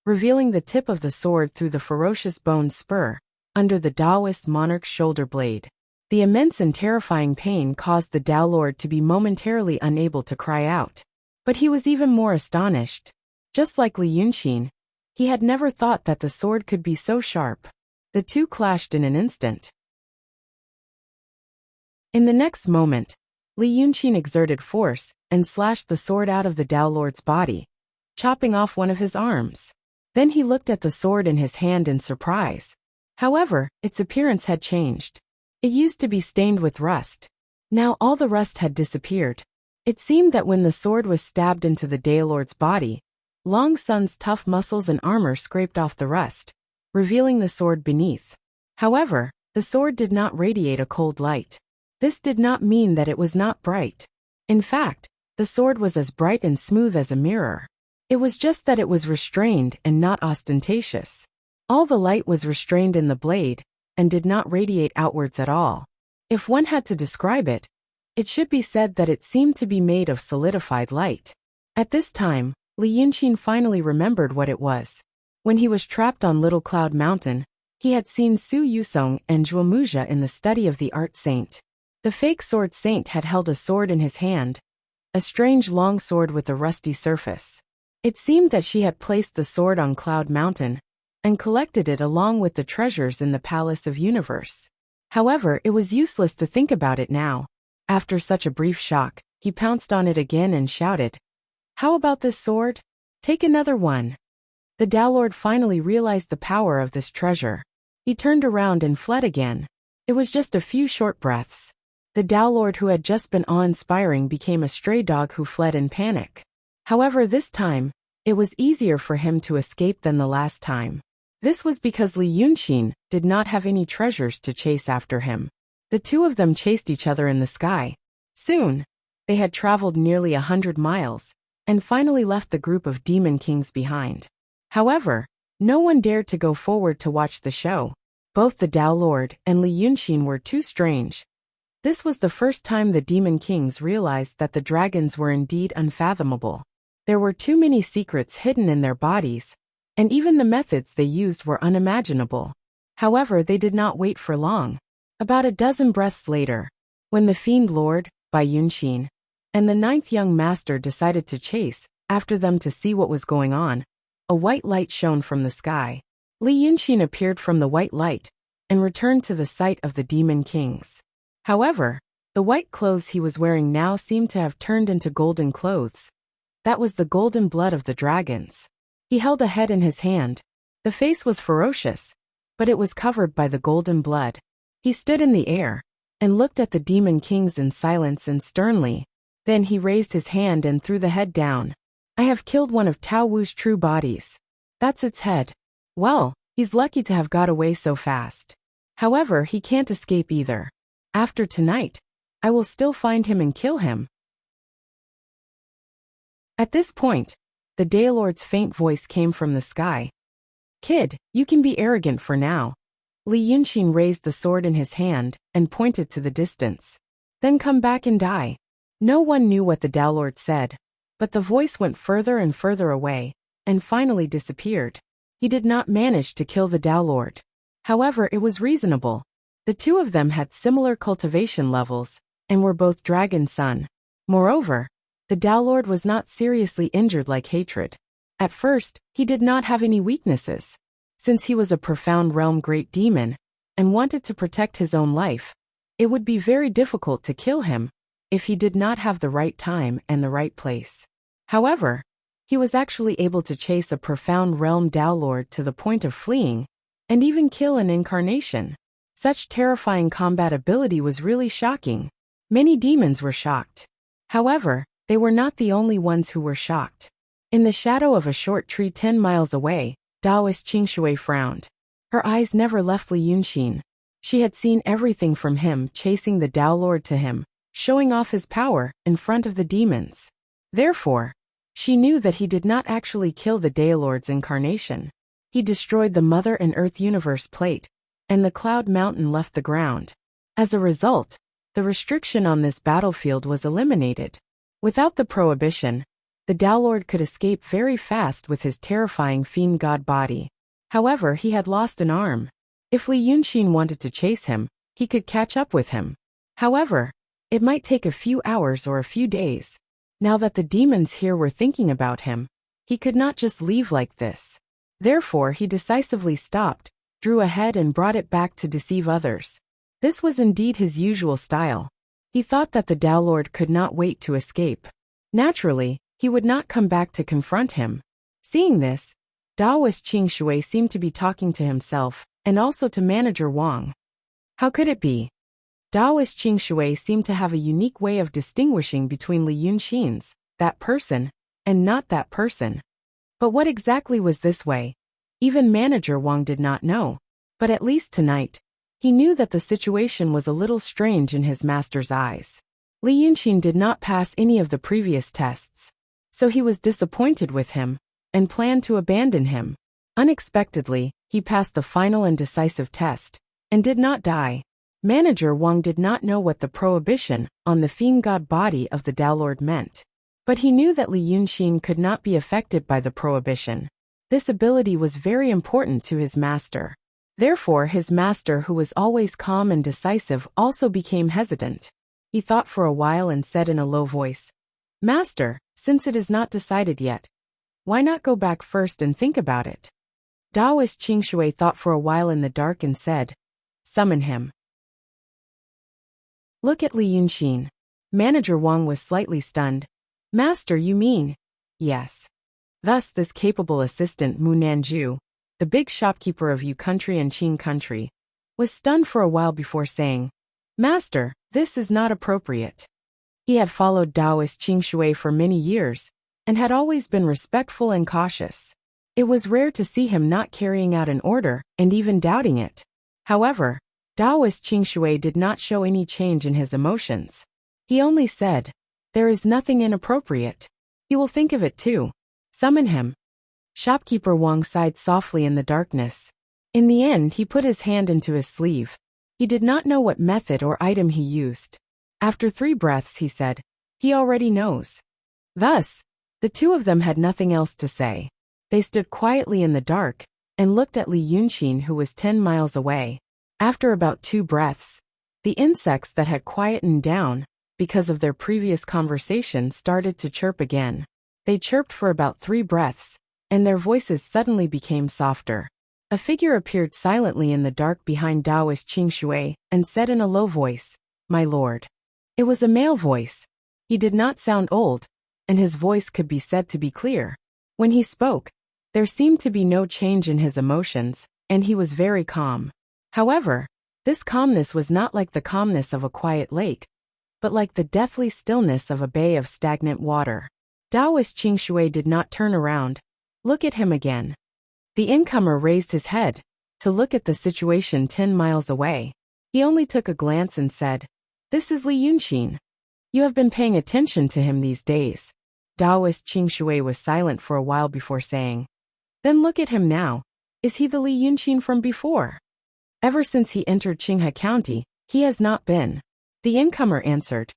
revealing the tip of the sword through the ferocious bone spur, under the Taoist monarch's shoulder blade. The immense and terrifying pain caused the Tao Lord to be momentarily unable to cry out. But he was even more astonished. Just like Li Yunxin, he had never thought that the sword could be so sharp. The two clashed in an instant. In the next moment, Li Yunxin exerted force and slashed the sword out of the Tao Lord's body, chopping off one of his arms. Then he looked at the sword in his hand in surprise. However, its appearance had changed. It used to be stained with rust. Now all the rust had disappeared. It seemed that when the sword was stabbed into the Tao Lord's body, Long Sun's tough muscles and armor scraped off the rust, revealing the sword beneath. However, the sword did not radiate a cold light. This did not mean that it was not bright. In fact, the sword was as bright and smooth as a mirror. It was just that it was restrained and not ostentatious. All the light was restrained in the blade, and did not radiate outwards at all. If one had to describe it, it should be said that it seemed to be made of solidified light. At this time, Li Yunxin finally remembered what it was. When he was trapped on Little Cloud Mountain, he had seen Su Yusong and Zhuomuja in the study of the art saint. The fake sword saint had held a sword in his hand, a strange long sword with a rusty surface. It seemed that she had placed the sword on Cloud Mountain, and collected it along with the treasures in the Palace of Universe. However, it was useless to think about it now. After such a brief shock, he pounced on it again and shouted, "How about this sword? Take another one." The Tao Lord finally realized the power of this treasure. He turned around and fled again. It was just a few short breaths. The Tao Lord who had just been awe-inspiring became a stray dog who fled in panic. However, this time, it was easier for him to escape than the last time. This was because Li Yunxin did not have any treasures to chase after him. The two of them chased each other in the sky. Soon, they had traveled nearly 100 miles, and finally left the group of demon kings behind. However, no one dared to go forward to watch the show. Both the Tao Lord and Li Yunxin were too strange. This was the first time the demon kings realized that the dragons were indeed unfathomable. There were too many secrets hidden in their bodies, and even the methods they used were unimaginable. However, they did not wait for long. About a dozen breaths later, when the Fiend Lord, Bai Yunxin, and the ninth young master decided to chase after them to see what was going on, a white light shone from the sky. Li Yunxin appeared from the white light and returned to the sight of the demon kings. However, the white clothes he was wearing now seemed to have turned into golden clothes. That was the golden blood of the dragons. He held a head in his hand. The face was ferocious, but it was covered by the golden blood. He stood in the air and looked at the demon kings in silence and sternly. Then he raised his hand and threw the head down. "I have killed one of Tao Wu's true bodies. That's its head. Well, he's lucky to have got away so fast. However, he can't escape either. After tonight, I will still find him and kill him." At this point, the Tao Lord's faint voice came from the sky. "Kid, you can be arrogant for now." Li Yunxin raised the sword in his hand and pointed to the distance. "Then come back and die." No one knew what the Tao Lord said, but the voice went further and further away, and finally disappeared. He did not manage to kill the Tao Lord. However, it was reasonable. The two of them had similar cultivation levels, and were both Dragon Son. Moreover, the Tao Lord was not seriously injured like Hatred. At first, he did not have any weaknesses. Since he was a profound realm great demon, and wanted to protect his own life, It would be very difficult to kill him if he did not have the right time and the right place. However, he was actually able to chase a profound realm Tao Lord to the point of fleeing, and even kill an incarnation. Such terrifying combat ability was really shocking. Many demons were shocked. However, they were not the only ones who were shocked. In the shadow of a short tree 10 miles away, Taoist Qingshui frowned. Her eyes never left Li Yunxin. She had seen everything from him chasing the Tao Lord to him, showing off his power in front of the demons. Therefore, she knew that he did not actually kill the Tao Lord's incarnation. He destroyed the Mother and Earth Universe plate, and the Cloud Mountain left the ground. As a result, the restriction on this battlefield was eliminated. Without the prohibition, the Tao Lord could escape very fast with his terrifying fiend god body. However, he had lost an arm. If Li Yunxin wanted to chase him, he could catch up with him. However, it might take a few hours or a few days. Now that the demons here were thinking about him, he could not just leave like this. Therefore, he decisively stopped, drew ahead and brought it back to deceive others. This was indeed his usual style. He thought that the Tao Lord could not wait to escape. Naturally, he would not come back to confront him. Seeing this, Taoist Qingshui seemed to be talking to himself, and also to Manager Wang. How could it be? Taoist Qingshui seemed to have a unique way of distinguishing between Li Yunxin's, that person, and not that person. But what exactly was this way? Even Manager Wang did not know. But at least tonight, he knew that the situation was a little strange in his master's eyes. Li Yunxin did not pass any of the previous tests, so he was disappointed with him, and planned to abandon him. Unexpectedly, he passed the final and decisive test, and did not die. Manager Wang did not know what the prohibition on the fiend god body of the Tao Lord meant. But he knew that Li Yunxin could not be affected by the prohibition. This ability was very important to his master. Therefore, his master, who was always calm and decisive, also became hesitant. He thought for a while and said in a low voice, "Master, since it is not decided yet, why not go back first and think about it?" Taoist Qingshui thought for a while in the dark and said, "Summon him." Look at Li Yunxin. Manager Wang was slightly stunned. "Master, you mean?" "Yes." Thus this capable assistant Mu Nanju, the big shopkeeper of Yu country and Qing country, was stunned for a while before saying, "Master, this is not appropriate." He had followed Taoist Qingshui for many years, and had always been respectful and cautious. It was rare to see him not carrying out an order and even doubting it. However, Taoist Qingshui did not show any change in his emotions. He only said, "There is nothing inappropriate. He will think of it too. Summon him." Shopkeeper Wang sighed softly in the darkness. In the end, he put his hand into his sleeve. He did not know what method or item he used. After 3 breaths, he said, "He already knows." Thus, the two of them had nothing else to say. They stood quietly in the dark and looked at Li Yunxin, who was 10 miles away. After about 2 breaths, the insects that had quietened down because of their previous conversation started to chirp again. They chirped for about 3 breaths, and their voices suddenly became softer. A figure appeared silently in the dark behind Taoist Qingshui and said in a low voice, "My lord." It was a male voice. He did not sound old, and his voice could be said to be clear. When he spoke, there seemed to be no change in his emotions, and he was very calm. However, this calmness was not like the calmness of a quiet lake, but like the deathly stillness of a bay of stagnant water. Taoist Qingshui did not turn around. Look at him again. The incomer raised his head to look at the situation 10 miles away. He only took a glance and said, "This is Li Yunxin. You have been paying attention to him these days." Taoist Qingshui was silent for a while before saying, "Then look at him now. Is he the Li Yunxin from before?" "Ever since he entered Qinghe County, he has not been." The incomer answered.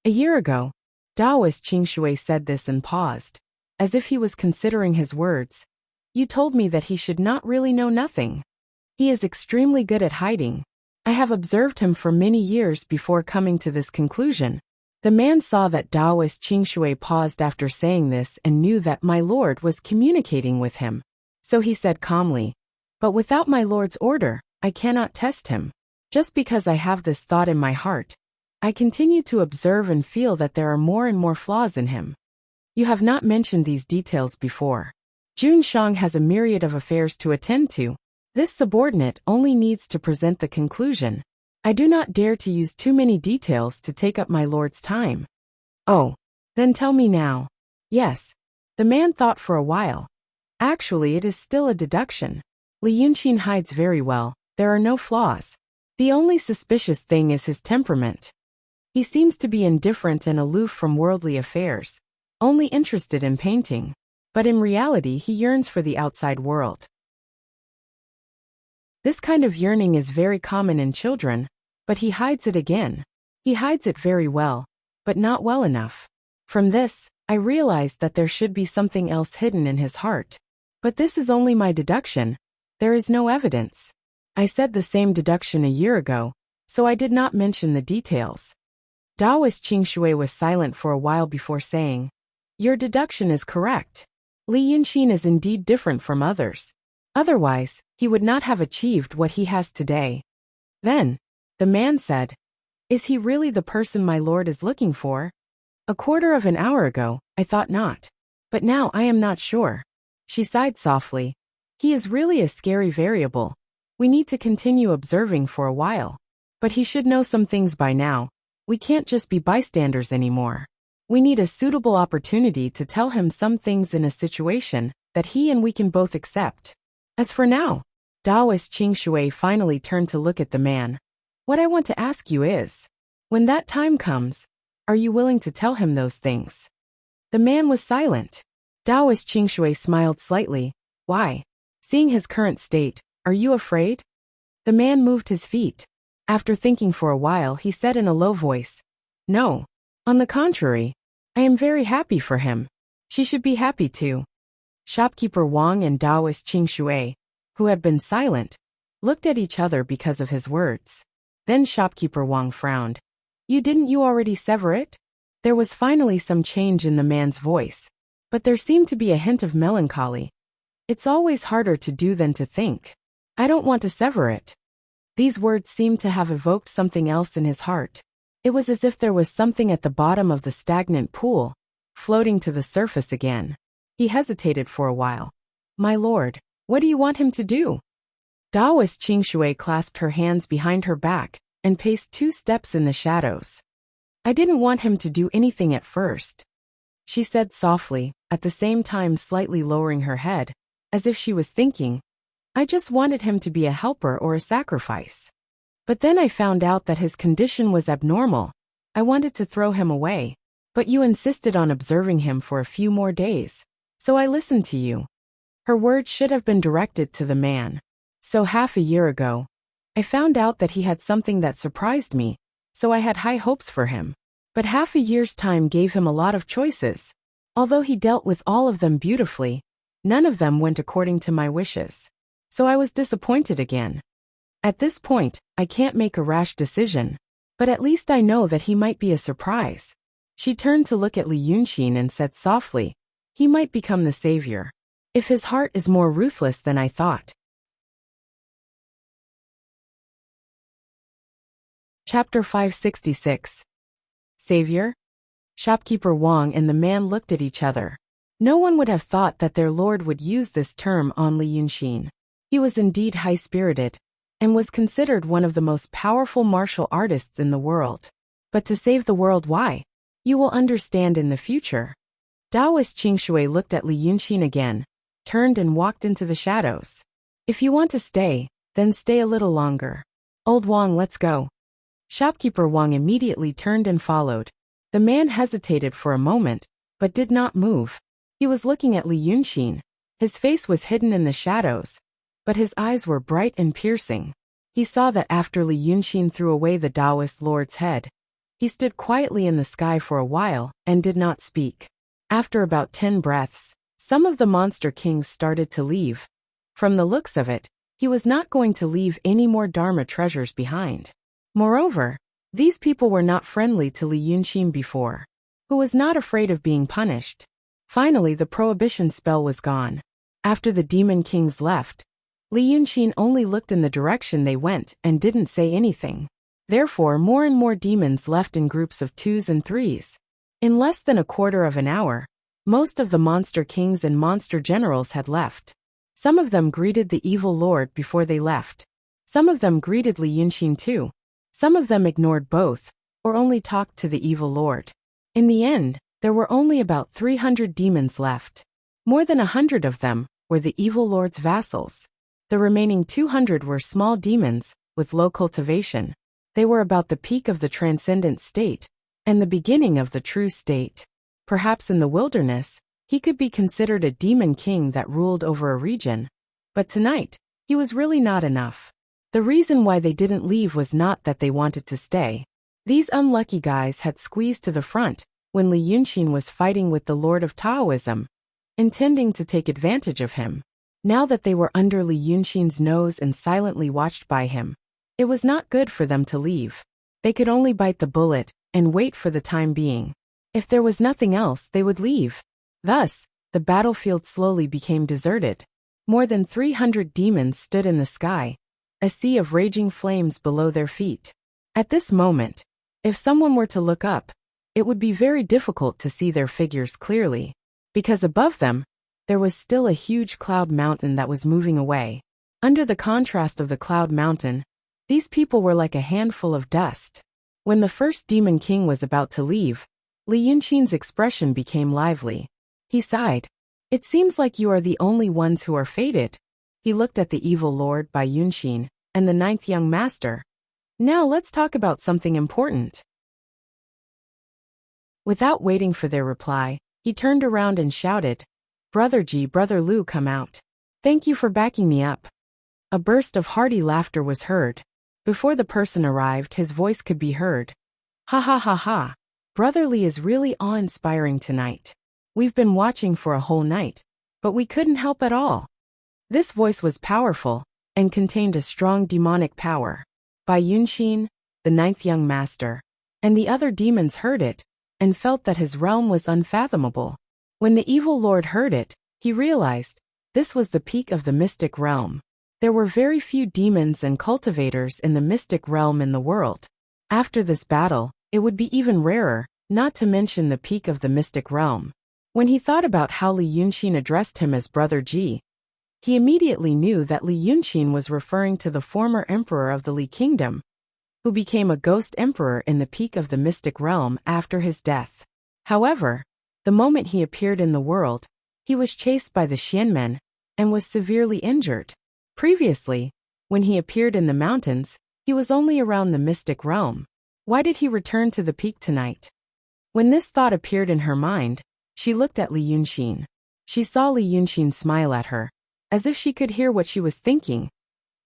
"A year ago." Taoist Qingshui said this and paused, as if he was considering his words. "You told me that he should not really know nothing. He is extremely good at hiding. I have observed him for many years before coming to this conclusion." The man saw that Taoist Qingshui paused after saying this and knew that my lord was communicating with him. So he said calmly, "But without my lord's order, I cannot test him." Just because I have this thought in my heart, I continue to observe and feel that there are more and more flaws in him. You have not mentioned these details before. Jun Shang has a myriad of affairs to attend to. This subordinate only needs to present the conclusion. I do not dare to use too many details to take up my lord's time. Oh, then tell me now. Yes. The man thought for a while. Actually, it is still a deduction. Li Yunxin hides very well. There are no flaws. The only suspicious thing is his temperament. He seems to be indifferent and aloof from worldly affairs, only interested in painting. But in reality, he yearns for the outside world. This kind of yearning is very common in children, but he hides it again. He hides it very well, but not well enough. From this, I realized that there should be something else hidden in his heart. But this is only my deduction. There is no evidence. I said the same deduction a year ago, so I did not mention the details. Taoist Qing Shui was silent for a while before saying, "Your deduction is correct. Li Yunxin is indeed different from others. Otherwise, he would not have achieved what he has today." Then, the man said, "Is he really the person my lord is looking for? A quarter of an hour ago, I thought not. But now I am not sure." She sighed softly. "He is really a scary variable. We need to continue observing for a while. But he should know some things by now. We can't just be bystanders anymore. We need a suitable opportunity to tell him some things in a situation that he and we can both accept. As for now," Taoist Qing Shui finally turned to look at the man. "What I want to ask you is, when that time comes, are you willing to tell him those things?" The man was silent. Taoist Qing Shui smiled slightly. "Why? Seeing his current state, are you afraid?" The man moved his feet. After thinking for a while, he said in a low voice, "No. On the contrary, I am very happy for him. She should be happy too." Shopkeeper Wang and Taoist Qing Shui, who had been silent, looked at each other because of his words. Then Shopkeeper Wang frowned. Didn't you already sever it?" There was finally some change in the man's voice, but there seemed to be a hint of melancholy. "It's always harder to do than to think. I don't want to sever it." These words seemed to have evoked something else in his heart. It was as if there was something at the bottom of the stagnant pool, floating to the surface again. He hesitated for a while. "My lord, what do you want him to do?" Taoist Qing Shui clasped her hands behind her back and paced 2 steps in the shadows. "I didn't want him to do anything at first," she said softly, at the same time slightly lowering her head, as if she was thinking, "I just wanted him to be a helper or a sacrifice. But then I found out that his condition was abnormal. I wanted to throw him away. But you insisted on observing him for a few more days, so I listened to you." Her words should have been directed to the man. "So half a year ago, I found out that he had something that surprised me, so I had high hopes for him. But half a year's time gave him a lot of choices. Although he dealt with all of them beautifully, none of them went according to my wishes. So I was disappointed again. At this point, I can't make a rash decision. But at least I know that he might be a surprise." She turned to look at Li Yunxin and said softly, "He might become the savior. If his heart is more ruthless than I thought." Chapter 566. Savior? Shopkeeper Wang and the man looked at each other. No one would have thought that their lord would use this term on Li Yunxin. He was indeed high-spirited, and was considered one of the most powerful martial artists in the world. But to save the world, why? You will understand in the future. Taoist Qing Shui looked at Li Yunxin again, turned and walked into the shadows. "If you want to stay, then stay a little longer. Old Wang, let's go." Shopkeeper Wang immediately turned and followed. The man hesitated for a moment, but did not move. He was looking at Li Yunxin. His face was hidden in the shadows, but his eyes were bright and piercing. He saw that after Li Yunxin threw away the Taoist lord's head, he stood quietly in the sky for a while and did not speak. After about 10 breaths, some of the monster kings started to leave. From the looks of it, he was not going to leave any more Dharma treasures behind. Moreover, these people were not friendly to Li Yunxin before, who was not afraid of being punished. Finally, the prohibition spell was gone. After the demon kings left, Li Yunxin only looked in the direction they went and didn't say anything. Therefore, more and more demons left in groups of 2s and 3s. In less than a quarter of an hour, most of the monster kings and monster generals had left. Some of them greeted the evil lord before they left. Some of them greeted Li Yunxin too. Some of them ignored both, or only talked to the evil lord. In the end, there were only about 300 demons left. More than 100 of them were the evil lord's vassals. The remaining 200 were small demons, with low cultivation. They were about the peak of the transcendent state, and the beginning of the true state. Perhaps in the wilderness, he could be considered a demon king that ruled over a region. But tonight, he was really not enough. The reason why they didn't leave was not that they wanted to stay. These unlucky guys had squeezed to the front when Li Yunxin was fighting with the Lord of Taoism, intending to take advantage of him. Now that they were under Li Yunxin's nose and silently watched by him, it was not good for them to leave. They could only bite the bullet and wait for the time being. If there was nothing else, they would leave. Thus, the battlefield slowly became deserted. More than 300 demons stood in the sky, a sea of raging flames below their feet. At this moment, if someone were to look up, it would be very difficult to see their figures clearly, because above them, there was still a huge cloud mountain that was moving away. Under the contrast of the cloud mountain, these people were like a handful of dust. When the first demon king was about to leave, Li Yunxin's expression became lively. He sighed. "It seems like you are the only ones who are fated." He looked at the evil lord Bai Yunxin and the 9th young master. "Now let's talk about something important." Without waiting for their reply, he turned around and shouted, "Brother Ji, Brother Lu, come out. Thank you for backing me up." A burst of hearty laughter was heard. Before the person arrived, his voice could be heard. "Ha ha ha ha. Brother Li is really awe-inspiring tonight. We've been watching for a whole night, but we couldn't help at all." This voice was powerful and contained a strong demonic power. Bai Yunxin, the 9th young master, and the other demons heard it and felt that his realm was unfathomable. When the evil lord heard it, he realized this was the peak of the mystic realm. There were very few demons and cultivators in the mystic realm in the world. After this battle, it would be even rarer, not to mention the peak of the mystic realm. When he thought about how Li Yunxin addressed him as Brother Ji, he immediately knew that Li Yunxin was referring to the former emperor of the Li Kingdom, who became a ghost emperor in the peak of the mystic realm after his death. However, the moment he appeared in the world, he was chased by the Xianmen and was severely injured. Previously, when he appeared in the mountains, he was only around the mystic realm. Why did he return to the peak tonight? When this thought appeared in her mind, she looked at Li Yunxin. She saw Li Yunxin smile at her, as if she could hear what she was thinking.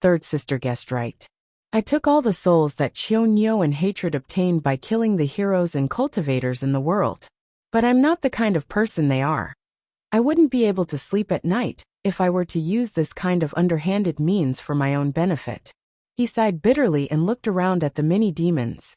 Third sister guessed right. "I took all the souls that Qiu and hatred obtained by killing the heroes and cultivators in the world. But I'm not the kind of person they are. I wouldn't be able to sleep at night if I were to use this kind of underhanded means for my own benefit." He sighed bitterly and looked around at the many demons.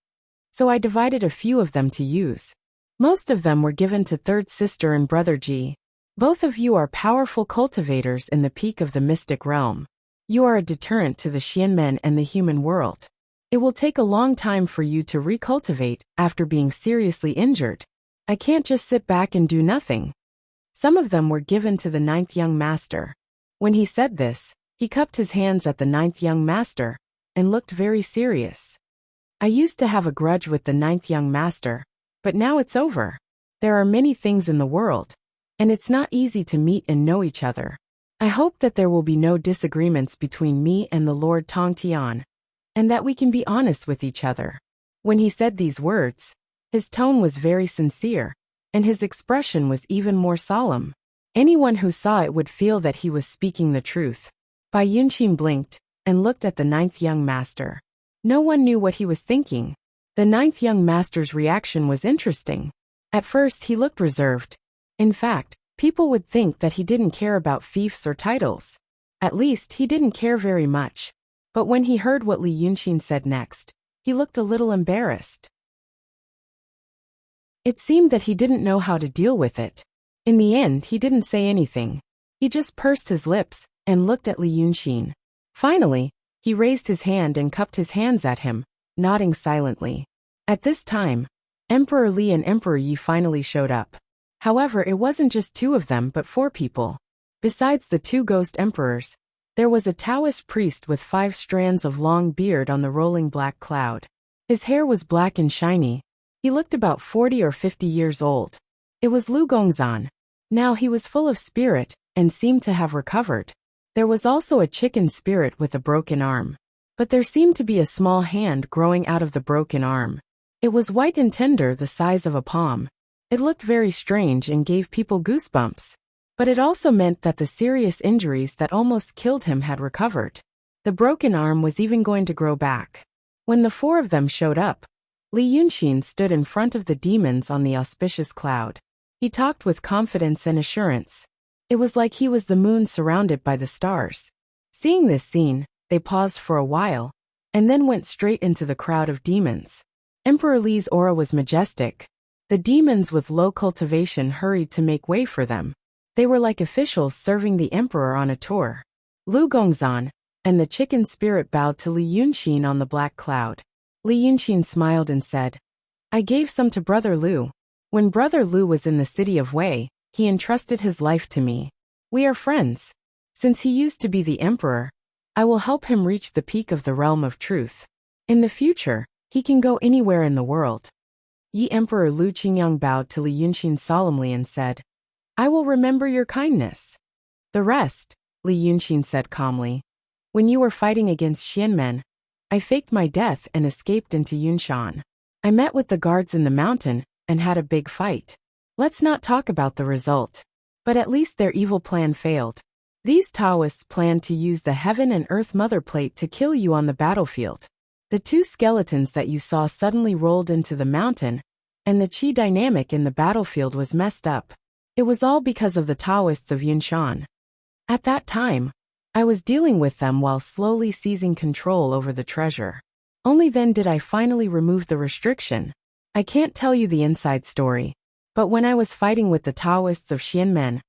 "So I divided a few of them to use. Most of them were given to third sister and brother Ji. Both of you are powerful cultivators in the peak of the mystic realm. You are a deterrent to the Xianmen and the human world. It will take a long time for you to recultivate after being seriously injured. I can't just sit back and do nothing." Some of them were given to the 9th young master. When he said this, he cupped his hands at the 9th young master and looked very serious. "I used to have a grudge with the 9th young master, but now it's over. There are many things in the world, and it's not easy to meet and know each other. I hope that there will be no disagreements between me and the Lord Tongtian, and that we can be honest with each other." When he said these words, his tone was very sincere, and his expression was even more solemn. Anyone who saw it would feel that he was speaking the truth. Bai Yunxin blinked and looked at the 9th young master. No one knew what he was thinking. The 9th young master's reaction was interesting. At first he looked reserved. In fact, people would think that he didn't care about fiefs or titles. At least he didn't care very much. But when he heard what Li Yunxin said next, he looked a little embarrassed. It seemed that he didn't know how to deal with it. In the end, he didn't say anything. He just pursed his lips and looked at Li Yunxin. Finally, he raised his hand and cupped his hands at him, nodding silently. At this time, Emperor Li and Emperor Yi finally showed up. However, it wasn't just two of them but four people. Besides the two ghost emperors, there was a Taoist priest with 5 strands of long beard on the rolling black cloud. His hair was black and shiny. He looked about 40 or 50 years old. It was Lu Gongzan. Now he was full of spirit and seemed to have recovered. There was also a chicken spirit with a broken arm. But there seemed to be a small hand growing out of the broken arm. It was white and tender, the size of a palm. It looked very strange and gave people goosebumps. But it also meant that the serious injuries that almost killed him had recovered. The broken arm was even going to grow back. When the 4 of them showed up, Li Yunxin stood in front of the demons on the auspicious cloud. He talked with confidence and assurance. It was like he was the moon surrounded by the stars. Seeing this scene, they paused for a while, and then went straight into the crowd of demons. Emperor Li's aura was majestic. The demons with low cultivation hurried to make way for them. They were like officials serving the emperor on a tour. Lu Gongzan and the chicken spirit bowed to Li Yunxin on the black cloud. Li Yunxin smiled and said, "I gave some to Brother Lu. When Brother Lu was in the city of Wei, he entrusted his life to me. We are friends. Since he used to be the emperor, I will help him reach the peak of the realm of truth. In the future, he can go anywhere in the world." Yi Emperor Lu Qingyang bowed to Li Yunxin solemnly and said, "I will remember your kindness." "The rest," Li Yunxin said calmly. "When you were fighting against Xianmen, I faked my death and escaped into Yunshan. I met with the guards in the mountain and had a big fight. Let's not talk about the result. But at least their evil plan failed. These Taoists planned to use the Heaven and Earth Mother Plate to kill you on the battlefield. The 2 skeletons that you saw suddenly rolled into the mountain, and the qi dynamic in the battlefield was messed up. It was all because of the Taoists of Yunshan. At that time, I was dealing with them while slowly seizing control over the treasure. Only then did I finally remove the restriction. I can't tell you the inside story, but when I was fighting with the Taoists of Xianmen,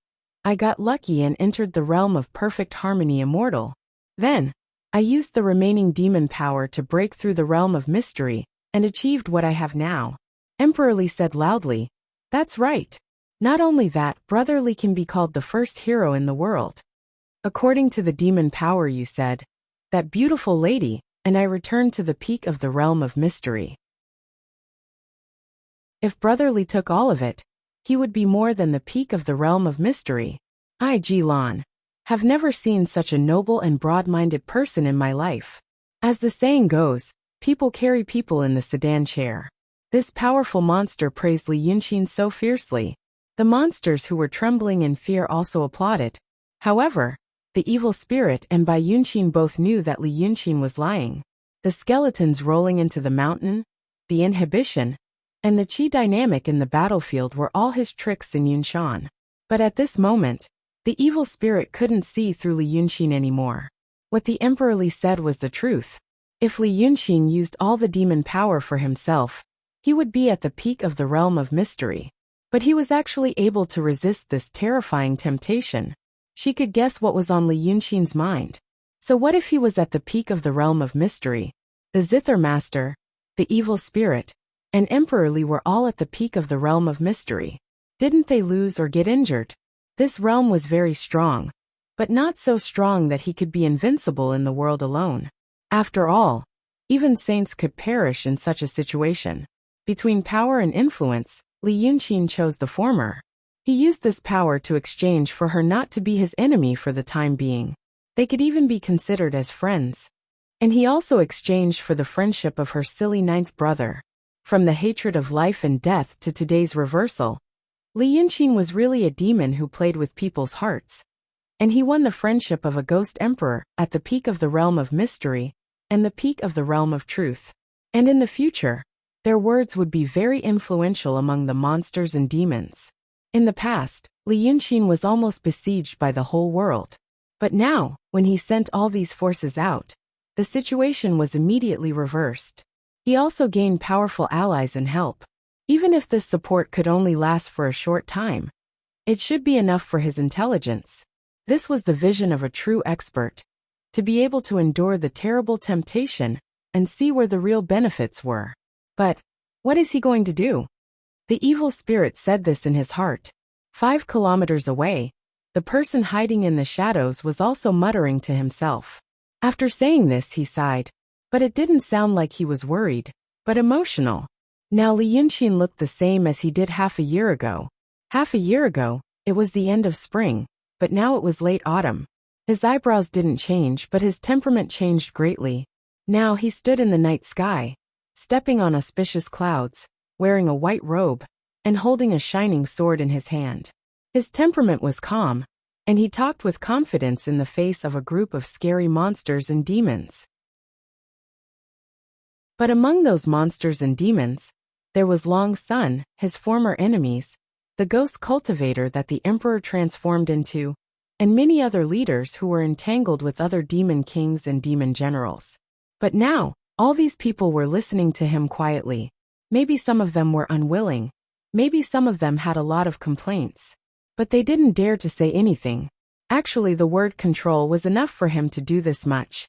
I got lucky and entered the realm of perfect harmony immortal. Then, I used the remaining demon power to break through the realm of mystery and achieved what I have now." Emperor Li said loudly, "That's right. Not only that, Brother Li can be called the first hero in the world. According to the demon power you said, that beautiful lady, and I returned to the peak of the realm of mystery. If Brother Li took all of it, he would be more than the peak of the realm of mystery. I, Ji Lan, have never seen such a noble and broad-minded person in my life. As the saying goes, people carry people in the sedan chair." This powerful monster praised Li Yunxin so fiercely. The monsters who were trembling in fear also applauded. However, the evil spirit and Bai Yunxin both knew that Li Yunxin was lying. The skeletons rolling into the mountain, the inhibition, and the qi dynamic in the battlefield were all his tricks in Yunshan. But at this moment, the evil spirit couldn't see through Li Yunxin anymore. What the Emperor Li said was the truth. If Li Yunxin used all the demon power for himself, he would be at the peak of the realm of mystery. But he was actually able to resist this terrifying temptation. She could guess what was on Li Yunxin's mind. So what if he was at the peak of the realm of mystery? The Zither Master, the evil spirit, and Emperor Li were all at the peak of the realm of mystery. Didn't they lose or get injured? This realm was very strong, but not so strong that he could be invincible in the world alone. After all, even saints could perish in such a situation. Between power and influence, Li Yunxin chose the former. He used this power to exchange for her not to be his enemy for the time being. They could even be considered as friends. And he also exchanged for the friendship of her silly 9th brother. From the hatred of life and death to today's reversal, Li Yunxin was really a demon who played with people's hearts. And he won the friendship of a ghost emperor at the peak of the realm of mystery and the peak of the realm of truth. And in the future, their words would be very influential among the monsters and demons. In the past, Li Yunxin was almost besieged by the whole world. But now, when he sent all these forces out, the situation was immediately reversed. He also gained powerful allies and help. Even if this support could only last for a short time, it should be enough for his intelligence. This was the vision of a true expert. to be able to endure the terrible temptation and see where the real benefits were. But what is he going to do? The evil spirit said this in his heart. 5 kilometers away, the person hiding in the shadows was also muttering to himself. After saying this, he sighed. But it didn't sound like he was worried, but emotional. Now Li Yunxin looked the same as he did half a year ago. Half a year ago, it was the end of spring, but now it was late autumn. His eyebrows didn't change, but his temperament changed greatly. Now he stood in the night sky, stepping on auspicious clouds, wearing a white robe, and holding a shining sword in his hand. His temperament was calm, and he talked with confidence in the face of a group of scary monsters and demons. But among those monsters and demons, there was Long Sun, his former enemies, the ghost cultivator that the emperor transformed into, and many other leaders who were entangled with other demon kings and demon generals. But now, all these people were listening to him quietly. Maybe some of them were unwilling. Maybe some of them had a lot of complaints. But they didn't dare to say anything. Actually, the word control was enough for him to do this much.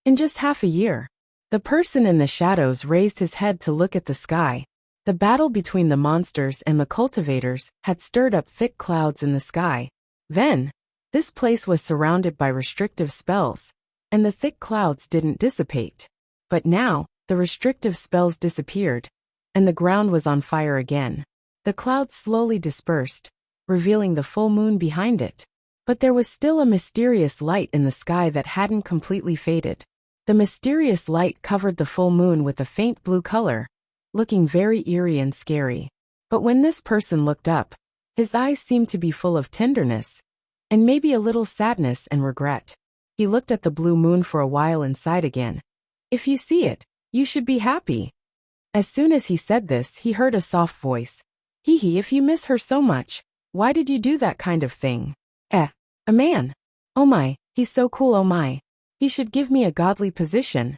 In just half a year, the person in the shadows raised his head to look at the sky. The battle between the monsters and the cultivators had stirred up thick clouds in the sky. Then, this place was surrounded by restrictive spells, and the thick clouds didn't dissipate. But now, the restrictive spells disappeared, and the ground was on fire again. The clouds slowly dispersed, revealing the full moon behind it. But there was still a mysterious light in the sky that hadn't completely faded. The mysterious light covered the full moon with a faint blue color, looking very eerie and scary. But when this person looked up, his eyes seemed to be full of tenderness, and maybe a little sadness and regret. He looked at the blue moon for a while and sighed again. If you see it, you should be happy. As soon as he said this, he heard a soft voice. Hee, if you miss her so much, why did you do that kind of thing? A man. Oh my, he's so cool, oh my. He should give me a godly position.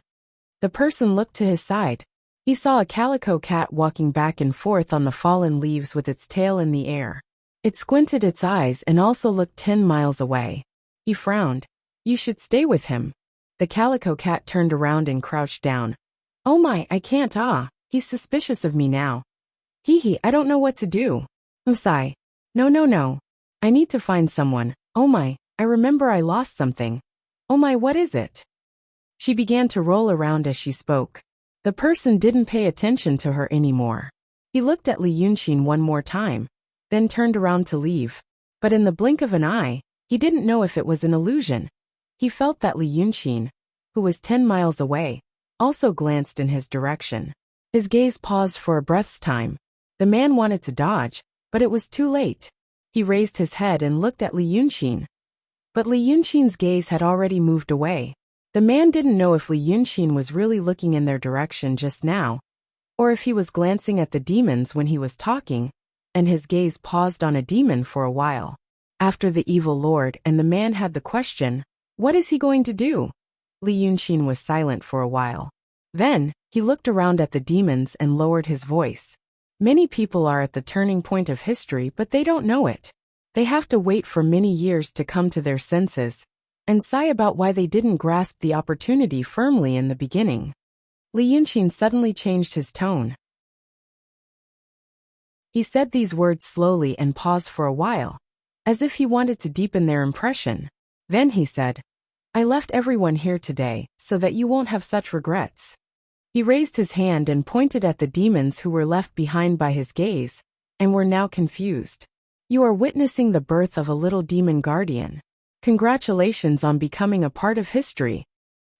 The person looked to his side. He saw a calico cat walking back and forth on the fallen leaves with its tail in the air. It squinted its eyes and also looked 10 miles away. He frowned. You should stay with him. The calico cat turned around and crouched down. Oh my, I can't, he's suspicious of me now. Hee, I don't know what to do. Sigh. No. I need to find someone. Oh my, I remember I lost something. Oh my, what is it? She began to roll around as she spoke. The person didn't pay attention to her anymore. He looked at Li Yunxin one more time, then turned around to leave. But in the blink of an eye, he didn't know if it was an illusion. He felt that Li Yunxin, who was 10 miles away, also glanced in his direction. His gaze paused for a breath's time. The man wanted to dodge, but it was too late. He raised his head and looked at Li Yunxin. But Li Yunxin's gaze had already moved away. The man didn't know if Li Yunxin was really looking in their direction just now, or if he was glancing at the demons when he was talking, and his gaze paused on a demon for a while. After the evil lord and the man had the question, what is he going to do? Li Yunxin was silent for a while. Then, he looked around at the demons and lowered his voice. Many people are at the turning point of history, but they don't know it. They have to wait for many years to come to their senses, and sigh about why they didn't grasp the opportunity firmly in the beginning. Li Yunxin suddenly changed his tone. He said these words slowly and paused for a while, as if he wanted to deepen their impression. Then he said, I left everyone here today, so that you won't have such regrets. He raised his hand and pointed at the demons who were left behind by his gaze, and were now confused. You are witnessing the birth of a little demon guardian. Congratulations on becoming a part of history.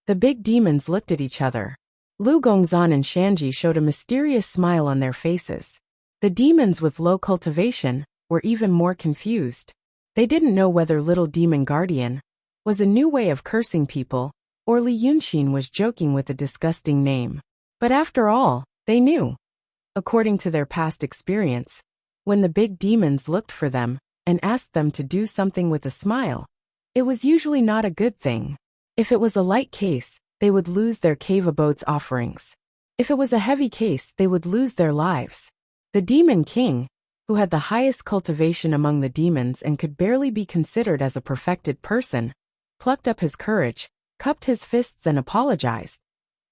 The big demons looked at each other. Lu Gongzan and Shanji showed a mysterious smile on their faces. The demons with low cultivation were even more confused. They didn't know whether little demon guardian was a new way of cursing people, or Li Yunxin was joking with a disgusting name. But after all, they knew. According to their past experience, when the big demons looked for them and asked them to do something with a smile, it was usually not a good thing. If it was a light case, they would lose their cave abode's offerings. If it was a heavy case, they would lose their lives. The demon king, who had the highest cultivation among the demons and could barely be considered as a perfected person, plucked up his courage, cupped his fists and apologized.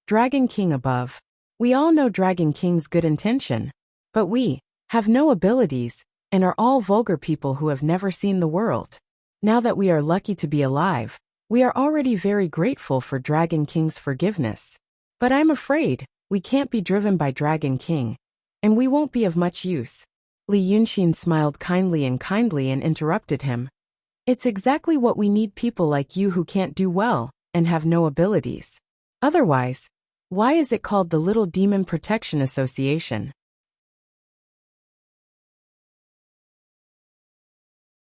Dragon King above. We all know Dragon King's good intention. But we have no abilities and are all vulgar people who have never seen the world. Now that we are lucky to be alive, we are already very grateful for Dragon King's forgiveness. But I'm afraid we can't be driven by Dragon King, and we won't be of much use. Li Yunxin smiled kindly and interrupted him. It's exactly what we need, people like you who can't do well and have no abilities. Otherwise, why is it called the Little Demon Protection Association?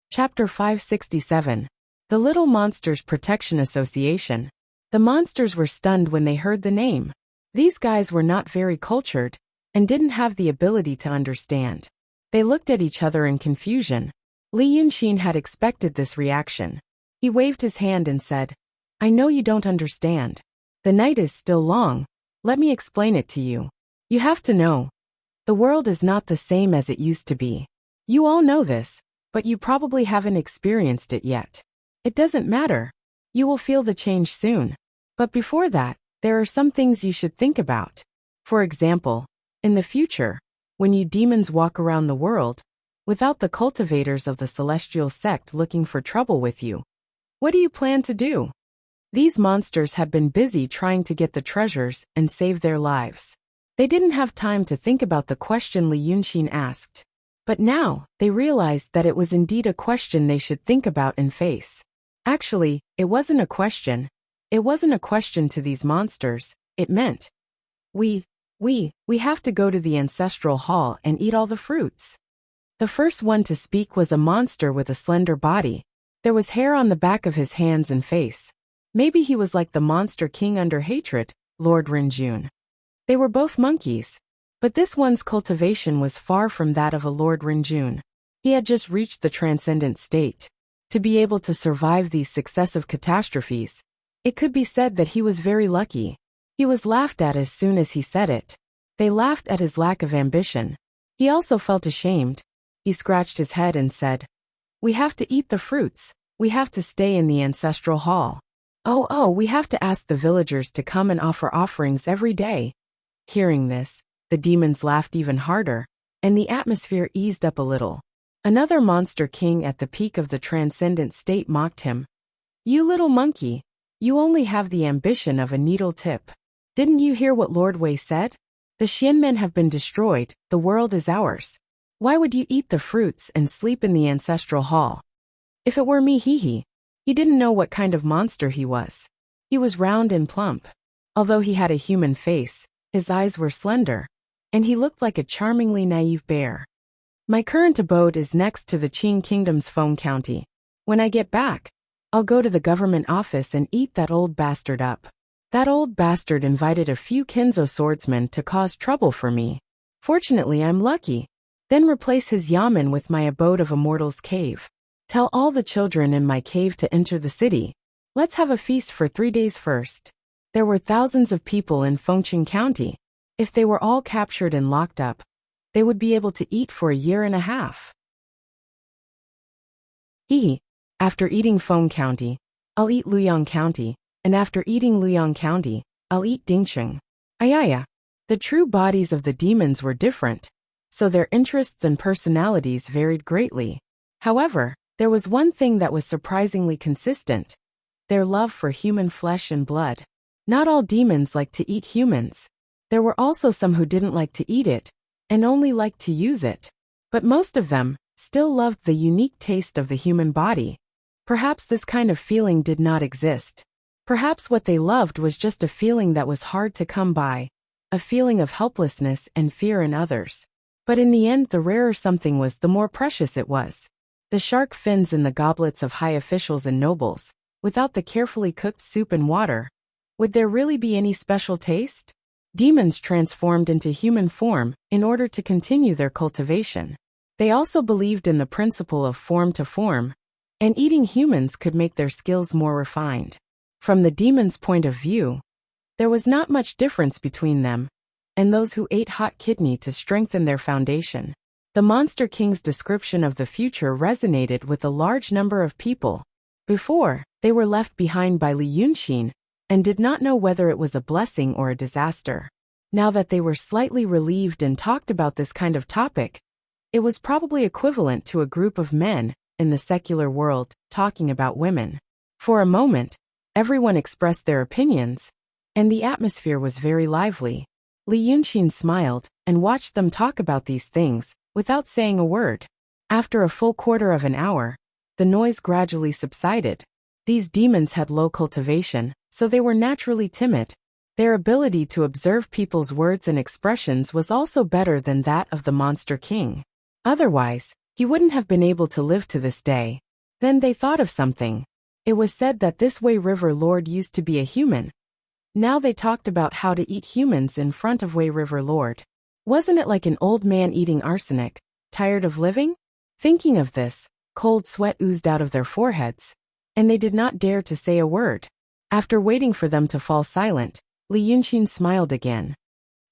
Chapter 567. The Little Monsters Protection Association. The monsters were stunned when they heard the name. These guys were not very cultured and didn't have the ability to understand. They looked at each other in confusion. Li Yunxin had expected this reaction. He waved his hand and said, I know you don't understand. The night is still long. Let me explain it to you. You have to know. The world is not the same as it used to be. You all know this, but you probably haven't experienced it yet. It doesn't matter. You will feel the change soon. But before that, there are some things you should think about. For example, in the future, when you demons walk around the world, without the cultivators of the celestial sect looking for trouble with you, what do you plan to do? These monsters have been busy trying to get the treasures and save their lives. They didn't have time to think about the question Li Yunxin asked. But now, they realized that it was indeed a question they should think about and face. Actually, it wasn't a question. It wasn't a question to these monsters. It meant, we have to go to the ancestral hall and eat all the fruits. The first one to speak was a monster with a slender body. There was hair on the back of his hands and face. Maybe he was like the monster king under hatred, Lord Rinjun. They were both monkeys. But this one's cultivation was far from that of a Lord Rinjun. He had just reached the transcendent state. To be able to survive these successive catastrophes, it could be said that he was very lucky. He was laughed at as soon as he said it. They laughed at his lack of ambition. He also felt ashamed. He scratched his head and said, We have to eat the fruits. We have to stay in the ancestral hall. We have to ask the villagers to come and offer offerings every day. Hearing this, the demons laughed even harder, and the atmosphere eased up a little. Another monster king at the peak of the transcendent state mocked him. You little monkey, you only have the ambition of a needle tip. Didn't you hear what Lord Wei said? The Xianmen have been destroyed, the world is ours. Why would you eat the fruits and sleep in the ancestral hall? If it were me, he didn't know what kind of monster he was. He was round and plump. Although he had a human face, his eyes were slender, and he looked like a charmingly naive bear. My current abode is next to the Qing Kingdom's Feng County. When I get back, I'll go to the government office and eat that old bastard up. That old bastard invited a few Kenzo swordsmen to cause trouble for me. Fortunately, I'm lucky. Then replace his yamen with my abode of a mortal's cave. Tell all the children in my cave to enter the city. Let's have a feast for 3 days first. There were thousands of people in Fengqing County. If they were all captured and locked up, they would be able to eat for a year and a half. After eating Feng County, I'll eat Luoyang County, and after eating Luoyang County, I'll eat Dingcheng. The true bodies of the demons were different, so their interests and personalities varied greatly. However, there was one thing that was surprisingly consistent: their love for human flesh and blood. Not all demons liked to eat humans. There were also some who didn't like to eat it, and only liked to use it. But most of them still loved the unique taste of the human body. Perhaps this kind of feeling did not exist. Perhaps what they loved was just a feeling that was hard to come by, a feeling of helplessness and fear in others. But in the end, the rarer something was, the more precious it was. The shark fins in the goblets of high officials and nobles, without the carefully cooked soup and water, would there really be any special taste? Demons transformed into human form in order to continue their cultivation. They also believed in the principle of form to form, and eating humans could make their skills more refined. From the demons' point of view, there was not much difference between them and those who ate hot kidney to strengthen their foundation. The Monster King's description of the future resonated with a large number of people. Before, they were left behind by Li Yunxin, and did not know whether it was a blessing or a disaster. Now that they were slightly relieved and talked about this kind of topic, it was probably equivalent to a group of men in the secular world talking about women. For a moment, everyone expressed their opinions, and the atmosphere was very lively. Li Yunxin smiled and watched them talk about these things without saying a word. After a full quarter of an hour, the noise gradually subsided. These demons had low cultivation, so they were naturally timid. Their ability to observe people's words and expressions was also better than that of the Monster King. Otherwise, he wouldn't have been able to live to this day. Then they thought of something. It was said that this Wei River Lord used to be a human. Now they talked about how to eat humans in front of Wei River Lord. Wasn't it like an old man eating arsenic, tired of living? Thinking of this, cold sweat oozed out of their foreheads, and they did not dare to say a word. After waiting for them to fall silent, Li Yunxin smiled again.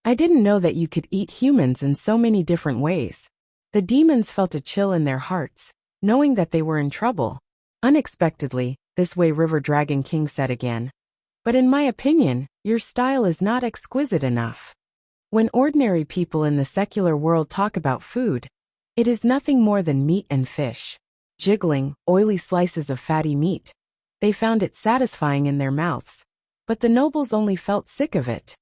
I didn't know that you could eat humans in so many different ways. The demons felt a chill in their hearts, knowing that they were in trouble. Unexpectedly, this Wei River Dragon King said again. But in my opinion, your style is not exquisite enough. When ordinary people in the secular world talk about food, it is nothing more than meat and fish. Jiggling, oily slices of fatty meat. They found it satisfying in their mouths. But the nobles only felt sick of it.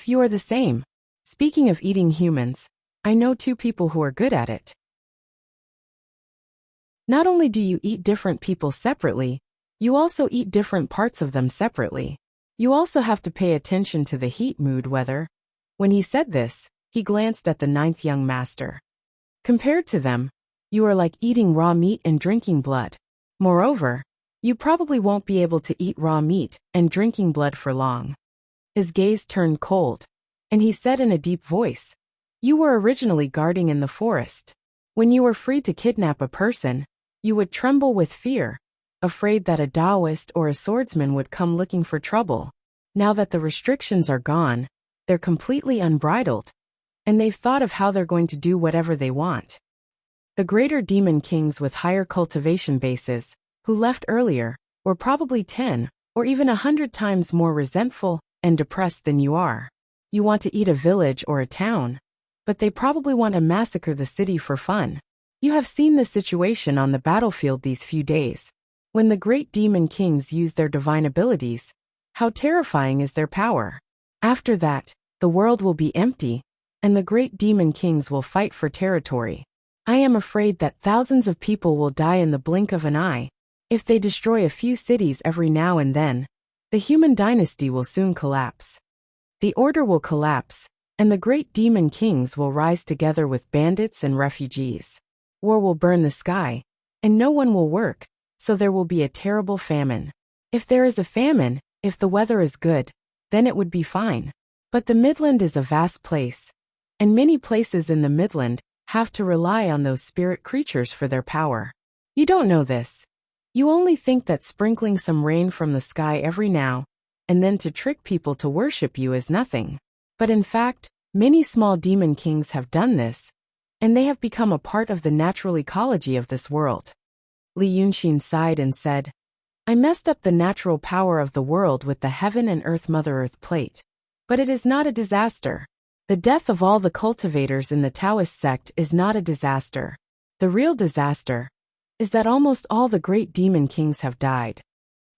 You're the same. Speaking of eating humans, I know two people who are good at it. Not only do you eat different people separately, you also eat different parts of them separately. You also have to pay attention to the heat, mood, weather. When he said this, he glanced at the ninth young master. Compared to them, you are like eating raw meat and drinking blood. Moreover, you probably won't be able to eat raw meat and drinking blood for long. His gaze turned cold, and he said in a deep voice, You were originally guarding in the forest. When you were free to kidnap a person, you would tremble with fear, afraid that a Taoist or a swordsman would come looking for trouble. Now that the restrictions are gone, they're completely unbridled, and they've thought of how they're going to do whatever they want. The greater demon kings with higher cultivation bases, who left earlier, were probably 10 or even 100 times more resentful and depressed than you are. You want to eat a village or a town, but they probably want to massacre the city for fun. You have seen this situation on the battlefield these few days. When the great demon kings use their divine abilities, how terrifying is their power? After that, the world will be empty, and the great demon kings will fight for territory. I am afraid that thousands of people will die in the blink of an eye. If they destroy a few cities every now and then, the human dynasty will soon collapse. The order will collapse, and the great demon kings will rise together with bandits and refugees. War will burn the sky, and no one will work, so there will be a terrible famine. If there is a famine, if the weather is good, then it would be fine. But the Midland is a vast place, and many places in the Midland have to rely on those spirit creatures for their power. You don't know this. You only think that sprinkling some rain from the sky every now and then to trick people to worship you is nothing. But in fact, many small demon kings have done this, and they have become a part of the natural ecology of this world. Li Yunxin sighed and said, I messed up the natural power of the world with the heaven and earth Mother Earth plate. But it is not a disaster. The death of all the cultivators in the Taoist sect is not a disaster. The real disaster is that almost all the great demon kings have died.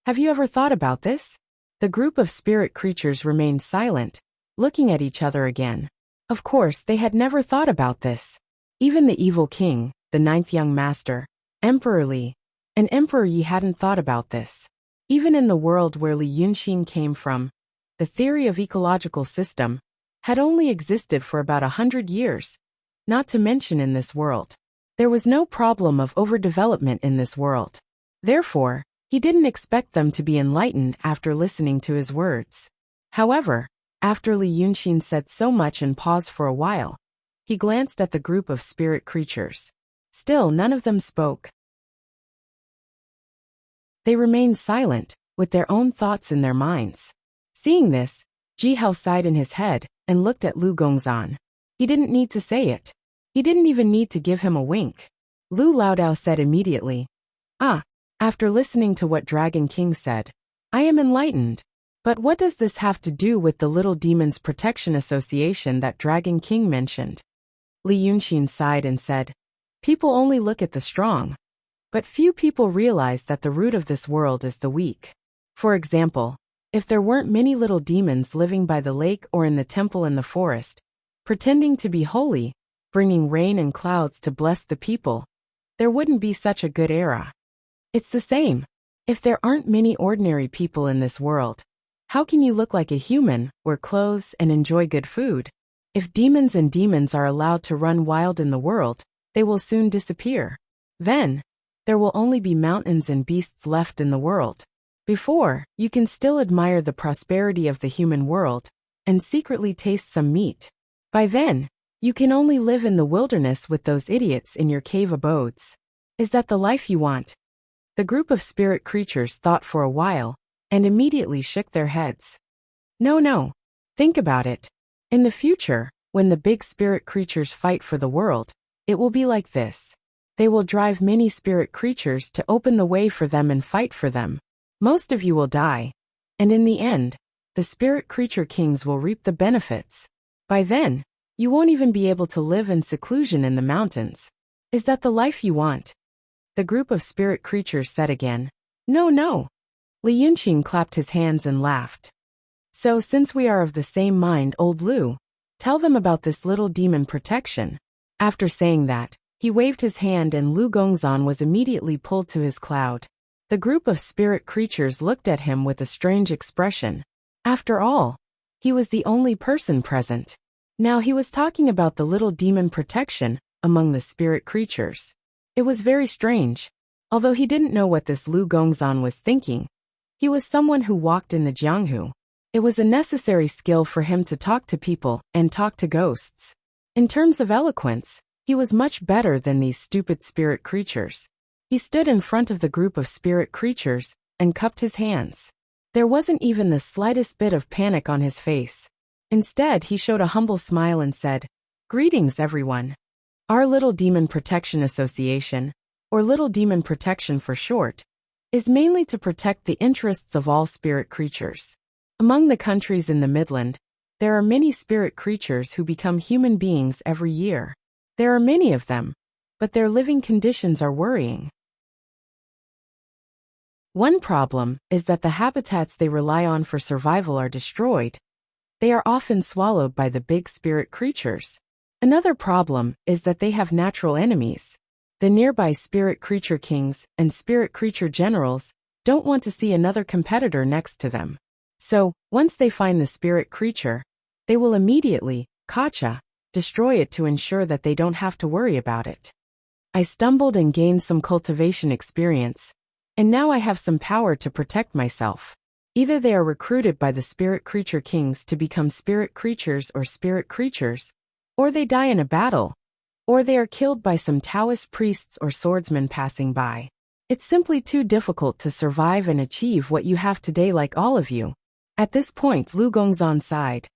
Have you ever thought about this? The group of spirit creatures remained silent, looking at each other again. Of course, they had never thought about this. Even the evil king, the ninth young master, Emperor Li, and Emperor Yi hadn't thought about this. Even in the world where Li Yunxin came from, the theory of ecological system had only existed for about 100 years, not to mention in this world. There was no problem of overdevelopment in this world. Therefore, he didn't expect them to be enlightened after listening to his words. However, after Li Yunxin said so much and paused for a while, he glanced at the group of spirit creatures. Still, none of them spoke. They remained silent, with their own thoughts in their minds. Seeing this, Ji Hao sighed in his head and looked at Lu Gongzan. He didn't need to say it. He didn't even need to give him a wink. Lu Laodao said immediately, after listening to what Dragon King said, I am enlightened. But what does this have to do with the Little Demons Protection Association that Dragon King mentioned? Li Yunxin sighed and said, people only look at the strong. But few people realize that the root of this world is the weak. For example, if there weren't many little demons living by the lake or in the temple in the forest, pretending to be holy, bringing rain and clouds to bless the people, there wouldn't be such a good era. It's the same. If there aren't many ordinary people in this world, how can you look like a human, wear clothes, and enjoy good food? If demons are allowed to run wild in the world, they will soon disappear. Then, there will only be mountains and beasts left in the world. Before, you can still admire the prosperity of the human world, and secretly taste some meat. By then, you can only live in the wilderness with those idiots in your cave abodes. Is that the life you want? The group of spirit creatures thought for a while, and immediately shook their heads. No. Think about it. In the future, when the big spirit creatures fight for the world, it will be like this. They will drive many spirit creatures to open the way for them and fight for them. Most of you will die. And in the end, the spirit creature kings will reap the benefits. By then, you won't even be able to live in seclusion in the mountains. Is that the life you want? The group of spirit creatures said again, No. Li Yunxin clapped his hands and laughed. So since we are of the same mind, old Lu, tell them about this little demon protection. After saying that, he waved his hand and Lu Gongzan was immediately pulled to his cloud. The group of spirit creatures looked at him with a strange expression. After all, he was the only person present. Now he was talking about the little demon protection among the spirit creatures. It was very strange. Although he didn't know what this Lu Gongzan was thinking, he was someone who walked in the Jianghu. It was a necessary skill for him to talk to people and talk to ghosts. In terms of eloquence, he was much better than these stupid spirit creatures. He stood in front of the group of spirit creatures and cupped his hands. There wasn't even the slightest bit of panic on his face. Instead, he showed a humble smile and said, Greetings, everyone. Our Little Demon Protection Association, or Little Demon Protection for short, is mainly to protect the interests of all spirit creatures. Among the countries in the Midland, there are many spirit creatures who become human beings every year. There are many of them, but their living conditions are worrying. One problem is that the habitats they rely on for survival are destroyed. They are often swallowed by the big spirit creatures. Another problem is that they have natural enemies. The nearby spirit creature kings and spirit creature generals don't want to see another competitor next to them. So, once they find the spirit creature, they will immediately, destroy it to ensure that they don't have to worry about it. I stumbled and gained some cultivation experience, and now I have some power to protect myself. Either they are recruited by the spirit creature kings to become spirit creatures, or they die in a battle, or they are killed by some Taoist priests or swordsmen passing by. It's simply too difficult to survive and achieve what you have today like all of you. At this point, Lu Gongzan sighed.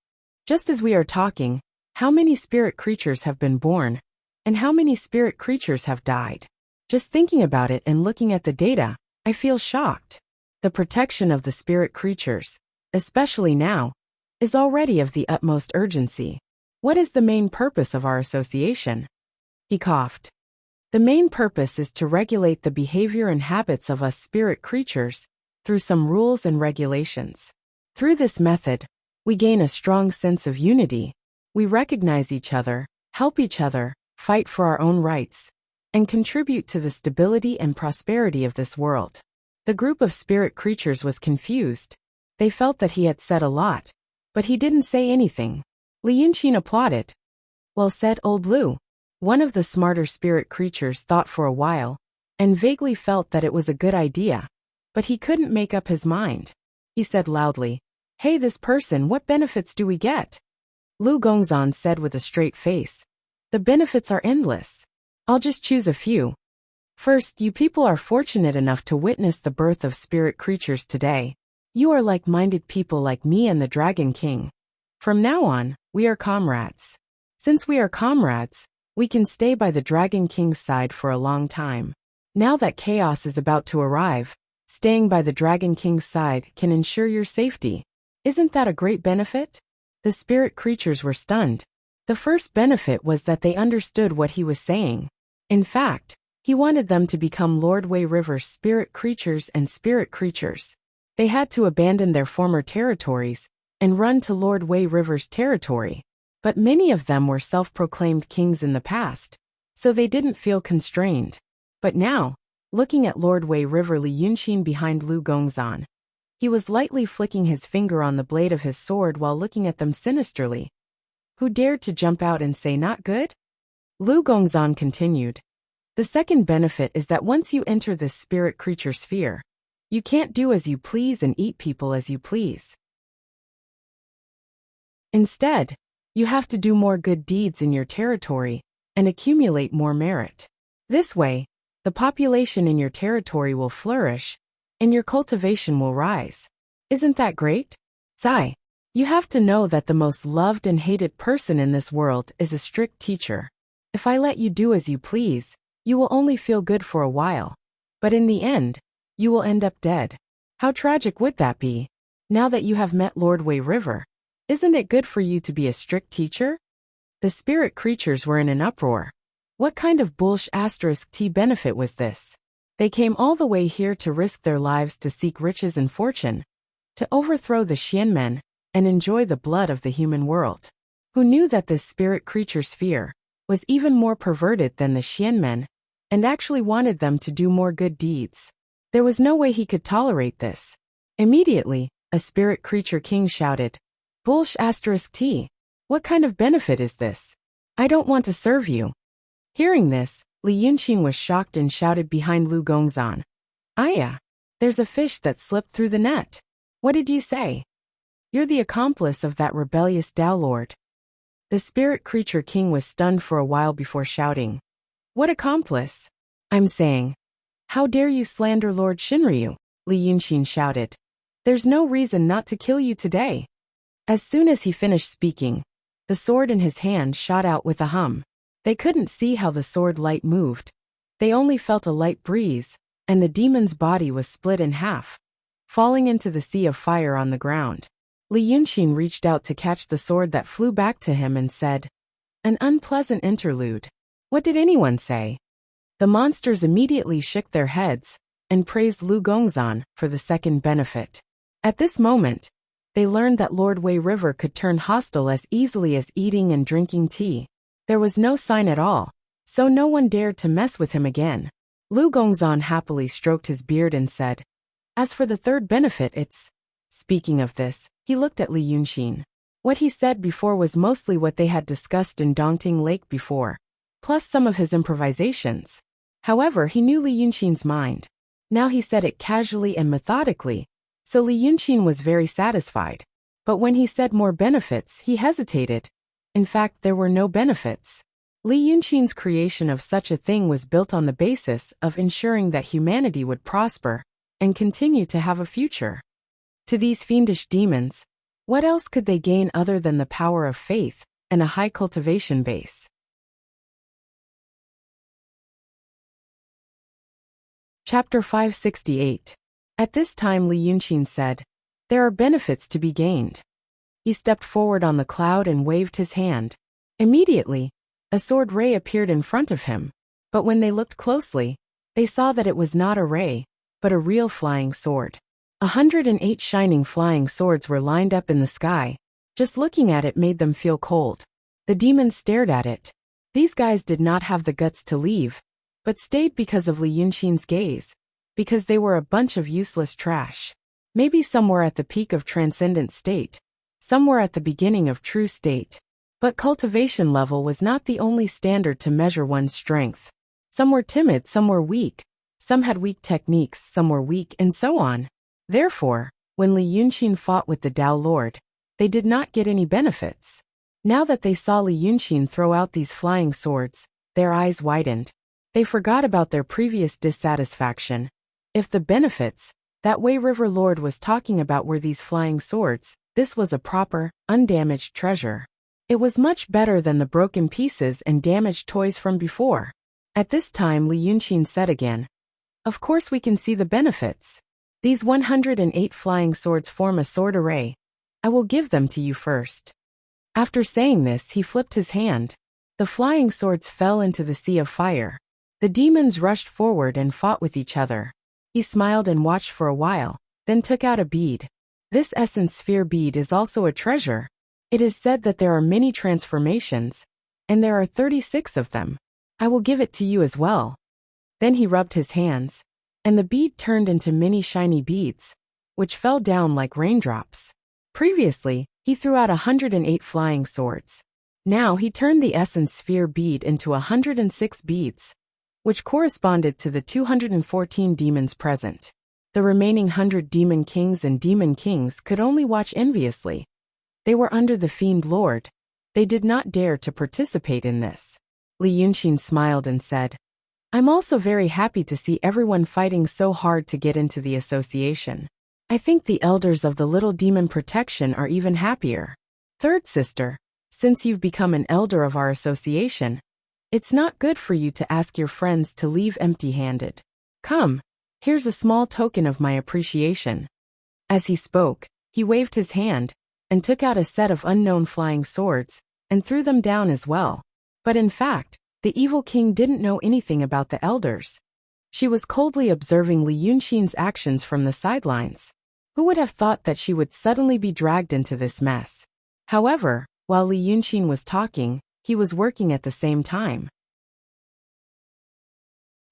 Just as we are talking, how many spirit creatures have been born, and how many spirit creatures have died? Just thinking about it and looking at the data, I feel shocked. The protection of the spirit creatures, especially now, is already of the utmost urgency. What is the main purpose of our association? He coughed. The main purpose is to regulate the behavior and habits of us spirit creatures through some rules and regulations. Through this method, we gain a strong sense of unity. We recognize each other, help each other, fight for our own rights, and contribute to the stability and prosperity of this world. The group of spirit creatures was confused. They felt that he had said a lot, but he didn't say anything. Li Yunxin applauded. Well said, old Lu. One of the smarter spirit creatures thought for a while, and vaguely felt that it was a good idea, but he couldn't make up his mind. He said loudly, Hey, this person, what benefits do we get? Lu Gongzan said with a straight face, The benefits are endless. I'll just choose a few. First, you people are fortunate enough to witness the birth of spirit creatures today. You are like-minded people like me and the Dragon King. From now on, we are comrades. Since we are comrades, we can stay by the Dragon King's side for a long time. Now that chaos is about to arrive, staying by the Dragon King's side can ensure your safety. Isn't that a great benefit? The spirit creatures were stunned. The first benefit was that they understood what he was saying. In fact, he wanted them to become Lord Wei River's spirit creatures and spirit creatures. They had to abandon their former territories and run to Lord Wei River's territory. But many of them were self-proclaimed kings in the past, so they didn't feel constrained. But now, looking at Lord Wei River Li Yunxin behind Lu Gongzan, he was lightly flicking his finger on the blade of his sword while looking at them sinisterly. Who dared to jump out and say not good? Lu Gongzan continued. The second benefit is that once you enter this spirit creature sphere, you can't do as you please and eat people as you please. Instead, you have to do more good deeds in your territory and accumulate more merit. This way, the population in your territory will flourish and your cultivation will rise. Isn't that great? Zai, you have to know that the most loved and hated person in this world is a strict teacher. If I let you do as you please, you will only feel good for a while. But in the end, you will end up dead. How tragic would that be? Now that you have met Lord Wei River, isn't it good for you to be a strict teacher? The spirit creatures were in an uproar. What kind of *T benefit was this? They came all the way here to risk their lives to seek riches and fortune, to overthrow the Xianmen, and enjoy the blood of the human world. Who knew that this spirit creature sphere was even more perverted than the Xianmen, and actually wanted them to do more good deeds? There was no way he could tolerate this. Immediately, a spirit creature king shouted, *T, what kind of benefit is this? I don't want to serve you. Hearing this, Li Yunxin was shocked and shouted behind Lu Gongzan, Aya, there's a fish that slipped through the net. What did you say? You're the accomplice of that rebellious Tao Lord. The spirit creature king was stunned for a while before shouting, What accomplice? I'm saying, how dare you slander Lord Shinryu? Li Yunxin shouted. There's no reason not to kill you today. As soon as he finished speaking, the sword in his hand shot out with a hum. They couldn't see how the sword light moved. They only felt a light breeze, and the demon's body was split in half, falling into the sea of fire on the ground. Li Yunxin reached out to catch the sword that flew back to him and said, An unpleasant interlude. What did anyone say? The monsters immediately shook their heads and praised Lu Gongzan for the second benefit. At this moment, they learned that Lord Wei River could turn hostile as easily as eating and drinking tea. There was no sign at all, so no one dared to mess with him again. Lu Gongzan happily stroked his beard and said, As for the third benefit, it's... Speaking of this, he looked at Li Yunxin. What he said before was mostly what they had discussed in Dongting Lake before, plus some of his improvisations. However, he knew Li Yunxin's mind. Now he said it casually and methodically, so Li Yunxin was very satisfied. But when he said more benefits, he hesitated. In fact, there were no benefits. Li Yunxin's creation of such a thing was built on the basis of ensuring that humanity would prosper and continue to have a future. To these fiendish demons, what else could they gain other than the power of faith and a high cultivation base? Chapter 568. At this time Li Yunxin said, There are benefits to be gained. He stepped forward on the cloud and waved his hand. Immediately, a sword ray appeared in front of him, but when they looked closely, they saw that it was not a ray, but a real flying sword. 108 shining flying swords were lined up in the sky. Just looking at it made them feel cold. The demons stared at it. These guys did not have the guts to leave, but stayed because of Li Yunxin's gaze, because they were a bunch of useless trash. Maybe some were at the peak of transcendent state, some were at the beginning of true state. But cultivation level was not the only standard to measure one's strength. Some were timid, some were weak, some had weak techniques, some were weak, and so on. Therefore, when Li Yunxin fought with the Tao Lord, they did not get any benefits. Now that they saw Li Yunxin throw out these flying swords, their eyes widened. They forgot about their previous dissatisfaction. If the benefits that Wei River Lord was talking about were these flying swords, this was a proper, undamaged treasure. It was much better than the broken pieces and damaged toys from before. At this time Li Yunxin said again, Of course we can see the benefits. These 108 flying swords form a sword array. I will give them to you first." After saying this, he flipped his hand. The flying swords fell into the sea of fire. The demons rushed forward and fought with each other. He smiled and watched for a while, then took out a bead. This essence sphere bead is also a treasure. It is said that there are many transformations, and there are 36 of them. I will give it to you as well. Then he rubbed his hands, and the bead turned into many shiny beads, which fell down like raindrops. Previously, he threw out 108 flying swords. Now he turned the essence sphere bead into 106 beads, which corresponded to the 214 demons present. The remaining 100 demon kings and demon kings could only watch enviously. They were under the Fiend Lord. They did not dare to participate in this. Li Yunxin smiled and said, "I'm also very happy to see everyone fighting so hard to get into the association. I think the elders of the Little Demon Protection are even happier. Third sister, since you've become an elder of our association, it's not good for you to ask your friends to leave empty-handed. Come, here's a small token of my appreciation." As he spoke, he waved his hand and took out a set of unknown flying swords and threw them down as well. But in fact, the evil king didn't know anything about the elders. She was coldly observing Li Yunxin's actions from the sidelines. Who would have thought that she would suddenly be dragged into this mess? However, while Li Yunxin was talking, he was working at the same time.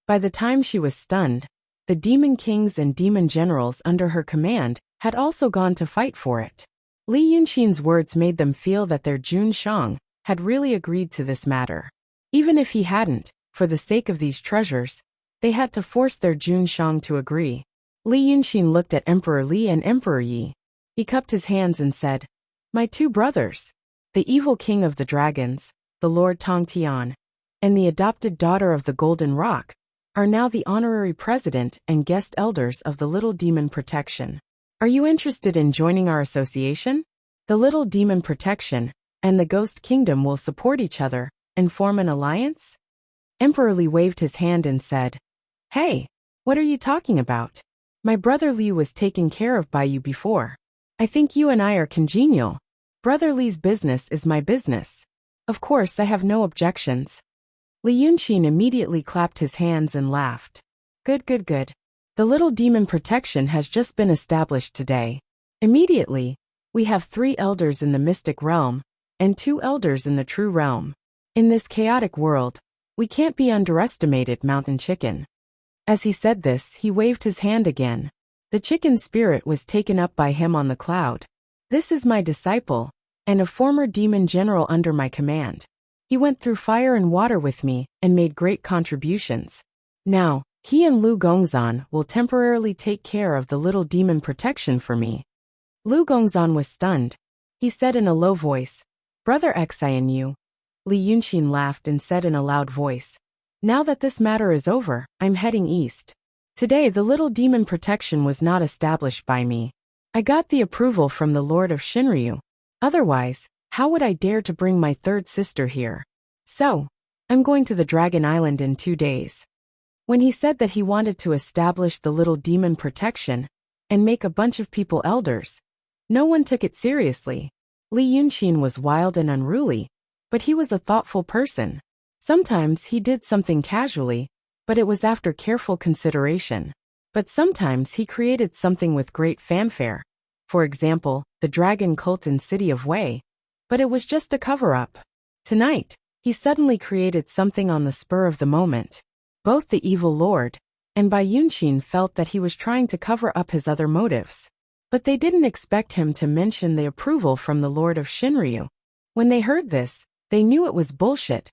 By the time she was stunned, the demon kings and demon generals under her command had also gone to fight for it. Li Yunxin's words made them feel that their Jun Shang had really agreed to this matter. Even if he hadn't, for the sake of these treasures, they had to force their Jun Shang to agree. Li Yunxin looked at Emperor Li and Emperor Yi. He cupped his hands and said, "My two brothers, the evil king of the dragons, the Lord Tong Tian, and the adopted daughter of the Golden Rock, are now the honorary president and guest elders of the Little Demon Protection. Are you interested in joining our association? The Little Demon Protection and the Ghost Kingdom will support each other and form an alliance?" Emperor Li waved his hand and said, "Hey, what are you talking about? My brother Li was taken care of by you before. I think you and I are congenial. Brother Li's business is my business. Of course, I have no objections." Li Yunxin immediately clapped his hands and laughed. Good. The Little Demon Protection has just been established today. Immediately, we have 3 elders in the mystic realm and 2 elders in the true realm. In this chaotic world, we can't be underestimated, Mountain Chicken. As he said this, he waved his hand again. The chicken spirit was taken up by him on the cloud. "This is my disciple, and a former demon general under my command. He went through fire and water with me and made great contributions. Now, he and Lu Gongzan will temporarily take care of the Little Demon Protection for me." Lu Gongzan was stunned. He said in a low voice, "Brother Xi and you." Li Yunxin laughed and said in a loud voice, "Now that this matter is over, I'm heading east. Today the Little Demon Protection was not established by me. I got the approval from the Lord of Shinryu. Otherwise, how would I dare to bring my third sister here? So, I'm going to the Dragon Island in 2 days." When he said that he wanted to establish the Little Demon Protection and make a bunch of people elders, no one took it seriously. Li Yunxin was wild and unruly, but he was a thoughtful person. Sometimes he did something casually, but it was after careful consideration. But sometimes he created something with great fanfare. For example, the dragon cult in City of Wei. But it was just a cover-up. Tonight, he suddenly created something on the spur of the moment. Both the evil lord and Bai Yunxin felt that he was trying to cover up his other motives. But they didn't expect him to mention the approval from the Lord of Shinryu. When they heard this, they knew it was bullshit.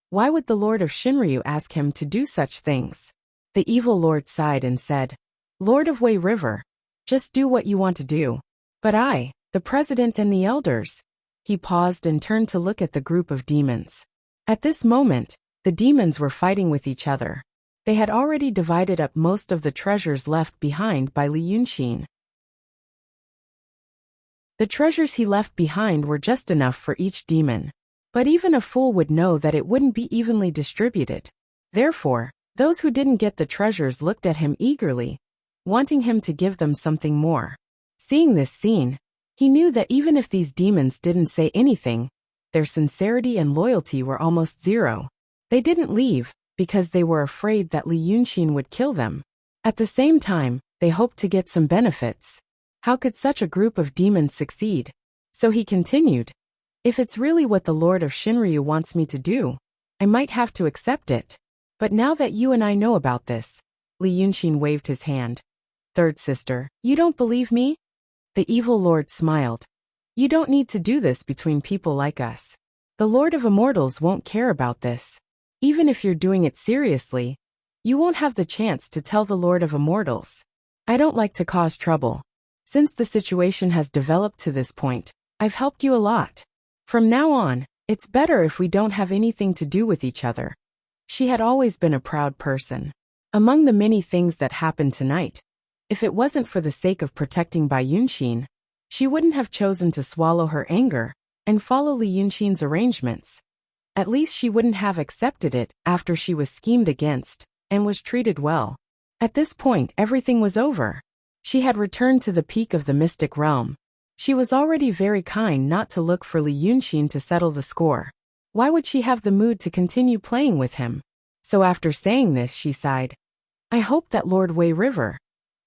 Why would the Lord of Shinryu ask him to do such things? The evil lord sighed and said, "Lord of Wei River, just do what you want to do. But I, the president and the elders." He paused and turned to look at the group of demons. At this moment, the demons were fighting with each other. They had already divided up most of the treasures left behind by Li Yunxin. The treasures he left behind were just enough for each demon. But even a fool would know that it wouldn't be evenly distributed. Therefore, those who didn't get the treasures looked at him eagerly, wanting him to give them something more. Seeing this scene, He knew that even if these demons didn't say anything, their sincerity and loyalty were almost zero. They didn't leave because they were afraid that Li Yunxin would kill them. At the same time, they hoped to get some benefits. How could such a group of demons succeed? So he continued, if it's really what the Lord of Shinryu wants me to do, I might have to accept it. But now that you and I know about this, Li Yunxin waved his hand. Third sister, you don't believe me? The evil lord smiled. You don't need to do this between people like us. The Lord of Immortals won't care about this. Even if you're doing it seriously, you won't have the chance to tell the Lord of Immortals. I don't like to cause trouble. Since the situation has developed to this point, I've helped you a lot. From now on, it's better if we don't have anything to do with each other. She had always been a proud person. Among the many things that happened tonight, if it wasn't for the sake of protecting Bai Yunxin, she wouldn't have chosen to swallow her anger and follow Li Yunxin's arrangements. At least she wouldn't have accepted it after she was schemed against and was treated well. At this point, everything was over. She had returned to the peak of the mystic realm. She was already very kind not to look for Li Yunxin to settle the score. Why would she have the mood to continue playing with him? So after saying this, she sighed. I hope that Lord Wei River,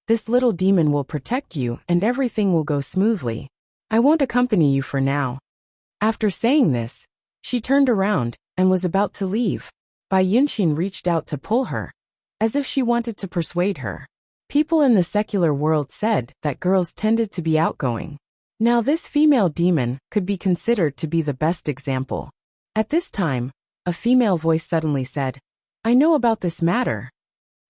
this little demon will protect you and everything will go smoothly. I won't accompany you for now. After saying this, she turned around and was about to leave. Bai Yunxin reached out to pull her, as if she wanted to persuade her. People in the secular world said that girls tended to be outgoing. Now this female demon could be considered to be the best example. At this time, a female voice suddenly said, I know about this matter.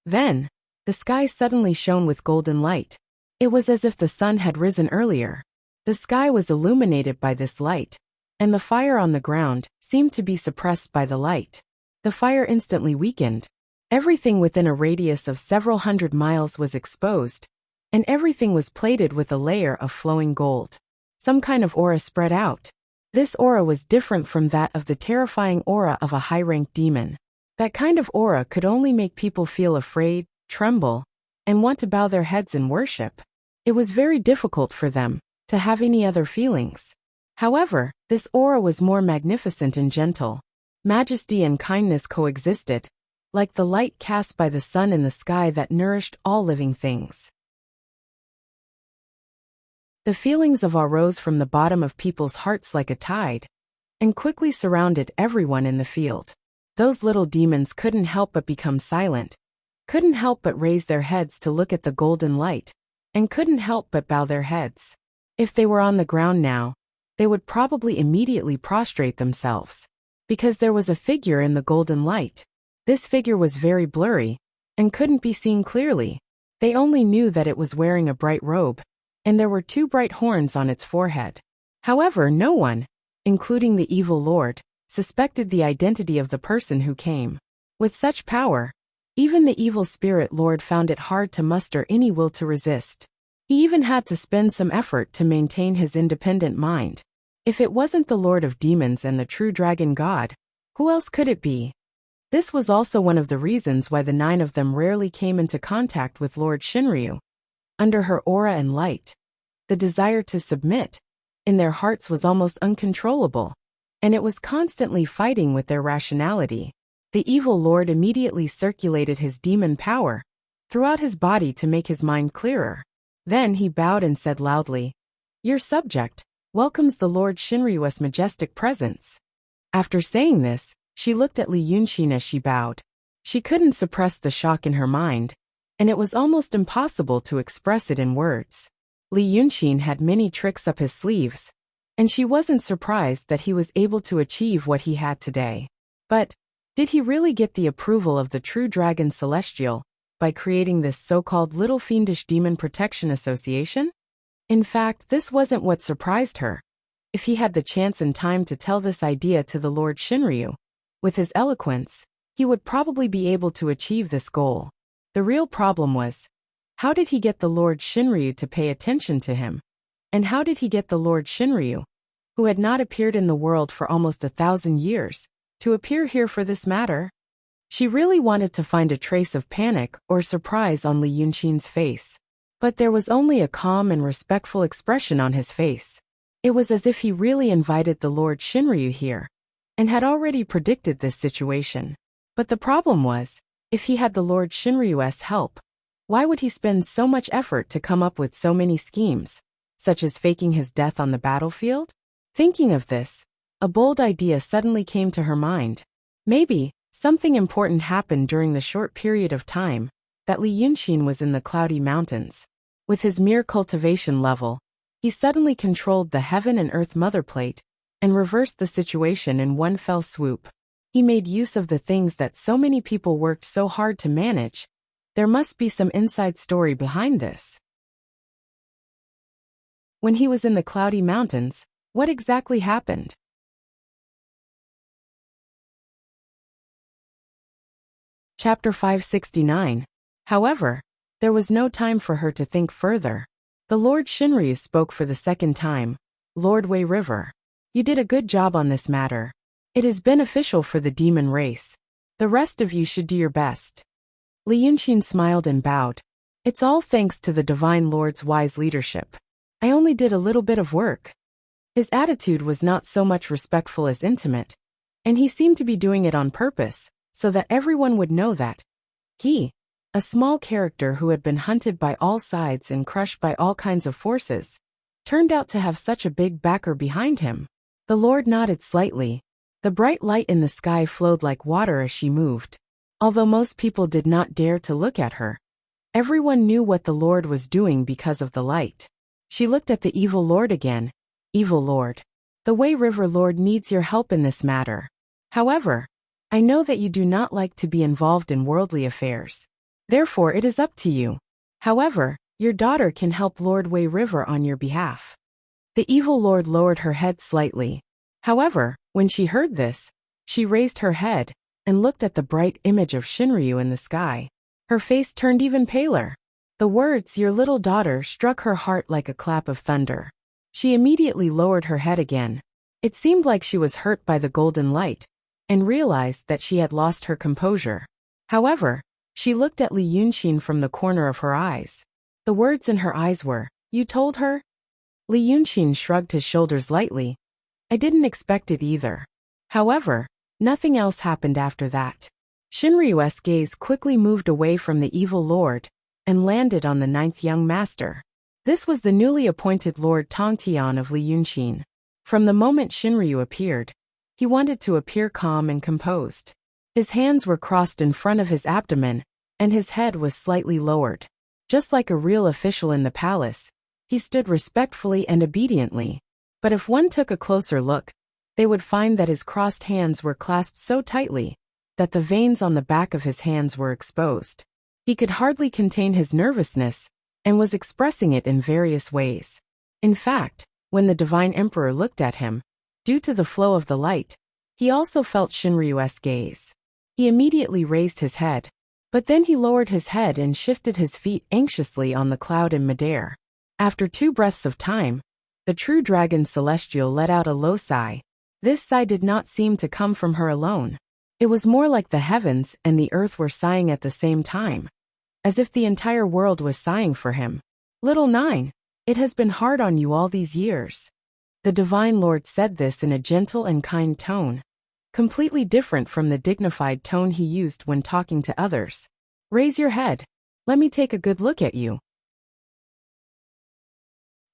Then, the sky suddenly shone with golden light. It was as if the sun had risen earlier. The sky was illuminated by this light, and the fire on the ground seemed to be suppressed by the light. The fire instantly weakened. Everything within a radius of several hundred miles was exposed, and everything was plated with a layer of flowing gold. Some kind of aura spread out. This aura was different from that of the terrifying aura of a high-ranked demon. That kind of aura could only make people feel afraid, tremble, and want to bow their heads in worship. It was very difficult for them to have any other feelings. However, this aura was more magnificent and gentle. Majesty and kindness coexisted, like the light cast by the sun in the sky that nourished all living things. The feelings of awe rose from the bottom of people's hearts like a tide, and quickly surrounded everyone in the field. Those little demons couldn't help but become silent, couldn't help but raise their heads to look at the golden light, and couldn't help but bow their heads. If they were on the ground now, they would probably immediately prostrate themselves, because there was a figure in the golden light. This figure was very blurry, and couldn't be seen clearly. They only knew that it was wearing a bright robe, and there were 2 bright horns on its forehead. However, no one, including the evil lord, suspected the identity of the person who came. With such power, even the evil spirit lord found it hard to muster any will to resist. He even had to spend some effort to maintain his independent mind. If it wasn't the Lord of Demons and the true dragon god, who else could it be? This was also one of the reasons why the 9 of them rarely came into contact with Lord Shinryu. Under her aura and light, the desire to submit in their hearts was almost uncontrollable, and it was constantly fighting with their rationality. The evil lord immediately circulated his demon power throughout his body to make his mind clearer. Then he bowed and said loudly, Your subject welcomes the Lord Shinryu's majestic presence. After saying this, she looked at Li Yunxin as she bowed. She couldn't suppress the shock in her mind, and it was almost impossible to express it in words. Li Yunxin had many tricks up his sleeves, and she wasn't surprised that he was able to achieve what he had today. But, did he really get the approval of the true dragon celestial by creating this so-called Little Fiendish Demon Protection Association? In fact, this wasn't what surprised her. If he had the chance and time to tell this idea to the Lord Shinryu, with his eloquence, he would probably be able to achieve this goal. The real problem was, how did he get the Lord Shinryu to pay attention to him? And how did he get the Lord Shinryu, who had not appeared in the world for almost 1,000 years, to appear here for this matter? She really wanted to find a trace of panic or surprise on Li Yunxin's face. But there was only a calm and respectful expression on his face. It was as if he really invited the Lord Shinryu here, and had already predicted this situation. But the problem was, if he had the Lord Shinryu's help, why would he spend so much effort to come up with so many schemes, such as faking his death on the battlefield? Thinking of this, a bold idea suddenly came to her mind. Maybe something important happened during the short period of time that Li Yunxin was in the cloudy mountains. With his mere cultivation level, he suddenly controlled the heaven and earth mother plate and reversed the situation in one fell swoop. He made use of the things that so many people worked so hard to manage. There must be some inside story behind this. When he was in the cloudy mountains, what exactly happened? Chapter 569. However, there was no time for her to think further. The Lord Shinryu spoke for the second time. Lord Wei River, you did a good job on this matter. It is beneficial for the demon race. The rest of you should do your best. Li Yunxin smiled and bowed. It's all thanks to the Divine Lord's wise leadership. I only did a little bit of work. His attitude was not so much respectful as intimate, and he seemed to be doing it on purpose, so that everyone would know that he, a small character who had been hunted by all sides and crushed by all kinds of forces, turned out to have such a big backer behind him. The Lord nodded slightly. The bright light in the sky flowed like water as she moved. Although most people did not dare to look at her, everyone knew what the Lord was doing because of the light. She looked at the evil Lord again. Evil Lord, the Wei River Lord needs your help in this matter. However, I know that you do not like to be involved in worldly affairs. Therefore it is up to you. However, your daughter can help Lord Wei River on your behalf. The evil Lord lowered her head slightly. However, when she heard this, she raised her head and looked at the bright image of Shinryu in the sky. Her face turned even paler. The words, your little daughter, struck her heart like a clap of thunder. She immediately lowered her head again. It seemed like she was hurt by the golden light, and realized that she had lost her composure. However, she looked at Li Yunxin from the corner of her eyes. The words in her eyes were, you told her? Li Yunxin shrugged his shoulders lightly. I didn't expect it either. However, nothing else happened after that. Shinryu's gaze quickly moved away from the evil lord and landed on the 9th young master. This was the newly appointed Lord Tongtian of Li Yunxin. From the moment Shinryu appeared, he wanted to appear calm and composed. His hands were crossed in front of his abdomen, and his head was slightly lowered. Just like a real official in the palace, he stood respectfully and obediently. But if one took a closer look, they would find that his crossed hands were clasped so tightly that the veins on the back of his hands were exposed. He could hardly contain his nervousness and was expressing it in various ways. In fact, when the Divine Emperor looked at him, due to the flow of the light, he also felt Shinryu's gaze. He immediately raised his head, but then he lowered his head and shifted his feet anxiously on the cloud in midair. After 2 breaths of time, the true dragon Celestial let out a low sigh. This sigh did not seem to come from her alone. It was more like the heavens and the earth were sighing at the same time, as if the entire world was sighing for him. Little 9, it has been hard on you all these years. The Divine Lord said this in a gentle and kind tone, completely different from the dignified tone he used when talking to others. Raise your head. Let me take a good look at you.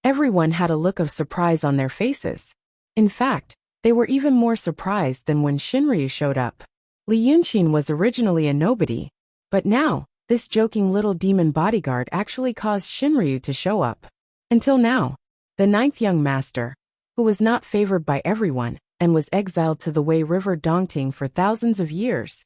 Everyone had a look of surprise on their faces. In fact, they were even more surprised than when Shinryu showed up. Li Yunxin was originally a nobody, but now, this joking little demon bodyguard actually caused Shinryu to show up. Until now, the 9th young master, who was not favored by everyone and was exiled to the Wei River Dongting for thousands of years,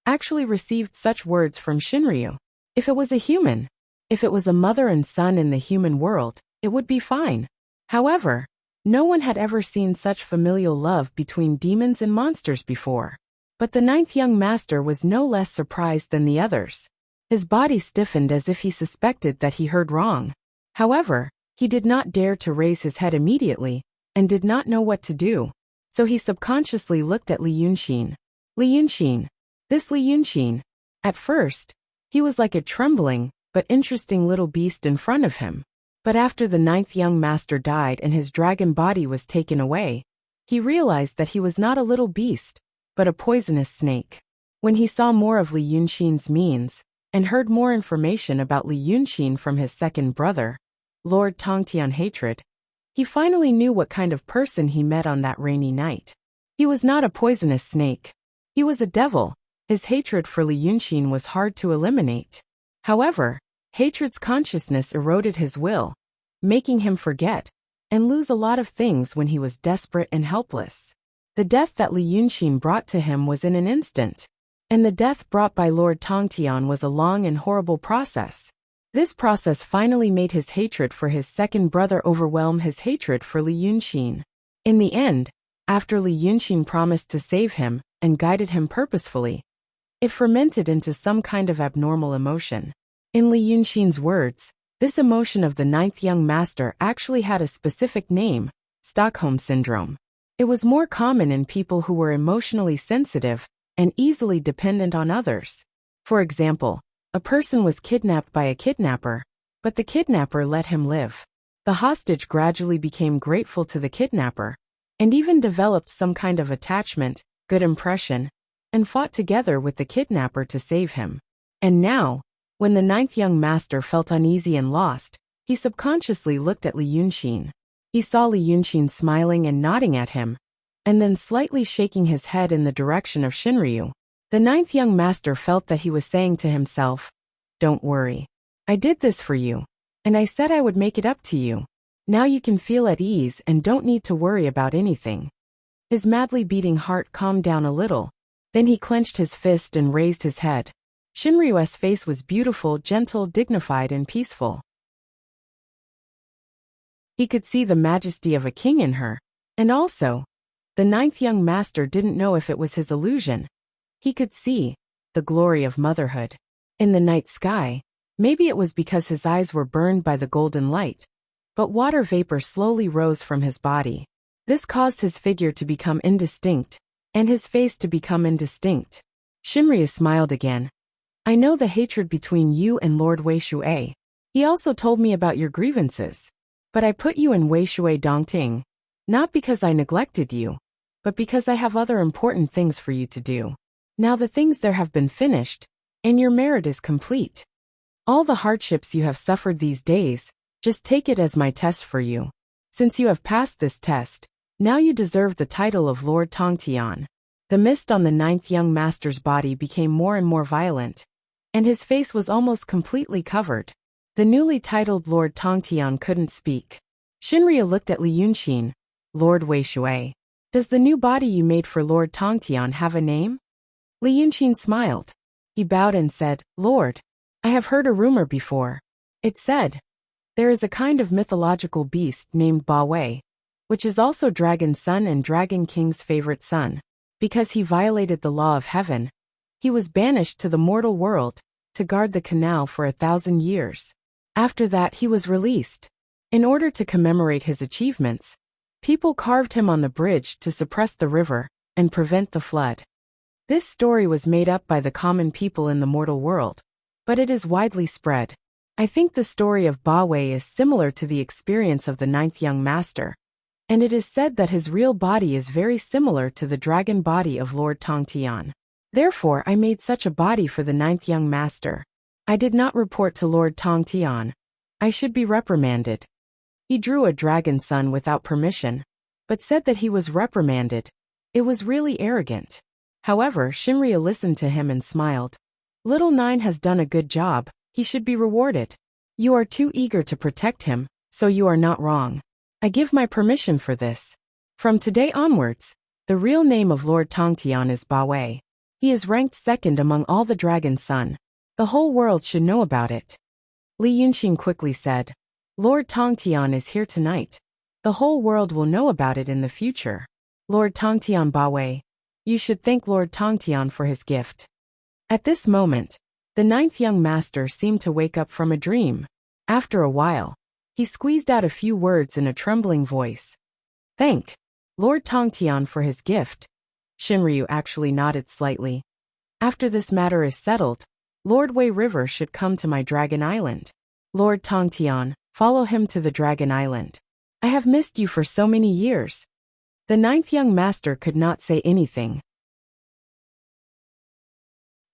actually received such words from Shinryu. If it was a human, if it was a mother and son in the human world, it would be fine. However, no one had ever seen such familial love between demons and monsters before. But the 9th young master was no less surprised than the others. His body stiffened as if he suspected that he heard wrong. However, he did not dare to raise his head immediately, and did not know what to do. So he subconsciously looked at Li Yunxin. Li Yunxin. This Li Yunxin. At first, he was like a trembling, but interesting little beast in front of him. But after the ninth young master died and his dragon body was taken away, he realized that he was not a little beast, but a poisonous snake. When he saw more of Li Yunxin's means, and heard more information about Li Yunxin from his second brother, Lord Tongtian hatred, he finally knew what kind of person he met on that rainy night. He was not a poisonous snake. He was a devil. His hatred for Li Yunxin was hard to eliminate. However, hatred's consciousness eroded his will, making him forget and lose a lot of things when he was desperate and helpless. The death that Li Yunxin brought to him was in an instant, and the death brought by Lord Tongtian was a long and horrible process. This process finally made his hatred for his second brother overwhelm his hatred for Li Yunxin. In the end, after Li Yunxin promised to save him and guided him purposefully, it fermented into some kind of abnormal emotion. In Li Yunxin's words, this emotion of the ninth young master actually had a specific name, Stockholm Syndrome. It was more common in people who were emotionally sensitive and easily dependent on others. For example, a person was kidnapped by a kidnapper, but the kidnapper let him live. The hostage gradually became grateful to the kidnapper, and even developed some kind of attachment, good impression, and fought together with the kidnapper to save him. And now, when the ninth young master felt uneasy and lost, he subconsciously looked at Li Yunxin. He saw Li Yunxin smiling and nodding at him, and then slightly shaking his head in the direction of Shinryu. The ninth young master felt that he was saying to himself, "Don't worry. I did this for you, and I said I would make it up to you. Now you can feel at ease and don't need to worry about anything." His madly beating heart calmed down a little. Then he clenched his fist and raised his head. Shinryu's face was beautiful, gentle, dignified, and peaceful. He could see the majesty of a king in her, and also, the ninth young master didn't know if it was his illusion. He could see the glory of motherhood. In the night sky, maybe it was because his eyes were burned by the golden light, but water vapor slowly rose from his body. This caused his figure to become indistinct, and his face to become indistinct. Shinryu smiled again. "I know the hatred between you and Lord Weishui. He also told me about your grievances. But I put you in Weishui Dongting, not because I neglected you, but because I have other important things for you to do. Now the things there have been finished, and your merit is complete. All the hardships you have suffered these days, just take it as my test for you. Since you have passed this test, now you deserve the title of Lord Tongtian." The mist on the ninth young master's body became more and more violent, and his face was almost completely covered. The newly titled Lord Tongtian couldn't speak. Shinryu looked at Li Yunxin. "Lord Weishui, does the new body you made for Lord Tongtian have a name?" Li Yunxin smiled. He bowed and said, "Lord, I have heard a rumor before. It said, there is a kind of mythological beast named Ba Wei, which is also Dragon Son and Dragon King's favorite son. Because he violated the law of heaven, he was banished to the mortal world to guard the canal for 1,000 years. After that he was released. In order to commemorate his achievements, people carved him on the bridge to suppress the river and prevent the flood. This story was made up by the common people in the mortal world, but it is widely spread. I think the story of Ba Wei is similar to the experience of the ninth young master, and it is said that his real body is very similar to the dragon body of Lord Tongtian. Therefore I made such a body for the ninth young master. I did not report to Lord Tongtian. I should be reprimanded. He drew a dragon son without permission, but said that he was reprimanded. It was really arrogant. However, Shinryu listened to him and smiled. Little Nine has done a good job, he should be rewarded. You are too eager to protect him, so you are not wrong. I give my permission for this. From today onwards, the real name of Lord Tongtian is Ba Wei. He is ranked second among all the Dragon Son. The whole world should know about it." Li Yunxin quickly said, "Lord Tongtian is here tonight. The whole world will know about it in the future. Lord Tongtian Ba Wei, you should thank Lord Tongtian for his gift." At this moment, the ninth young master seemed to wake up from a dream. After a while, he squeezed out a few words in a trembling voice. "Thank Lord Tongtian for his gift." Shinryu actually nodded slightly. "After this matter is settled, Lord Wei River should come to my Dragon Island. Lord Tongtian, follow him to the Dragon Island. I have missed you for so many years. The ninth young master could not say anything.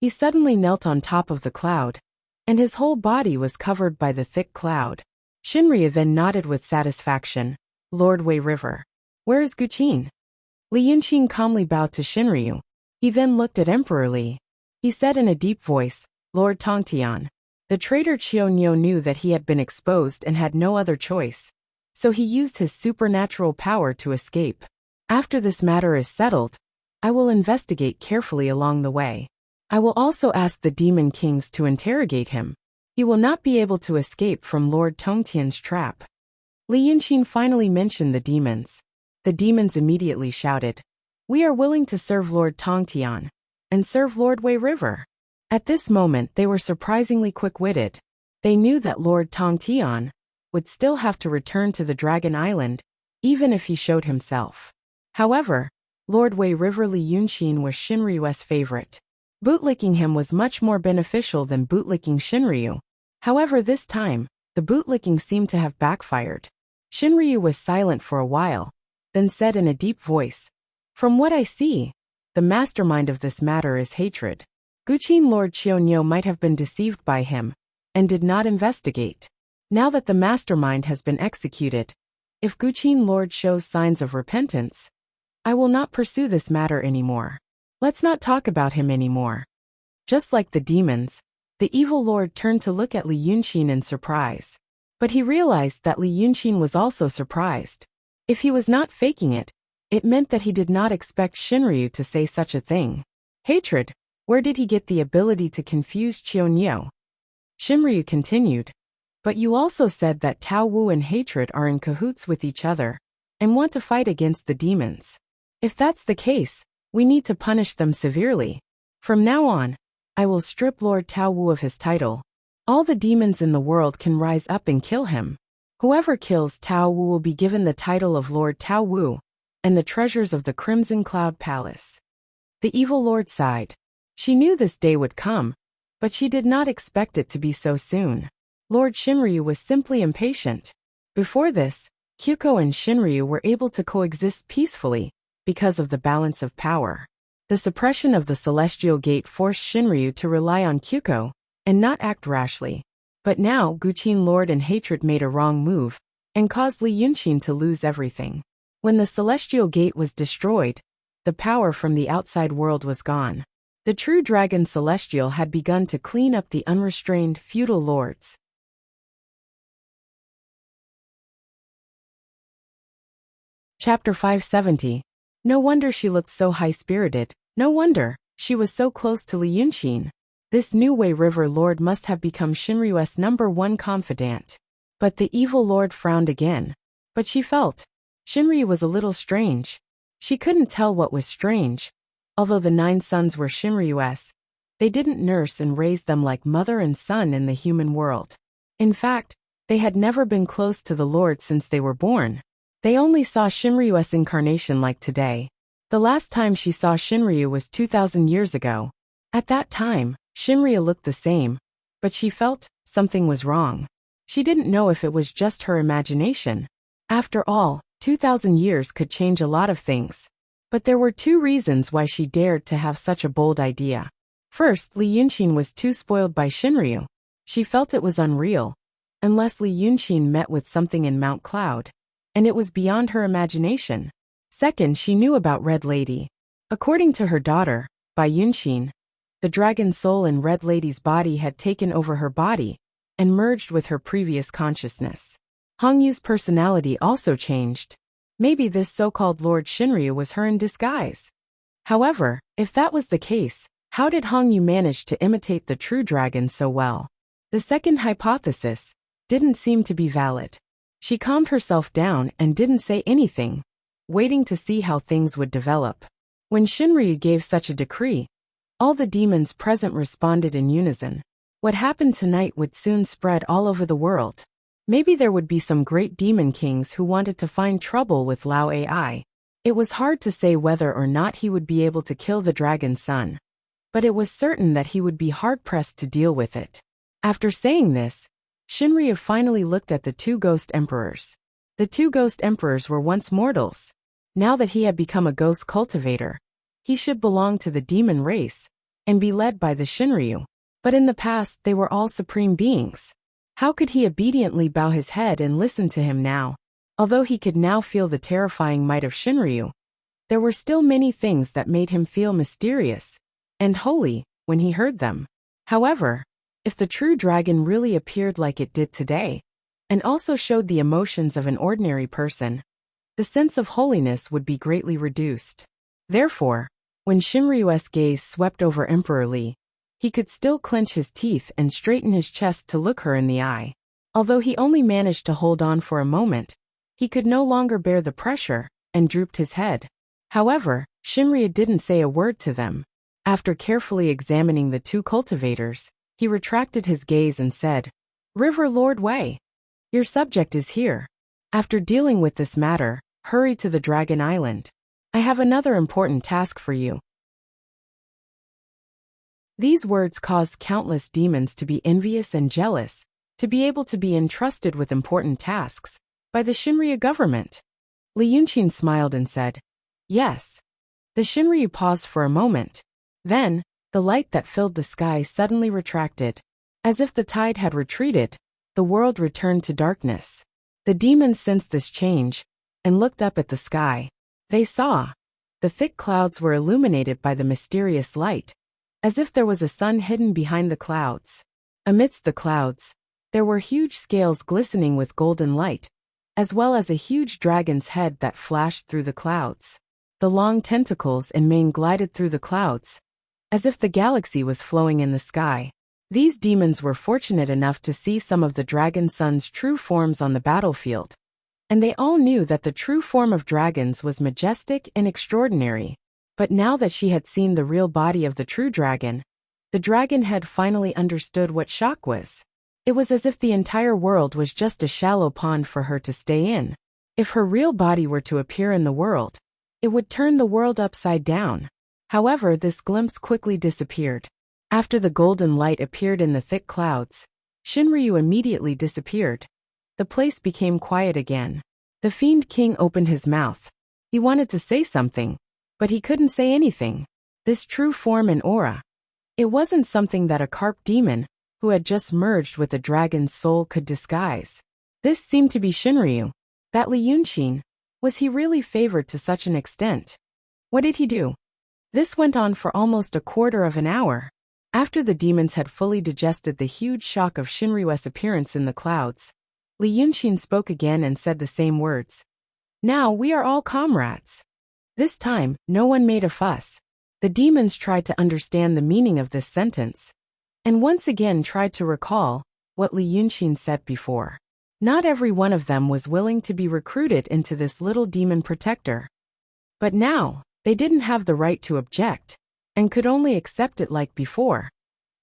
He suddenly knelt on top of the cloud, and his whole body was covered by the thick cloud. Shinryu then nodded with satisfaction. Lord Wei River. Where is Guqin? Li Yunqing calmly bowed to Shinryu. He then looked at Emperor Li. He said in a deep voice, Lord Tongtian. The traitor Qiu knew that he had been exposed and had no other choice, so he used his supernatural power to escape. After this matter is settled, I will investigate carefully along the way. I will also ask the demon kings to interrogate him. He will not be able to escape from Lord Tongtian's trap. Li Yunqing finally mentioned the demons. The demons immediately shouted, We are willing to serve Lord Tongtian and serve Lord Wei River. At this moment they were surprisingly quick-witted. They knew that Lord Tongtian would still have to return to the Dragon Island, even if he showed himself. However, Lord Wei River Li Yunqing was Shinryu's favorite. Bootlicking him was much more beneficial than bootlicking Shinryu. However, this time, the bootlicking seemed to have backfired. Shinryu was silent for a while, then said in a deep voice, From what I see, the mastermind of this matter is hatred. Guqin Lord Qiu might have been deceived by him, and did not investigate. Now that the mastermind has been executed, if Guqin Lord shows signs of repentance, I will not pursue this matter anymore. Let's not talk about him anymore. Just like the demons, the evil lord turned to look at Li Yunqing in surprise. But he realized that Li Yunqing was also surprised. If he was not faking it, it meant that he did not expect Shinryu to say such a thing. Hatred, where did he get the ability to confuse Qiu? Shinryu continued, But you also said that Tao Wu and hatred are in cahoots with each other, and want to fight against the demons. If that's the case, we need to punish them severely. From now on, I will strip Lord Tao Wu of his title. All the demons in the world can rise up and kill him. Whoever kills Tao Wu will be given the title of Lord Tao Wu, and the treasures of the Crimson Cloud Palace. The evil lord sighed. She knew this day would come, but she did not expect it to be so soon. Lord Shinryu was simply impatient. Before this, Kyuko and Shinryu were able to coexist peacefully, because of the balance of power. The suppression of the Celestial Gate forced Shinryu to rely on Kyuko, and not act rashly. But now Guqin Lord and hatred made a wrong move, and caused Li Yunqing to lose everything. When the Celestial Gate was destroyed, the power from the outside world was gone. The true Dragon Celestial had begun to clean up the unrestrained feudal lords. Chapter 570. No wonder she looked so high-spirited. No wonder she was so close to Li Yunqing. This new Wei River Lord must have become Shinryu's #1 confidant. But the evil lord frowned again. But she felt Shinryu was a little strange. She couldn't tell what was strange. Although the 9 sons were Shinryu's, they didn't nurse and raise them like mother and son in the human world. In fact, they had never been close to the Lord since they were born. They only saw Shinryu's incarnation like today. The last time she saw Shinryu was 2,000 years ago. At that time, Shinryu looked the same, but she felt something was wrong. She didn't know if it was just her imagination. After all, 2,000 years could change a lot of things. But there were 2 reasons why she dared to have such a bold idea. First, Li Yunqing was too spoiled by Shinryu. She felt it was unreal, unless Li Yunqing met with something in Mount Cloud, and it was beyond her imagination. Second, she knew about Red Lady. According to her daughter, Bai Yunqing, the dragon soul in Red Lady's body had taken over her body and merged with her previous consciousness. Hongyu's personality also changed. Maybe this so-called Lord Shinryu was her in disguise. However, if that was the case, how did Hongyu manage to imitate the true dragon so well? The second hypothesis didn't seem to be valid. She calmed herself down and didn't say anything, waiting to see how things would develop. When Shinryu gave such a decree, all the demons present responded in unison. What happened tonight would soon spread all over the world. Maybe there would be some great demon kings who wanted to find trouble with Lao Ai. It was hard to say whether or not he would be able to kill the dragon son. but it was certain that he would be hard-pressed to deal with it. After saying this, Shinryu finally looked at the two ghost emperors. The two ghost emperors were once mortals. Now that he had become a ghost cultivator, he should belong to the demon race and be led by the Shinryu. But in the past they were all supreme beings. How could he obediently bow his head and listen to him now? Although he could now feel the terrifying might of Shinryu, there were still many things that made him feel mysterious and holy when he heard them. However, if the true dragon really appeared like it did today, and also showed the emotions of an ordinary person, the sense of holiness would be greatly reduced. Therefore, when Shinryu's gaze swept over Emperor Li, he could still clench his teeth and straighten his chest to look her in the eye. Although he only managed to hold on for a moment, he could no longer bear the pressure and drooped his head. However, Shinryu didn't say a word to them. After carefully examining the two cultivators, he retracted his gaze and said, "River Lord Wei, your subject is here. After dealing with this matter, hurry to the Dragon Island. I have another important task for you." These words caused countless demons to be envious and jealous, to be able to be entrusted with important tasks by the Shinryu government. Li Yunqin smiled and said, "Yes." The Shinryu paused for a moment. Then, the light that filled the sky suddenly retracted. As if the tide had retreated, the world returned to darkness. The demons sensed this change and looked up at the sky. They saw the thick clouds were illuminated by the mysterious light, as if there was a sun hidden behind the clouds. Amidst the clouds, there were huge scales glistening with golden light, as well as a huge dragon's head that flashed through the clouds. The long tentacles and mane glided through the clouds, as if the galaxy was flowing in the sky. These demons were fortunate enough to see some of the dragon sun's true forms on the battlefield, and they all knew that the true form of dragons was majestic and extraordinary. But now that she had seen the real body of the true dragon, the dragon had finally understood what shock was. It was as if the entire world was just a shallow pond for her to stay in. If her real body were to appear in the world, it would turn the world upside down. However, this glimpse quickly disappeared. After the golden light appeared in the thick clouds, Shinryu immediately disappeared. The place became quiet again. The Fiend King opened his mouth. He wanted to say something, but he couldn't say anything. This true form and aura, it wasn't something that a carp demon, who had just merged with a dragon's soul, could disguise. This seemed to be Shinryu. That Li Yunqin, was he really favored to such an extent? What did he do? This went on for almost a quarter of an hour. After the demons had fully digested the huge shock of Shinryu's appearance in the clouds, Li Yunqin spoke again and said the same words. "Now we are all comrades." This time, no one made a fuss. The demons tried to understand the meaning of this sentence, and once again tried to recall what Li Yunqin said before. Not every one of them was willing to be recruited into this little demon protector. But now, they didn't have the right to object, and could only accept it like before,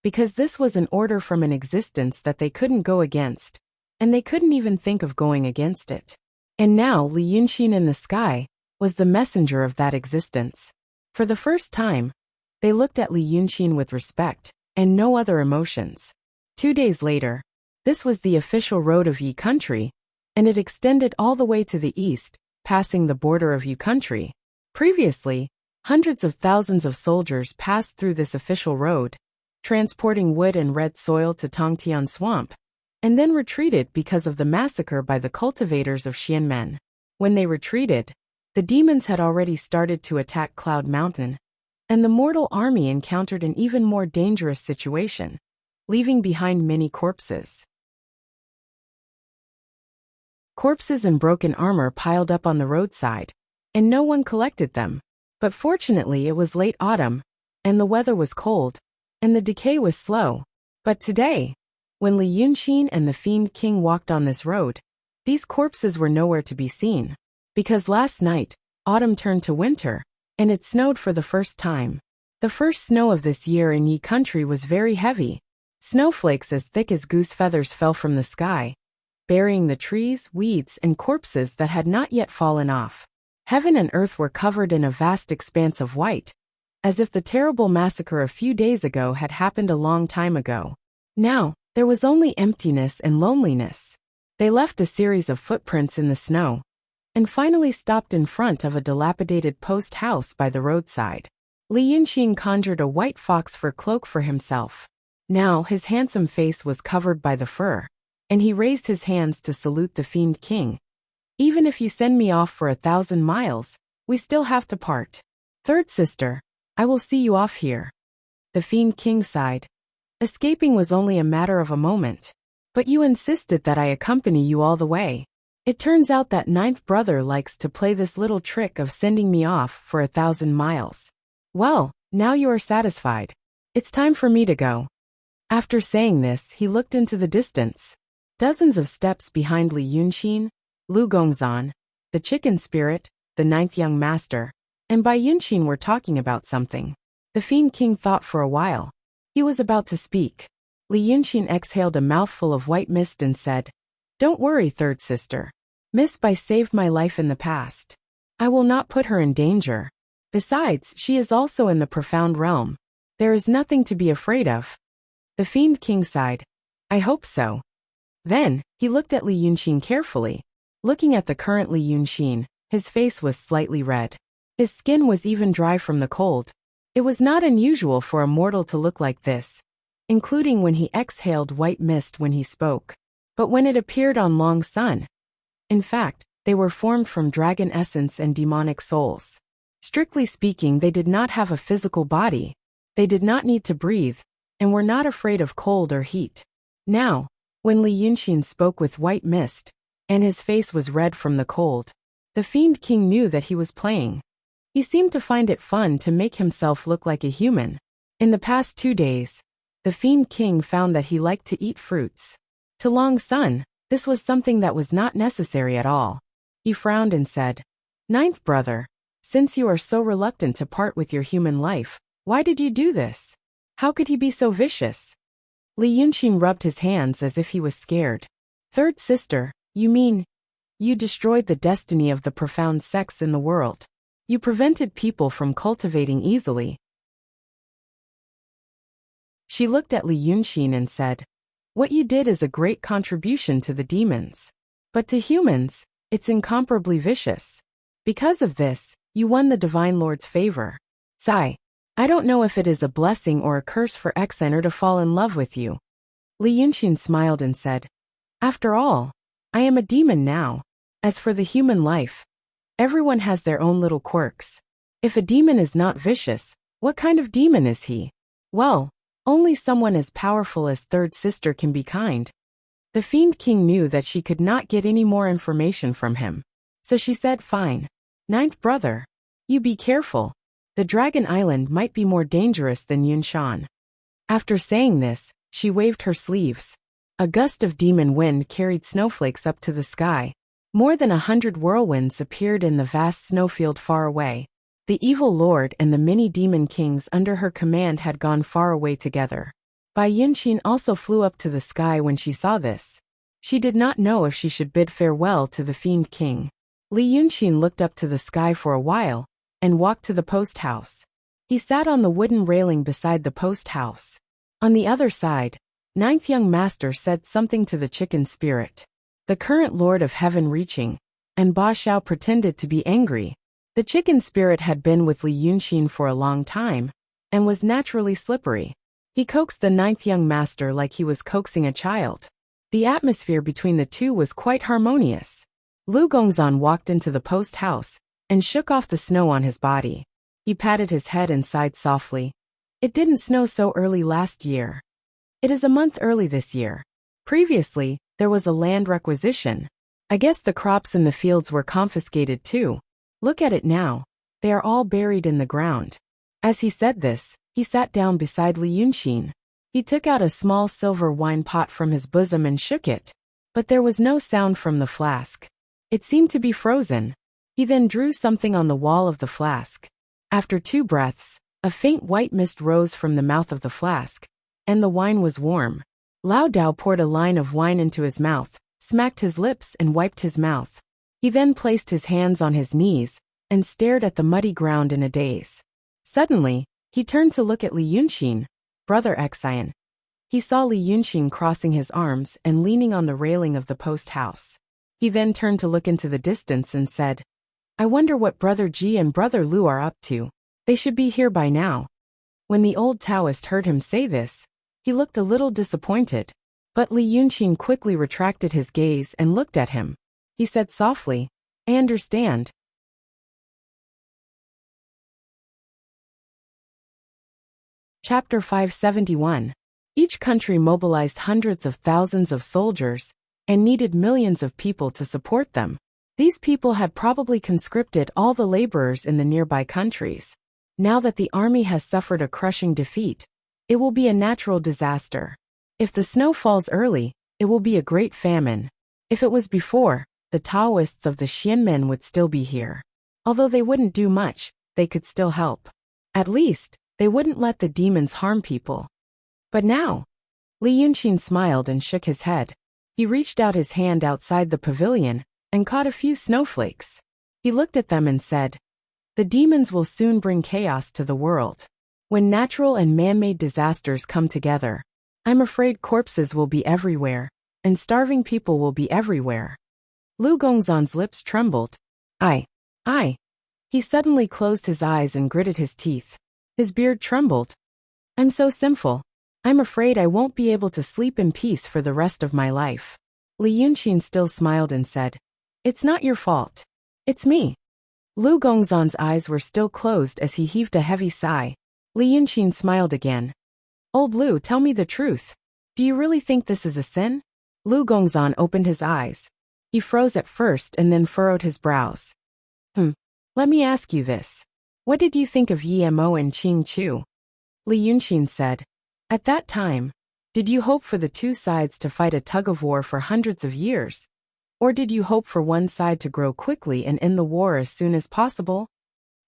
because this was an order from an existence that they couldn't go against, and they couldn't even think of going against it. And now Li Yunqin in the sky was the messenger of that existence. For the first time, they looked at Li Yunqin with respect and no other emotions. 2 days later, this was the official road of Yi country, and it extended all the way to the east, passing the border of Yi country. Previously, hundreds of thousands of soldiers passed through this official road, transporting wood and red soil to Tongtian Swamp, and then retreated because of the massacre by the cultivators of Xianmen. When they retreated, the demons had already started to attack Cloud Mountain, and the mortal army encountered an even more dangerous situation, leaving behind many corpses. Corpses and broken armor piled up on the roadside, and no one collected them. But fortunately it was late autumn, and the weather was cold, and the decay was slow. But today, when Li Yunqin and the Fiend King walked on this road, these corpses were nowhere to be seen. Because last night, autumn turned to winter, and it snowed for the first time. The first snow of this year in Yi country was very heavy. Snowflakes as thick as goose feathers fell from the sky, burying the trees, weeds, and corpses that had not yet fallen off. Heaven and earth were covered in a vast expanse of white, as if the terrible massacre a few days ago had happened a long time ago. Now, there was only emptiness and loneliness. They left a series of footprints in the snow, and finally stopped in front of a dilapidated post house by the roadside. Li Yunxin conjured a white fox fur cloak for himself. Now his handsome face was covered by the fur, and he raised his hands to salute the Fiend King. Even if you send me off for 1,000 miles, we still have to part. Third sister, I will see you off here. The Fiend King sighed. Escaping was only a matter of a moment. But you insisted that I accompany you all the way. It turns out that ninth brother likes to play this little trick of sending me off for 1,000 miles. Well, now you are satisfied. It's time for me to go. After saying this, he looked into the distance. Dozens of steps behind Li Yunxin, Lu Gongzan, the chicken spirit, the ninth young master, and Bai Yunxin were talking about something. The Fiend King thought for a while. He was about to speak. Li Yunxin exhaled a mouthful of white mist and said, Don't worry, third sister. Miss Bai saved my life in the past. I will not put her in danger. Besides, she is also in the profound realm. There is nothing to be afraid of. The Fiend King sighed. I hope so. Then, he looked at Li Yunxin carefully. Looking at the current Li Yunxin, his face was slightly red. His skin was even dry from the cold. It was not unusual for a mortal to look like this, including when he exhaled white mist when he spoke. But when it appeared on Long Sun, in fact, they were formed from dragon essence and demonic souls. Strictly speaking, they did not have a physical body. They did not need to breathe, and were not afraid of cold or heat. Now, when Li Yunxin spoke with white mist, and his face was red from the cold, the Fiend King knew that he was playing. He seemed to find it fun to make himself look like a human. In the past 2 days, the Fiend King found that he liked to eat fruits. To Long Sun, this was something that was not necessary at all. He frowned and said, Ninth brother, since you are so reluctant to part with your human life, why did you do this? How could he be so vicious? Li Yunxin rubbed his hands as if he was scared. Third sister, you mean, you destroyed the destiny of the profound sex in the world. You prevented people from cultivating easily. She looked at Li Yunxin and said, What you did is a great contribution to the demons. But to humans, it's incomparably vicious. Because of this, you won the Divine Lord's favor. Sigh. I don't know if it is a blessing or a curse for Exener to fall in love with you. Li Yunxin smiled and said, After all, I am a demon now. As for the human life, everyone has their own little quirks. If a demon is not vicious, what kind of demon is he? Well, only someone as powerful as third sister can be kind. The Fiend King knew that she could not get any more information from him. So she said, Fine. Ninth brother, you be careful. The Dragon Island might be more dangerous than Yunshan. After saying this, she waved her sleeves. A gust of demon wind carried snowflakes up to the sky. More than 100 whirlwinds appeared in the vast snowfield far away. The evil lord and the many demon kings under her command had gone far away together. Bai Yunxin also flew up to the sky when she saw this. She did not know if she should bid farewell to the Fiend King. Li Yunxin looked up to the sky for a while, and walked to the post house. He sat on the wooden railing beside the post house. On the other side, Ninth Young Master said something to the chicken spirit. The current Lord of Heaven reaching, and Ba Xiao pretended to be angry. The chicken spirit had been with Li Yunxin for a long time, and was naturally slippery. He coaxed the Ninth Young Master like he was coaxing a child. The atmosphere between the two was quite harmonious. Lu Gongzan walked into the post house, and shook off the snow on his body. He patted his head and sighed softly. It didn't snow so early last year. It is a month early this year. Previously, there was a land requisition. I guess the crops in the fields were confiscated too. Look at it now. They are all buried in the ground. As he said this, he sat down beside Li Yunxin. He took out a small silver wine pot from his bosom and shook it. But there was no sound from the flask. It seemed to be frozen. He then drew something on the wall of the flask. After 2 breaths, a faint white mist rose from the mouth of the flask, and the wine was warm. Lao Dao poured a line of wine into his mouth, smacked his lips and wiped his mouth. He then placed his hands on his knees, and stared at the muddy ground in a daze. Suddenly, He turned to look at Li Yunxin, Brother Xian. He saw Li Yunxin crossing his arms and leaning on the railing of the post house. He then turned to look into the distance and said, I wonder what Brother Ji and Brother Lu are up to. They should be here by now. When the old Taoist heard him say this, he looked a little disappointed, but Li Yunxin quickly retracted his gaze and looked at him. He said softly, I understand. Chapter 571. Each country mobilized hundreds of thousands of soldiers and needed millions of people to support them. These people had probably conscripted all the laborers in the nearby countries. Now that the army has suffered a crushing defeat, it will be a natural disaster. If the snow falls early, it will be a great famine. If it was before, the Taoists of the Xianmen would still be here. Although they wouldn't do much, they could still help. At least, they wouldn't let the demons harm people. But now, Li Yunxin smiled and shook his head. He reached out his hand outside the pavilion and caught a few snowflakes. He looked at them and said, the demons will soon bring chaos to the world. When natural and man-made disasters come together, I'm afraid corpses will be everywhere, and starving people will be everywhere. Lu Gongzhan's lips trembled. I. He suddenly closed his eyes and gritted his teeth. His beard trembled. I'm so sinful. I'm afraid I won't be able to sleep in peace for the rest of my life. Li Yunxin still smiled and said, it's not your fault. It's me. Lu Gongzhan's eyes were still closed as he heaved a heavy sigh. Li Yunxin smiled again. Old Lu, tell me the truth. Do you really think this is a sin? Lu Gongzhan opened his eyes. He froze at first and then furrowed his brows. Let me ask you this. What did you think of Yi Mo and Qing Chu? Li Yunxin said. At that time, did you hope for the two sides to fight a tug-of-war for hundreds of years? Or did you hope for one side to grow quickly and end the war as soon as possible?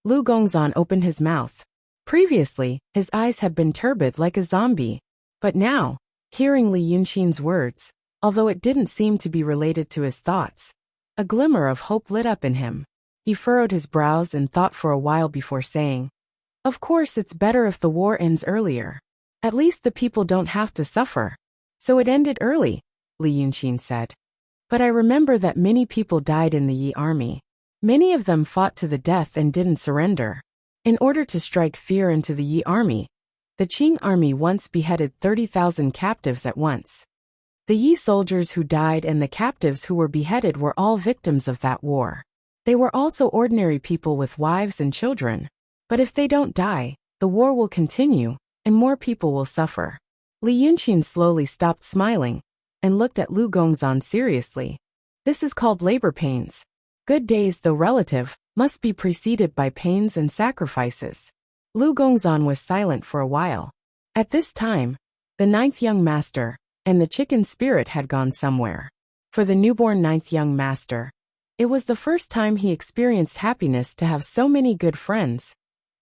Lu Gongzhan opened his mouth. Previously, his eyes had been turbid like a zombie. But now, hearing Li Yunxin's words, although it didn't seem to be related to his thoughts, a glimmer of hope lit up in him. He furrowed his brows and thought for a while before saying, of course it's better if the war ends earlier. At least the people don't have to suffer. So it ended early, Li Yunxin said. But I remember that many people died in the Yi army. Many of them fought to the death and didn't surrender. In order to strike fear into the Yi army, the Qing army once beheaded 30,000 captives at once. The Yi soldiers who died and the captives who were beheaded were all victims of that war. They were also ordinary people with wives and children. But if they don't die, the war will continue, and more people will suffer. Li Yunxin slowly stopped smiling and looked at Lu Gongzhan seriously. This is called labor pains. Good days, though relative, must be preceded by pains and sacrifices. Lu Gongzhan was silent for a while. At this time, the ninth young master and the chicken spirit had gone somewhere. For the newborn ninth young master, it was the first time he experienced happiness to have so many good friends,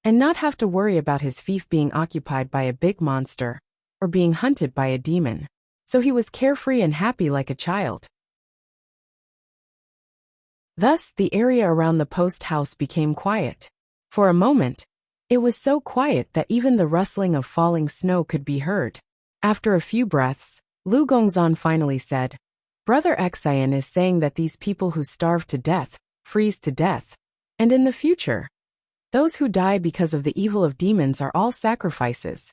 and not have to worry about his fief being occupied by a big monster, or being hunted by a demon. So he was carefree and happy like a child. Thus, the area around the post house became quiet. For a moment, it was so quiet that even the rustling of falling snow could be heard. After a few breaths, Lu Gongzhan finally said, Brother Xian is saying that these people who starve to death, freeze to death, and in the future, those who die because of the evil of demons are all sacrifices.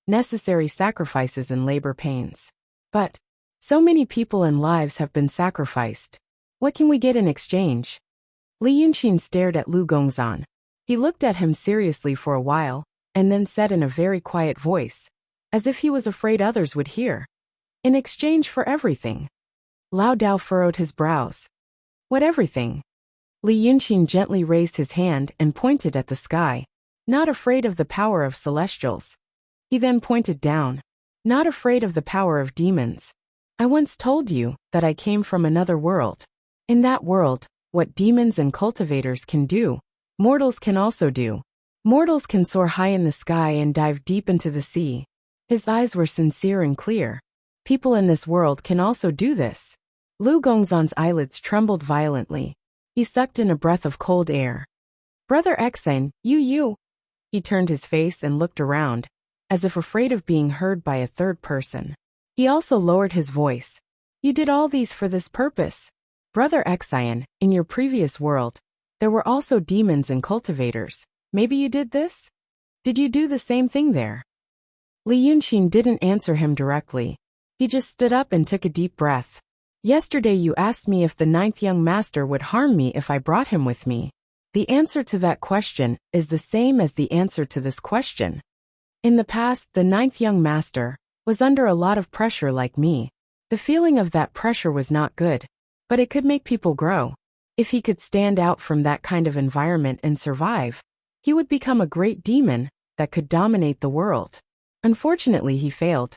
Necessary sacrifices and labor pains. But, so many people and lives have been sacrificed. What can we get in exchange? Li Yunxin stared at Lu Gongzhan. He looked at him seriously for a while, and then said in a very quiet voice, as if he was afraid others would hear. In exchange for everything. Lao Dao furrowed his brows. What everything? Li Yunxin gently raised his hand and pointed at the sky, not afraid of the power of celestials. He then pointed down, not afraid of the power of demons. I once told you that I came from another world. In that world, what demons and cultivators can do, mortals can also do. Mortals can soar high in the sky and dive deep into the sea. His eyes were sincere and clear. People in this world can also do this. Lu Gongzhan's eyelids trembled violently. He sucked in a breath of cold air. Brother Xian, you. He turned his face and looked around, as if afraid of being heard by a third person. He also lowered his voice. You did all these for this purpose. Brother Exian, in your previous world, there were also demons and cultivators. Maybe you did this? Did you do the same thing there? Li Yunxin didn't answer him directly. He just stood up and took a deep breath. Yesterday you asked me if the ninth young master would harm me if I brought him with me. The answer to that question is the same as the answer to this question. In the past, the ninth young master was under a lot of pressure like me. The feeling of that pressure was not good, but it could make people grow. If he could stand out from that kind of environment and survive, he would become a great demon that could dominate the world. Unfortunately, he failed.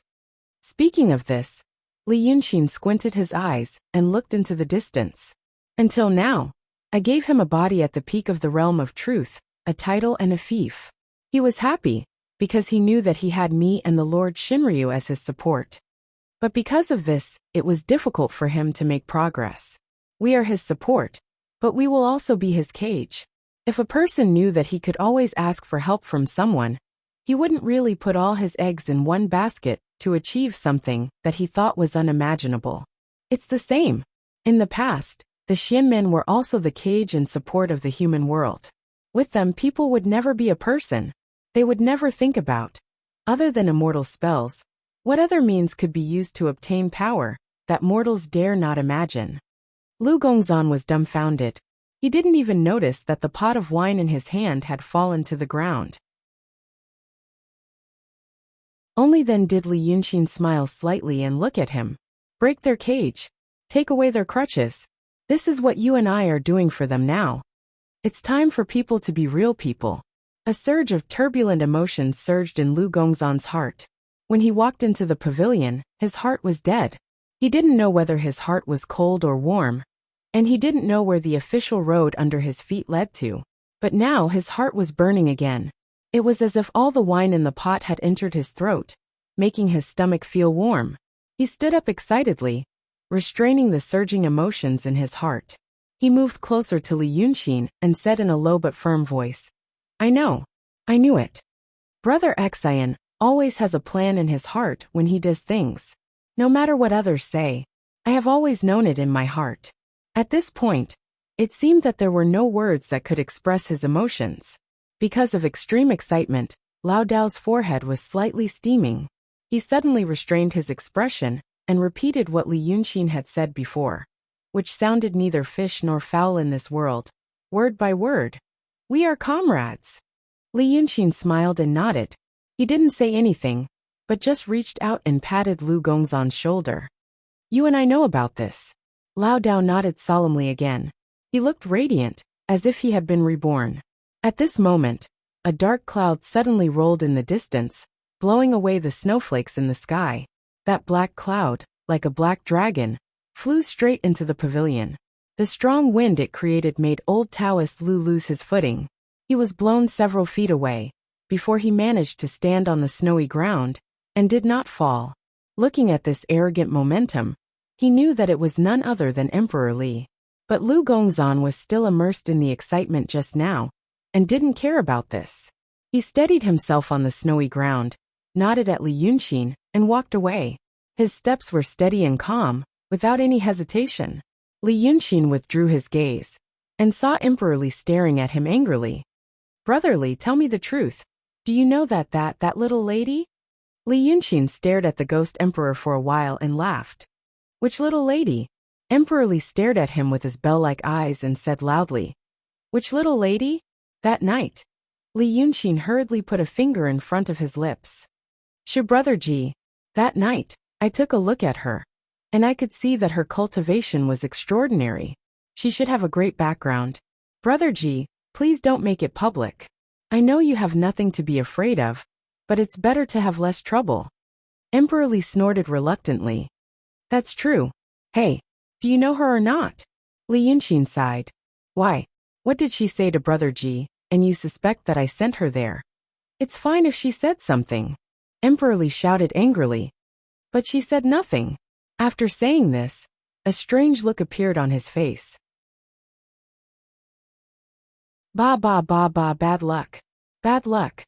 Speaking of this, Li Yunxin squinted his eyes and looked into the distance. Until now, I gave him a body at the peak of the realm of truth, a title and a fief. He was happy, because he knew that he had me and the Lord Shinryu as his support. But because of this, it was difficult for him to make progress. We are his support, but we will also be his cage. If a person knew that he could always ask for help from someone, he wouldn't really put all his eggs in one basket to achieve something that he thought was unimaginable. It's the same. In the past, the Xianmen were also the cage and support of the human world. With them, people would never be a person. They would never think about, other than immortal spells, what other means could be used to obtain power that mortals dare not imagine. Lu Gongzan was dumbfounded. He didn't even notice that the pot of wine in his hand had fallen to the ground. Only then did Li Yunxin smile slightly and look at him. Break their cage. Take away their crutches. This is what you and I are doing for them now. It's time for people to be real people. A surge of turbulent emotions surged in Lu Gongzan's heart. When he walked into the pavilion, his heart was dead. He didn't know whether his heart was cold or warm, and he didn't know where the official road under his feet led to. But now his heart was burning again. It was as if all the wine in the pot had entered his throat, making his stomach feel warm. He stood up excitedly, restraining the surging emotions in his heart. He moved closer to Li Yunxin and said in a low but firm voice, I know. I knew it. Brother Exian always has a plan in his heart when he does things. No matter what others say, I have always known it in my heart. At this point, it seemed that there were no words that could express his emotions. Because of extreme excitement, Lao Dao's forehead was slightly steaming. He suddenly restrained his expression and repeated what Li Yunxin had said before, which sounded neither fish nor fowl in this world, word by word. We are comrades. Li Yunxin smiled and nodded. He didn't say anything, but just reached out and patted Lu Gongzan's shoulder. You and I know about this. Lao Dao nodded solemnly again. He looked radiant, as if he had been reborn. At this moment, a dark cloud suddenly rolled in the distance, blowing away the snowflakes in the sky. That black cloud, like a black dragon, flew straight into the pavilion. The strong wind it created made old Taoist Lu lose his footing. He was blown several feet away, before he managed to stand on the snowy ground, and did not fall. Looking at this arrogant momentum, he knew that it was none other than Emperor Li. But Lu Gongzan was still immersed in the excitement just now, and didn't care about this. He steadied himself on the snowy ground, nodded at Li Yunxin, and walked away. His steps were steady and calm, without any hesitation. Li Yunxin withdrew his gaze, and saw Emperor Li staring at him angrily. Brother Li, tell me the truth. Do you know that little lady? Li Yunxin stared at the ghost emperor for a while and laughed. Which little lady? Emperor Li stared at him with his bell-like eyes and said loudly. Which little lady? That night. Li Yunxin hurriedly put a finger in front of his lips. Shu Brother Ji, that night, I took a look at her, and I could see that her cultivation was extraordinary. She should have a great background. Brother Ji, please don't make it public. I know you have nothing to be afraid of, but it's better to have less trouble. Emperor Li snorted reluctantly. That's true. Hey, do you know her or not? Li Yunxin sighed. Why? What did she say to Brother Ji, and you suspect that I sent her there? It's fine if she said something. Emperor Li shouted angrily. But she said nothing. After saying this, a strange look appeared on his face. Bad luck. Bad luck.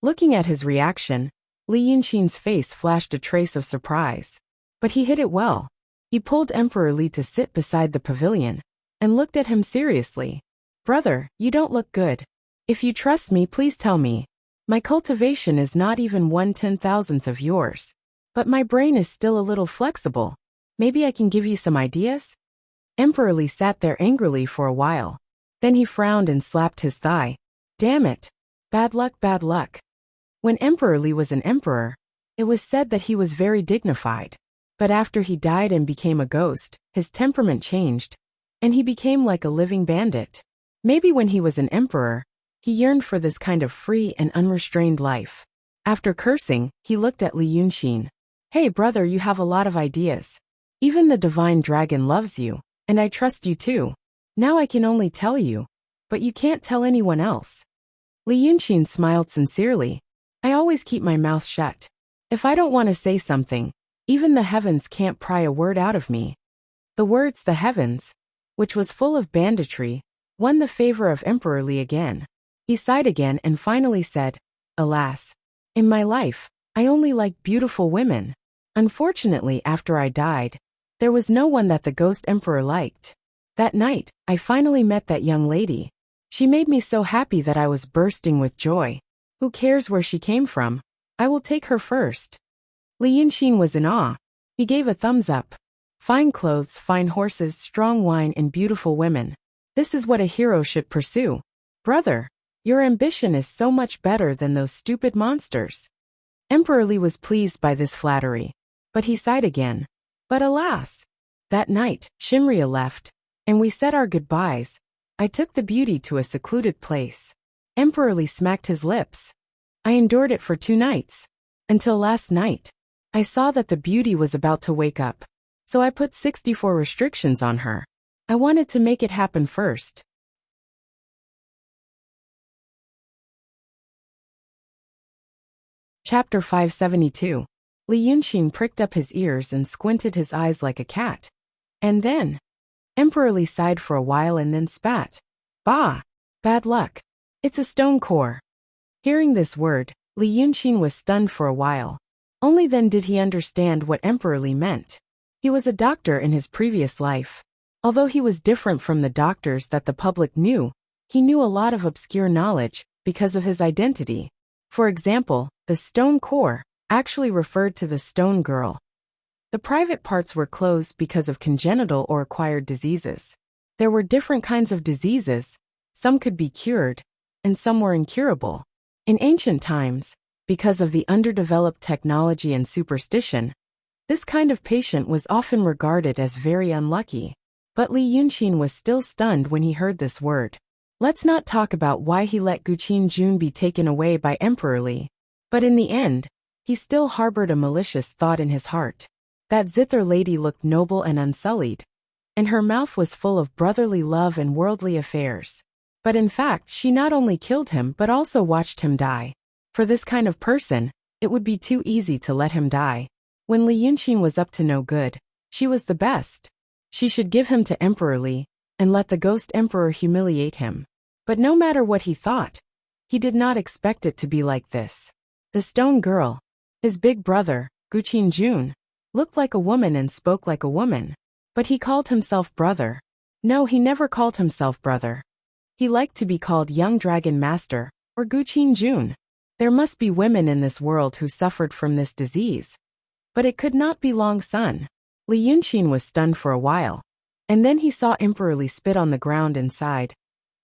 Looking at his reaction, Li Yunxin's face flashed a trace of surprise. But he hid it well. He pulled Emperor Li to sit beside the pavilion and looked at him seriously. Brother, you don't look good. If you trust me, please tell me. My cultivation is not even 1/10,000th of yours. But my brain is still a little flexible. Maybe I can give you some ideas? Emperor Li sat there angrily for a while. Then he frowned and slapped his thigh. Damn it. Bad luck, bad luck. When Emperor Li was an emperor, it was said that he was very dignified. But after he died and became a ghost, his temperament changed, and he became like a living bandit. Maybe when he was an emperor, he yearned for this kind of free and unrestrained life. After cursing, he looked at Li Yunxin. Hey brother, you have a lot of ideas. Even the divine dragon loves you, and I trust you too. Now I can only tell you, but you can't tell anyone else. Li Yunxin smiled sincerely. I always keep my mouth shut. If I don't want to say something, even the heavens can't pry a word out of me. The words the heavens, which was full of banditry, won the favor of Emperor Li again. He sighed again and finally said, Alas, in my life, I only like beautiful women. Unfortunately, after I died, there was no one that the ghost emperor liked. That night, I finally met that young lady. She made me so happy that I was bursting with joy. Who cares where she came from? I will take her first. Li Yunxin was in awe. He gave a thumbs up. Fine clothes, fine horses, strong wine, and beautiful women. This is what a hero should pursue. Brother, your ambition is so much better than those stupid monsters. Emperor Li was pleased by this flattery. But he sighed again. But alas! That night, Shimria left, and we said our goodbyes. I took the beauty to a secluded place. Emperor Li smacked his lips. I endured it for 2 nights. Until last night. I saw that the beauty was about to wake up. So I put 64 restrictions on her. I wanted to make it happen first. Chapter 572. Li Yunxin pricked up his ears and squinted his eyes like a cat. And then, Emperor Li sighed for a while and then spat. Bah! Bad luck. It's a stone core. Hearing this word, Li Yunxin was stunned for a while. Only then did he understand what Emperor Li meant. He was a doctor in his previous life. Although he was different from the doctors that the public knew, he knew a lot of obscure knowledge because of his identity. For example, the stone core actually referred to the stone girl. The private parts were closed because of congenital or acquired diseases. There were different kinds of diseases. Some could be cured, and some were incurable. In ancient times, because of the underdeveloped technology and superstition, this kind of patient was often regarded as very unlucky. But Li Yunxin was still stunned when he heard this word. Let's not talk about why he let Guqin Jun be taken away by Emperor Li. But in the end, he still harbored a malicious thought in his heart. That zither lady looked noble and unsullied, and her mouth was full of brotherly love and worldly affairs. But in fact, she not only killed him but also watched him die. For this kind of person, it would be too easy to let him die. When Li Yunxin was up to no good, she was the best. She should give him to Emperor Li, and let the ghost emperor humiliate him. But no matter what he thought, he did not expect it to be like this. The stone girl, his big brother, Guqin Jun, looked like a woman and spoke like a woman. But he called himself brother. No, he never called himself brother. He liked to be called Young Dragon Master, or Guqin Jun. There must be women in this world who suffered from this disease. But it could not be Long Sun. Li Yunxin was stunned for a while. And then he saw Emperor Li spit on the ground and sighed.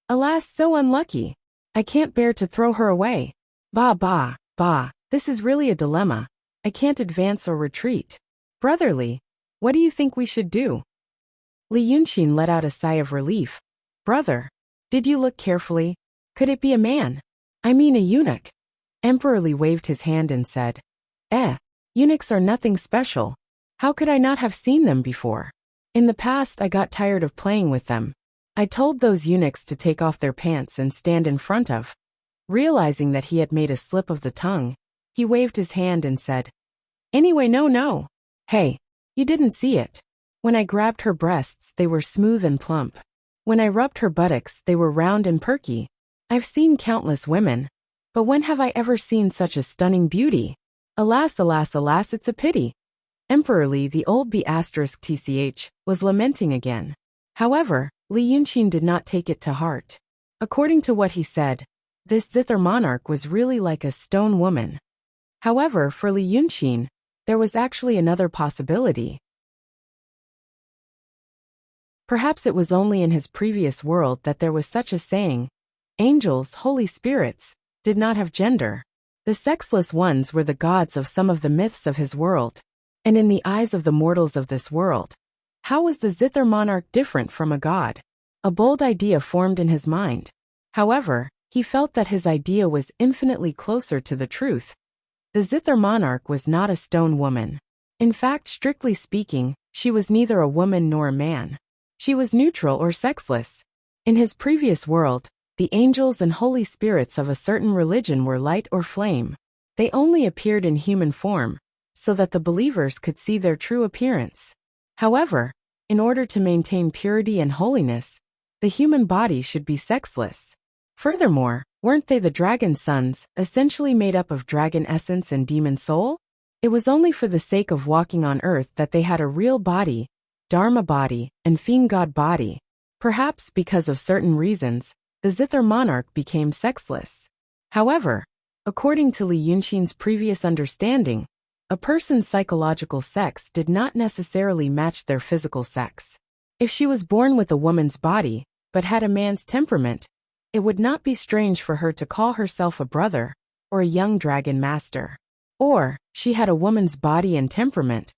Alas, so unlucky. I can't bear to throw her away. Bah, this is really a dilemma. I can't advance or retreat. Brotherly, what do you think we should do? Li Yunxin let out a sigh of relief. Brother, did you look carefully? Could it be a man? I mean a eunuch. Emperor Li waved his hand and said, eunuchs are nothing special. How could I not have seen them before? In the past, I got tired of playing with them. I told those eunuchs to take off their pants and stand in front of. Realizing that he had made a slip of the tongue, he waved his hand and said, Anyway, no. Hey, you didn't see it. When I grabbed her breasts, they were smooth and plump. When I rubbed her buttocks, they were round and perky. I've seen countless women, But when have I ever seen such a stunning beauty? Alas, alas, alas, it's a pity. Emperor Li, the old B***tch, was lamenting again. However, Li Yunqin did not take it to heart. According to what he said, this zither monarch was really like a stone woman. However, for Li Yunqin, there was actually another possibility. Perhaps it was only in his previous world that there was such a saying. Angels, holy spirits, did not have gender. The sexless ones were the gods of some of the myths of his world. And in the eyes of the mortals of this world, how was the zither monarch different from a god? A bold idea formed in his mind. However, he felt that his idea was infinitely closer to the truth. The zither monarch was not a stone woman. In fact, strictly speaking, she was neither a woman nor a man. She was neutral or sexless. In his previous world, the angels and holy spirits of a certain religion were light or flame. They only appeared in human form, so that the believers could see their true appearance. However, in order to maintain purity and holiness, the human body should be sexless. Furthermore, weren't they the dragon sons, essentially made up of dragon essence and demon soul? It was only for the sake of walking on earth that they had a real body, Dharma body, and fiend god body. Perhaps because of certain reasons, the zither monarch became sexless. However, according to Li Yunqin's previous understanding, a person's psychological sex did not necessarily match their physical sex. If she was born with a woman's body, but had a man's temperament, it would not be strange for her to call herself a brother, or a young dragon master. Or, she had a woman's body and temperament,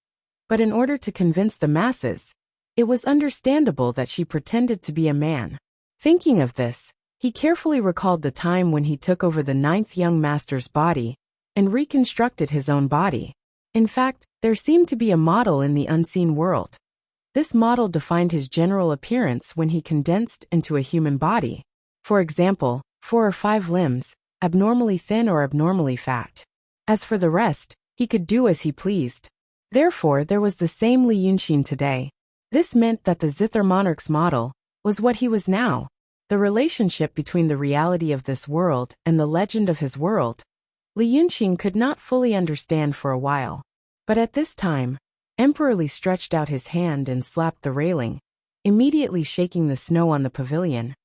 but in order to convince the masses, it was understandable that she pretended to be a man. Thinking of this, he carefully recalled the time when he took over the 9th young master's body and reconstructed his own body. In fact, there seemed to be a model in the unseen world. This model defined his general appearance when he condensed into a human body. For example, 4 or 5 limbs, abnormally thin or abnormally fat. As for the rest, he could do as he pleased. Therefore, there was the same Li Yunqin today. This meant that the zither monarch's model was what he was now. The relationship between the reality of this world and the legend of his world, Li Yunqin could not fully understand for a while. But at this time, Emperor Li stretched out his hand and slapped the railing, immediately shaking the snow on the pavilion.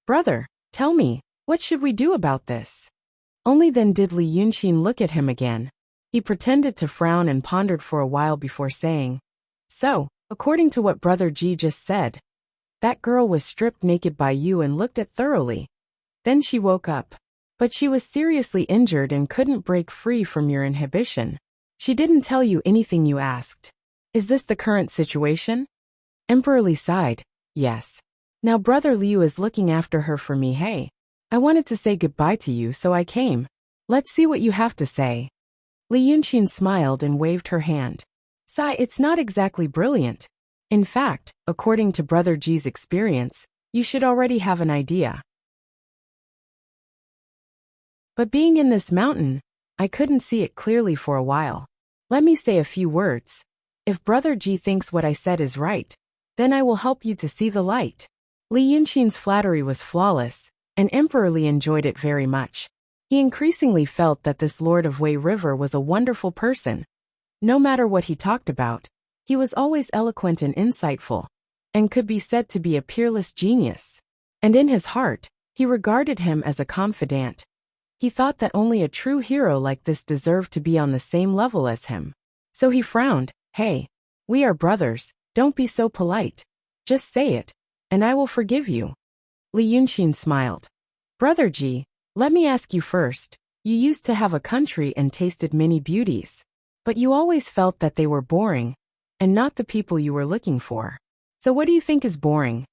Brother, tell me, what should we do about this? Only then did Li Yunqin look at him again. He pretended to frown and pondered for a while before saying, So, according to what Brother Ji just said, that girl was stripped naked by you and looked at thoroughly. Then she woke up. But she was seriously injured and couldn't break free from your inhibition. She didn't tell you anything you asked. Is this the current situation? Emperor Li sighed. Yes. Now Brother Liu is looking after her for me. Hey. I wanted to say goodbye to you, so I came. Let's see what you have to say. Li Yunqin smiled and waved her hand. Sai, it's not exactly brilliant. In fact, according to Brother Ji's experience, you should already have an idea. But being in this mountain, I couldn't see it clearly for a while. Let me say a few words. If Brother Ji thinks what I said is right, then I will help you to see the light. Li Yunqin's flattery was flawless, and Emperor Li enjoyed it very much. He increasingly felt that this Lord of Wei River was a wonderful person. No matter what he talked about, he was always eloquent and insightful, and could be said to be a peerless genius. And in his heart, he regarded him as a confidant. He thought that only a true hero like this deserved to be on the same level as him. So he frowned. Hey, we are brothers, don't be so polite. Just say it, and I will forgive you. Li Yunqin smiled. Brother Ji, let me ask you first. You used to have a country and tasted many beauties. But you always felt that they were boring, and not the people you were looking for. So what do you think is boring?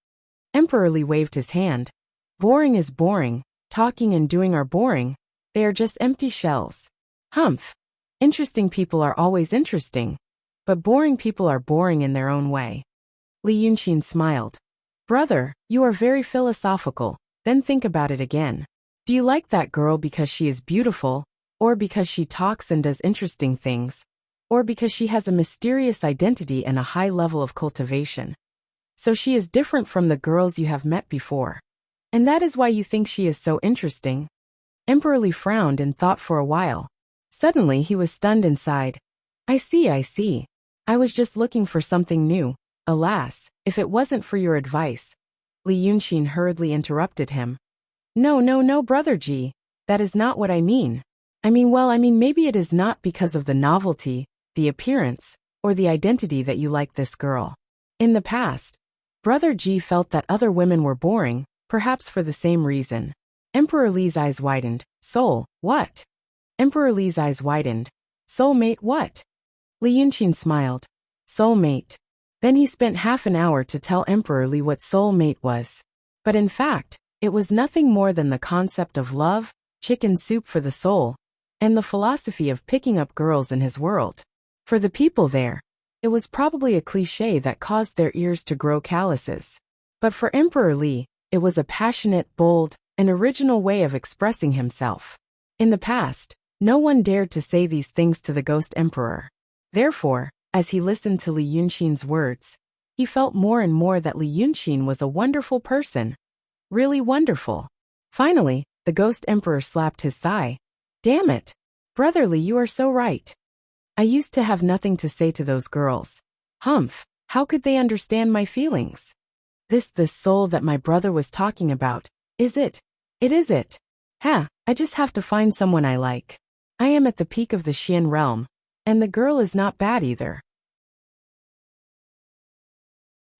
Emperor Li waved his hand. Boring is boring. Talking and doing are boring. They are just empty shells. Humph. Interesting people are always interesting. But boring people are boring in their own way. Li Yunqin smiled. Brother, you are very philosophical. Then think about it again. Do you like that girl because she is beautiful, or because she talks and does interesting things, or because she has a mysterious identity and a high level of cultivation? So she is different from the girls you have met before. And that is why you think she is so interesting. Emperor Li frowned and thought for a while. Suddenly he was stunned and sighed. I see, I see. I was just looking for something new. Alas, if it wasn't for your advice. Li Yunxin hurriedly interrupted him. No, no, no, Brother Ji. That is not what I mean. I mean maybe it is not because of the novelty, the appearance, or the identity that you like this girl. In the past, Brother Ji felt that other women were boring, perhaps for the same reason. Emperor Li's eyes widened. Soul, what? Emperor Li's eyes widened. Soulmate, what? Li Yunqin smiled. Soulmate. Then he spent half an hour to tell Emperor Li what soulmate was. But in fact, it was nothing more than the concept of love, chicken soup for the soul, and the philosophy of picking up girls in his world. For the people there, it was probably a cliché that caused their ears to grow calluses. But for Emperor Li, it was a passionate, bold, and original way of expressing himself. In the past, no one dared to say these things to the Ghost Emperor. Therefore, as he listened to Li Yunxin's words, he felt more and more that Li Yunxin was a wonderful person. Really wonderful. Finally, the Ghost Emperor slapped his thigh. Damn it! Brother Li, you are so right. I used to have nothing to say to those girls. Humph, how could they understand my feelings? This soul that my brother was talking about, is it? It is it. I just have to find someone I like. I am at the peak of the Xian realm, and the girl is not bad either.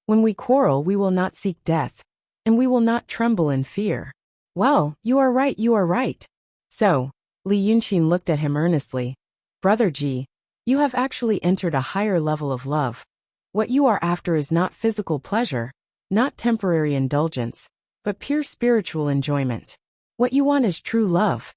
When we quarrel, we will not seek death, and we will not tremble in fear. Well, you are right, you are right. So, Li Yunxin looked at him earnestly. Brother Ji, you have actually entered a higher level of love. What you are after is not physical pleasure, not temporary indulgence, but pure spiritual enjoyment. What you want is true love.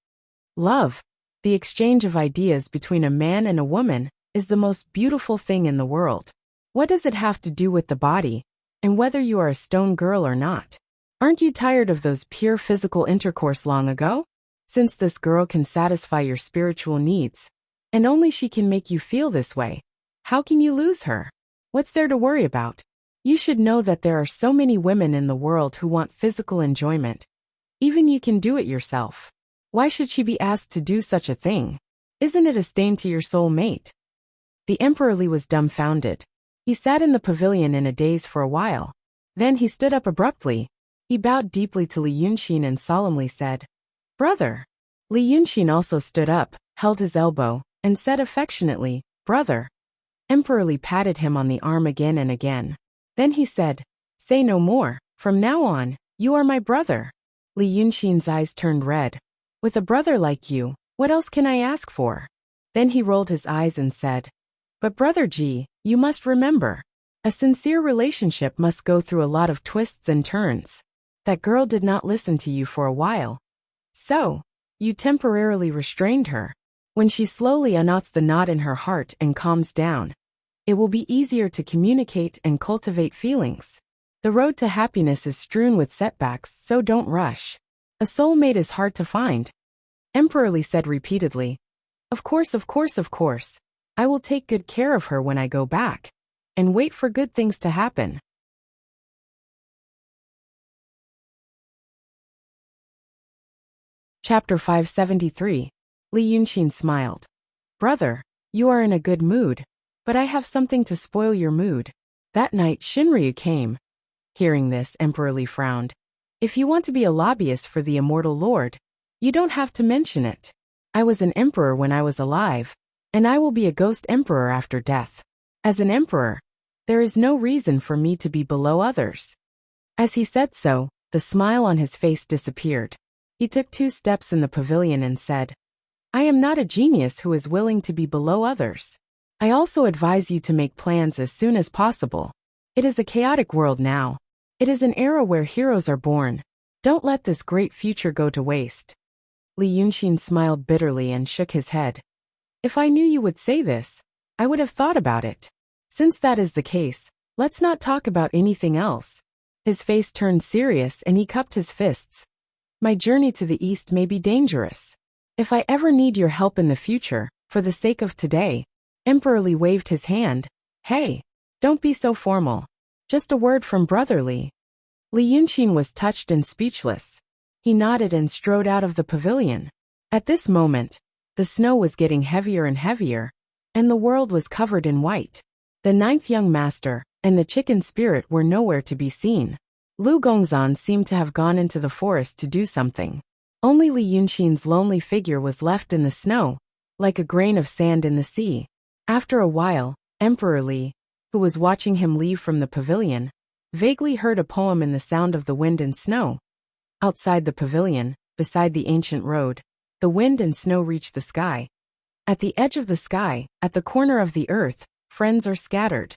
Love, the exchange of ideas between a man and a woman, is the most beautiful thing in the world. What does it have to do with the body, and whether you are a stone girl or not? Aren't you tired of those pure physical intercourse long ago? Since this girl can satisfy your spiritual needs, and only she can make you feel this way, how can you lose her? What's there to worry about? You should know that there are so many women in the world who want physical enjoyment. Even you can do it yourself. Why should she be asked to do such a thing? Isn't it a stain to your soul mate? The Emperor Li was dumbfounded. He sat in the pavilion in a daze for a while. Then he stood up abruptly. He bowed deeply to Li Yunxin and solemnly said, Brother. Li Yunxin also stood up, held his elbow, and said affectionately, Brother. Emperor Li patted him on the arm again and again. Then he said, Say no more. From now on, you are my brother. Li Yunxin's eyes turned red. With a brother like you, what else can I ask for? Then he rolled his eyes and said, But Brother Ji, you must remember, a sincere relationship must go through a lot of twists and turns. That girl did not listen to you for a while. So, you temporarily restrained her. When she slowly unknots the knot in her heart and calms down, it will be easier to communicate and cultivate feelings. The road to happiness is strewn with setbacks, so don't rush. A soulmate is hard to find. Emperor Li said repeatedly. Of course, of course, of course. I will take good care of her when I go back. And wait for good things to happen. Chapter 573. Li Yunxin smiled. Brother, you are in a good mood, but I have something to spoil your mood. That night Shinryu came. Hearing this, Emperor Li frowned. If you want to be a lobbyist for the immortal lord, you don't have to mention it. I was an emperor when I was alive, and I will be a ghost emperor after death. As an emperor, there is no reason for me to be below others. As he said so, the smile on his face disappeared. He took 2 steps in the pavilion and said, I am not a genius who is willing to be below others. I also advise you to make plans as soon as possible. It is a chaotic world now. It is an era where heroes are born. Don't let this great future go to waste. Li Yunxin smiled bitterly and shook his head. If I knew you would say this, I would have thought about it. Since that is the case, let's not talk about anything else. His face turned serious and he cupped his fists. My journey to the east may be dangerous. If I ever need your help in the future, for the sake of today, Emperor Li waved his hand. Hey, don't be so formal. Just a word from Brother Li. Li Yunxin was touched and speechless. He nodded and strode out of the pavilion. At this moment, the snow was getting heavier and heavier, and the world was covered in white. The ninth young master and the chicken spirit were nowhere to be seen. Lu Gongzan seemed to have gone into the forest to do something. Only Li Yunxin's lonely figure was left in the snow, like a grain of sand in the sea. After a while, Emperor Li, who was watching him leave from the pavilion, vaguely heard a poem in the sound of the wind and snow. Outside the pavilion, beside the ancient road, the wind and snow reached the sky. At the edge of the sky, at the corner of the earth, friends are scattered.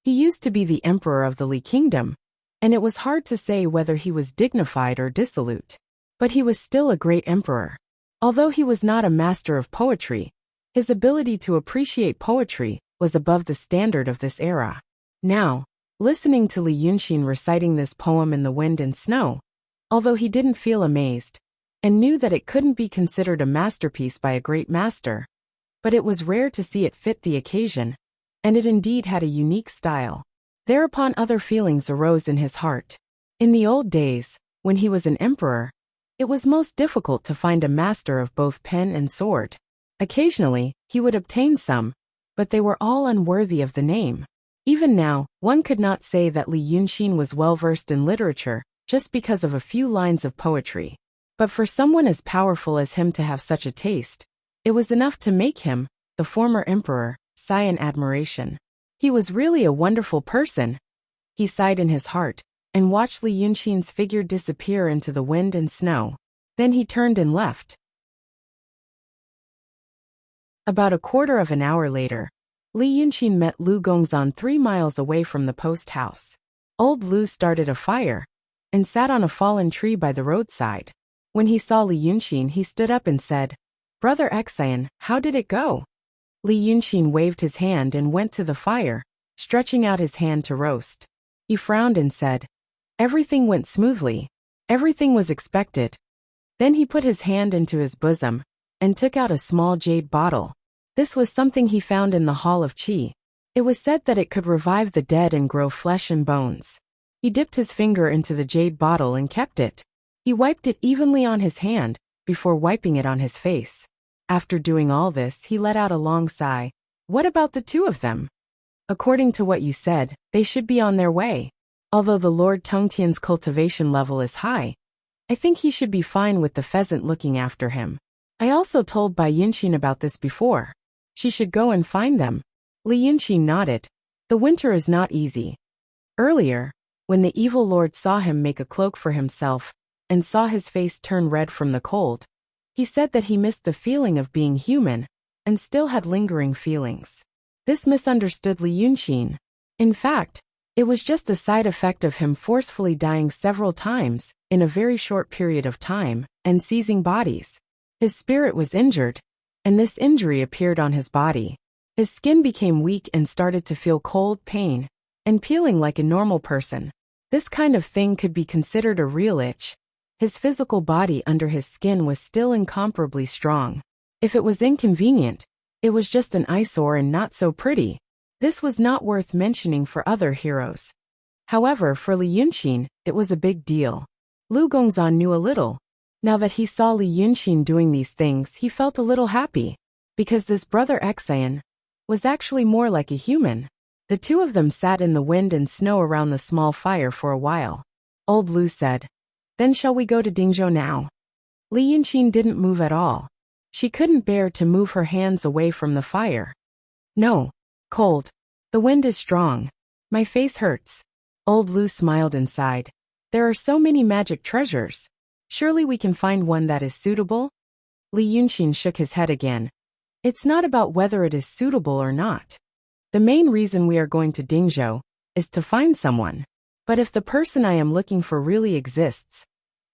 He used to be the emperor of the Li kingdom, and it was hard to say whether he was dignified or dissolute. But he was still a great emperor. Although he was not a master of poetry, his ability to appreciate poetry was above the standard of this era. Now, listening to Li Yunxin reciting this poem in the wind and snow, although he didn't feel amazed, and knew that it couldn't be considered a masterpiece by a great master, but it was rare to see it fit the occasion, and it indeed had a unique style. Thereupon other feelings arose in his heart. In the old days, when he was an emperor, it was most difficult to find a master of both pen and sword. Occasionally, he would obtain some, but they were all unworthy of the name. Even now, one could not say that Li Yunxin was well-versed in literature just because of a few lines of poetry. But for someone as powerful as him to have such a taste, it was enough to make him, the former emperor, sigh in admiration. He was really a wonderful person. He sighed in his heart, and watched Li Yunxin's figure disappear into the wind and snow. Then he turned and left. About a quarter of an hour later, Li Yunxin met Lu Gongzan 3 miles away from the post house. Old Lu started a fire, and sat on a fallen tree by the roadside. When he saw Li Yunxin, he stood up and said, "Brother Xian, how did it go?" Li Yunxin waved his hand and went to the fire, stretching out his hand to roast. He frowned and said, "Everything went smoothly. Everything was expected." Then he put his hand into his bosom, and took out a small jade bottle. This was something he found in the Hall of Qi. It was said that it could revive the dead and grow flesh and bones. He dipped his finger into the jade bottle and kept it. He wiped it evenly on his hand, before wiping it on his face. After doing all this, he let out a long sigh. "What about the two of them? According to what you said, they should be on their way. Although the Lord Tongtian's cultivation level is high, I think he should be fine with the pheasant looking after him. I also told Bai Yunxin about this before. She should go and find them." Li Yunxin nodded. The winter is not easy. Earlier, when the evil lord saw him make a cloak for himself, and saw his face turn red from the cold, he said that he missed the feeling of being human, and still had lingering feelings. This misunderstood Li Yunxin. In fact, it was just a side effect of him forcefully dying several times, in a very short period of time, and seizing bodies. His spirit was injured, and this injury appeared on his body. His skin became weak and started to feel cold pain, and peeling like a normal person. This kind of thing could be considered a real itch. His physical body under his skin was still incomparably strong. If it was inconvenient, it was just an eyesore and not so pretty. This was not worth mentioning for other heroes. However, for Li Yunxin, it was a big deal. Lu Gongzan knew a little. Now that he saw Li Yunxin doing these things, he felt a little happy, because this brother Xian was actually more like a human. The two of them sat in the wind and snow around the small fire for a while. Old Lu said, "Then shall we go to Dingzhou now?" Li Yunxin didn't move at all. She couldn't bear to move her hands away from the fire. "No. Cold. The wind is strong. My face hurts." Old Lu smiled and sighed. "There are so many magic treasures. Surely we can find one that is suitable?" Li Yunxin shook his head again. "It's not about whether it is suitable or not. The main reason we are going to Dingzhou is to find someone. But if the person I am looking for really exists,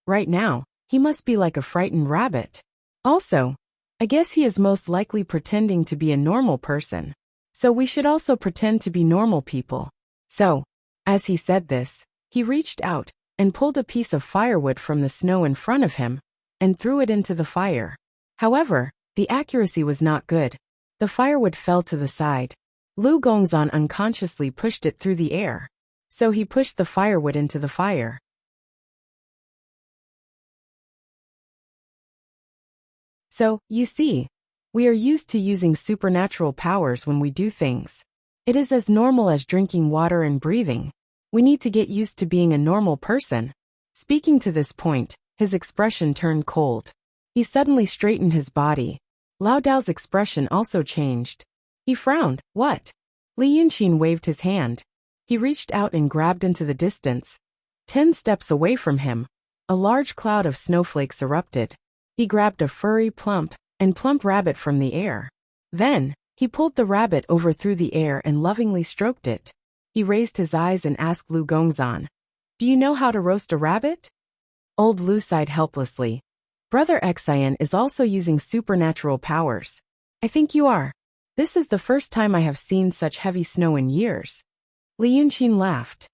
right now, he must be like a frightened rabbit. Also, I guess he is most likely pretending to be a normal person. So we should also pretend to be normal people." So, as he said this, he reached out and pulled a piece of firewood from the snow in front of him, and threw it into the fire. However, the accuracy was not good. The firewood fell to the side. Lu Gongzan unconsciously pushed it through the air. So he pushed the firewood into the fire. So, you see, we are used to using supernatural powers when we do things. It is as normal as drinking water and breathing. We need to get used to being a normal person. Speaking to this point, his expression turned cold. He suddenly straightened his body. Lao Dao's expression also changed. He frowned. What? Li Yunxin waved his hand. He reached out and grabbed into the distance. 10 steps away from him, a large cloud of snowflakes erupted. He grabbed a furry, plump rabbit from the air. Then, he pulled the rabbit over through the air and lovingly stroked it. He raised his eyes and asked Lu Gongzan, "Do you know how to roast a rabbit?" Old Lu sighed helplessly. "Brother Xian is also using supernatural powers. I think you are. This is the first time I have seen such heavy snow in years." Li Yunxin laughed.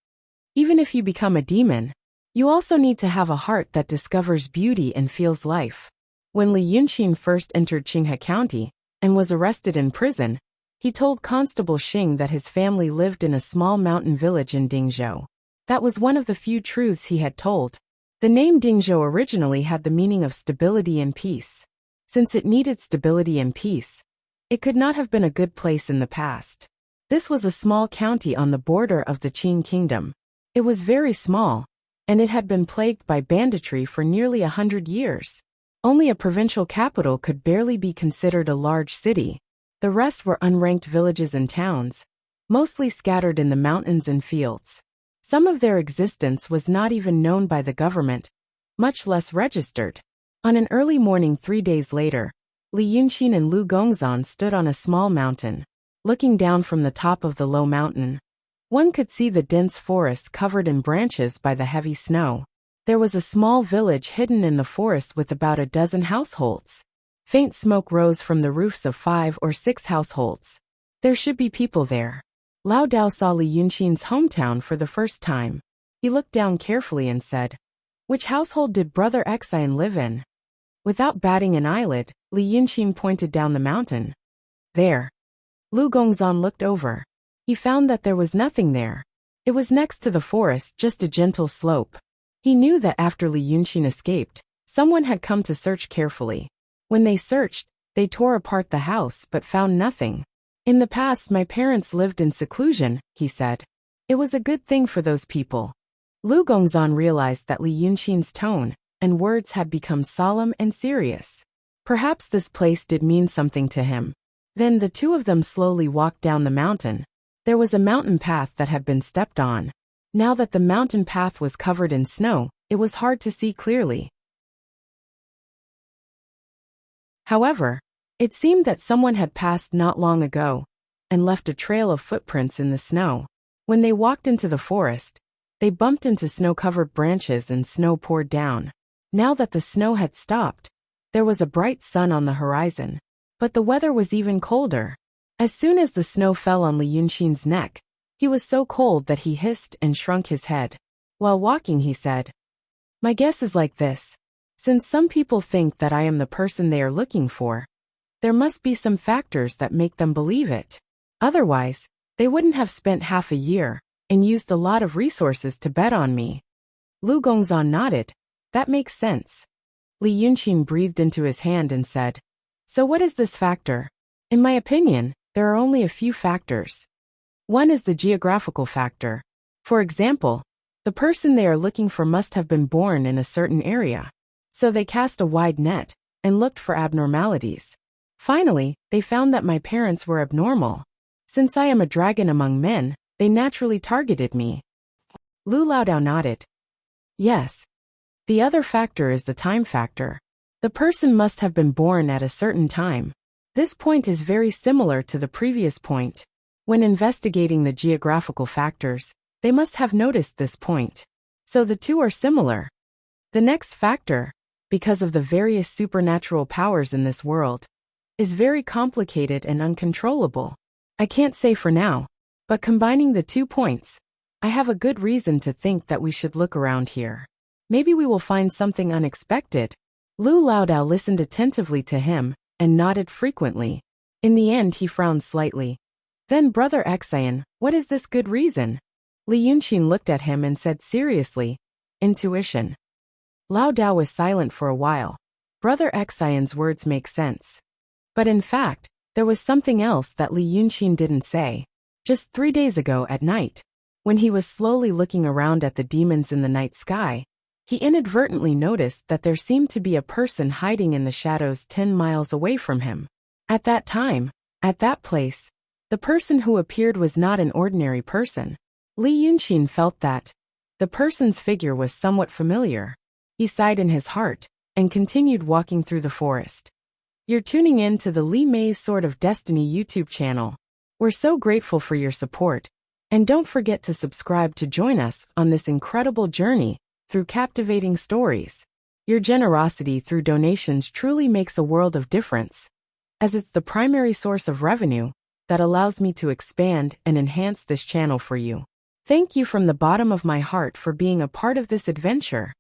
"Even if you become a demon, you also need to have a heart that discovers beauty and feels life." When Li Yunxin first entered Qinghe County and was arrested in prison, he told Constable Xing that his family lived in a small mountain village in Dingzhou. That was one of the few truths he had told. The name Dingzhou originally had the meaning of stability and peace. Since it needed stability and peace, it could not have been a good place in the past. This was a small county on the border of the Qin kingdom. It was very small, and it had been plagued by banditry for nearly 100 years. Only a provincial capital could barely be considered a large city. The rest were unranked villages and towns, mostly scattered in the mountains and fields. Some of their existence was not even known by the government, much less registered. On an early morning 3 days later, Li Yunxin and Lu Gongzan stood on a small mountain. Looking down from the top of the low mountain, one could see the dense forest covered in branches by the heavy snow. There was a small village hidden in the forest with about a dozen households. Faint smoke rose from the roofs of 5 or 6 households. There should be people there. Lao Dao saw Li Yunxin's hometown for the first time. He looked down carefully and said, "Which household did Brother Xian live in?" Without batting an eyelid, Li Yunxin pointed down the mountain. "There." Lu Gongzan looked over. He found that there was nothing there. It was next to the forest, just a gentle slope. He knew that after Li Yunxin escaped, someone had come to search carefully. When they searched, they tore apart the house but found nothing. "In the past, my parents lived in seclusion," he said. "It was a good thing for those people." Lu Gongzan realized that Li Yunxin's tone and words had become solemn and serious. Perhaps this place did mean something to him. Then the two of them slowly walked down the mountain. There was a mountain path that had been stepped on. Now that the mountain path was covered in snow, it was hard to see clearly. However, it seemed that someone had passed not long ago and left a trail of footprints in the snow. When they walked into the forest, they bumped into snow-covered branches and snow poured down. Now that the snow had stopped, there was a bright sun on the horizon. But the weather was even colder. As soon as the snow fell on Li Yunxin's neck, he was so cold that he hissed and shrunk his head. While walking, he said, "My guess is like this. Since some people think that I am the person they are looking for, there must be some factors that make them believe it. Otherwise, they wouldn't have spent half a year and used a lot of resources to bet on me." Lu Gongzan nodded. "That makes sense." Li Yunxin breathed into his hand and said, "So what is this factor?" "In my opinion, there are only a few factors. One is the geographical factor. For example, the person they are looking for must have been born in a certain area. So they cast a wide net and looked for abnormalities. Finally, they found that my parents were abnormal. Since I am a dragon among men, they naturally targeted me." Lu Laodao nodded. "Yes. The other factor is the time factor. The person must have been born at a certain time. This point is very similar to the previous point. When investigating the geographical factors, they must have noticed this point. So the two are similar. The next factor, because of the various supernatural powers in this world, is very complicated and uncontrollable. I can't say for now, but combining the 2 points, I have a good reason to think that we should look around here. Maybe we will find something unexpected." Lu Laodao listened attentively to him and nodded frequently. In the end, he frowned slightly. "Then, Brother Xian, what is this good reason?" Li Yunxin looked at him and said seriously, "Intuition." Lao Dao was silent for a while. Brother Xian's words make sense. But in fact, there was something else that Li Yunxin didn't say. Just 3 days ago at night, when he was slowly looking around at the demons in the night sky, he inadvertently noticed that there seemed to be a person hiding in the shadows 10 miles away from him. At that time, at that place, the person who appeared was not an ordinary person. Li Yunxin felt that the person's figure was somewhat familiar. He sighed in his heart and continued walking through the forest. You're tuning in to the Li Mei's Sword of Destiny YouTube channel. We're so grateful for your support, and don't forget to subscribe to join us on this incredible journey through captivating stories. Your generosity through donations truly makes a world of difference, as it's the primary source of revenue that allows me to expand and enhance this channel for you. Thank you from the bottom of my heart for being a part of this adventure.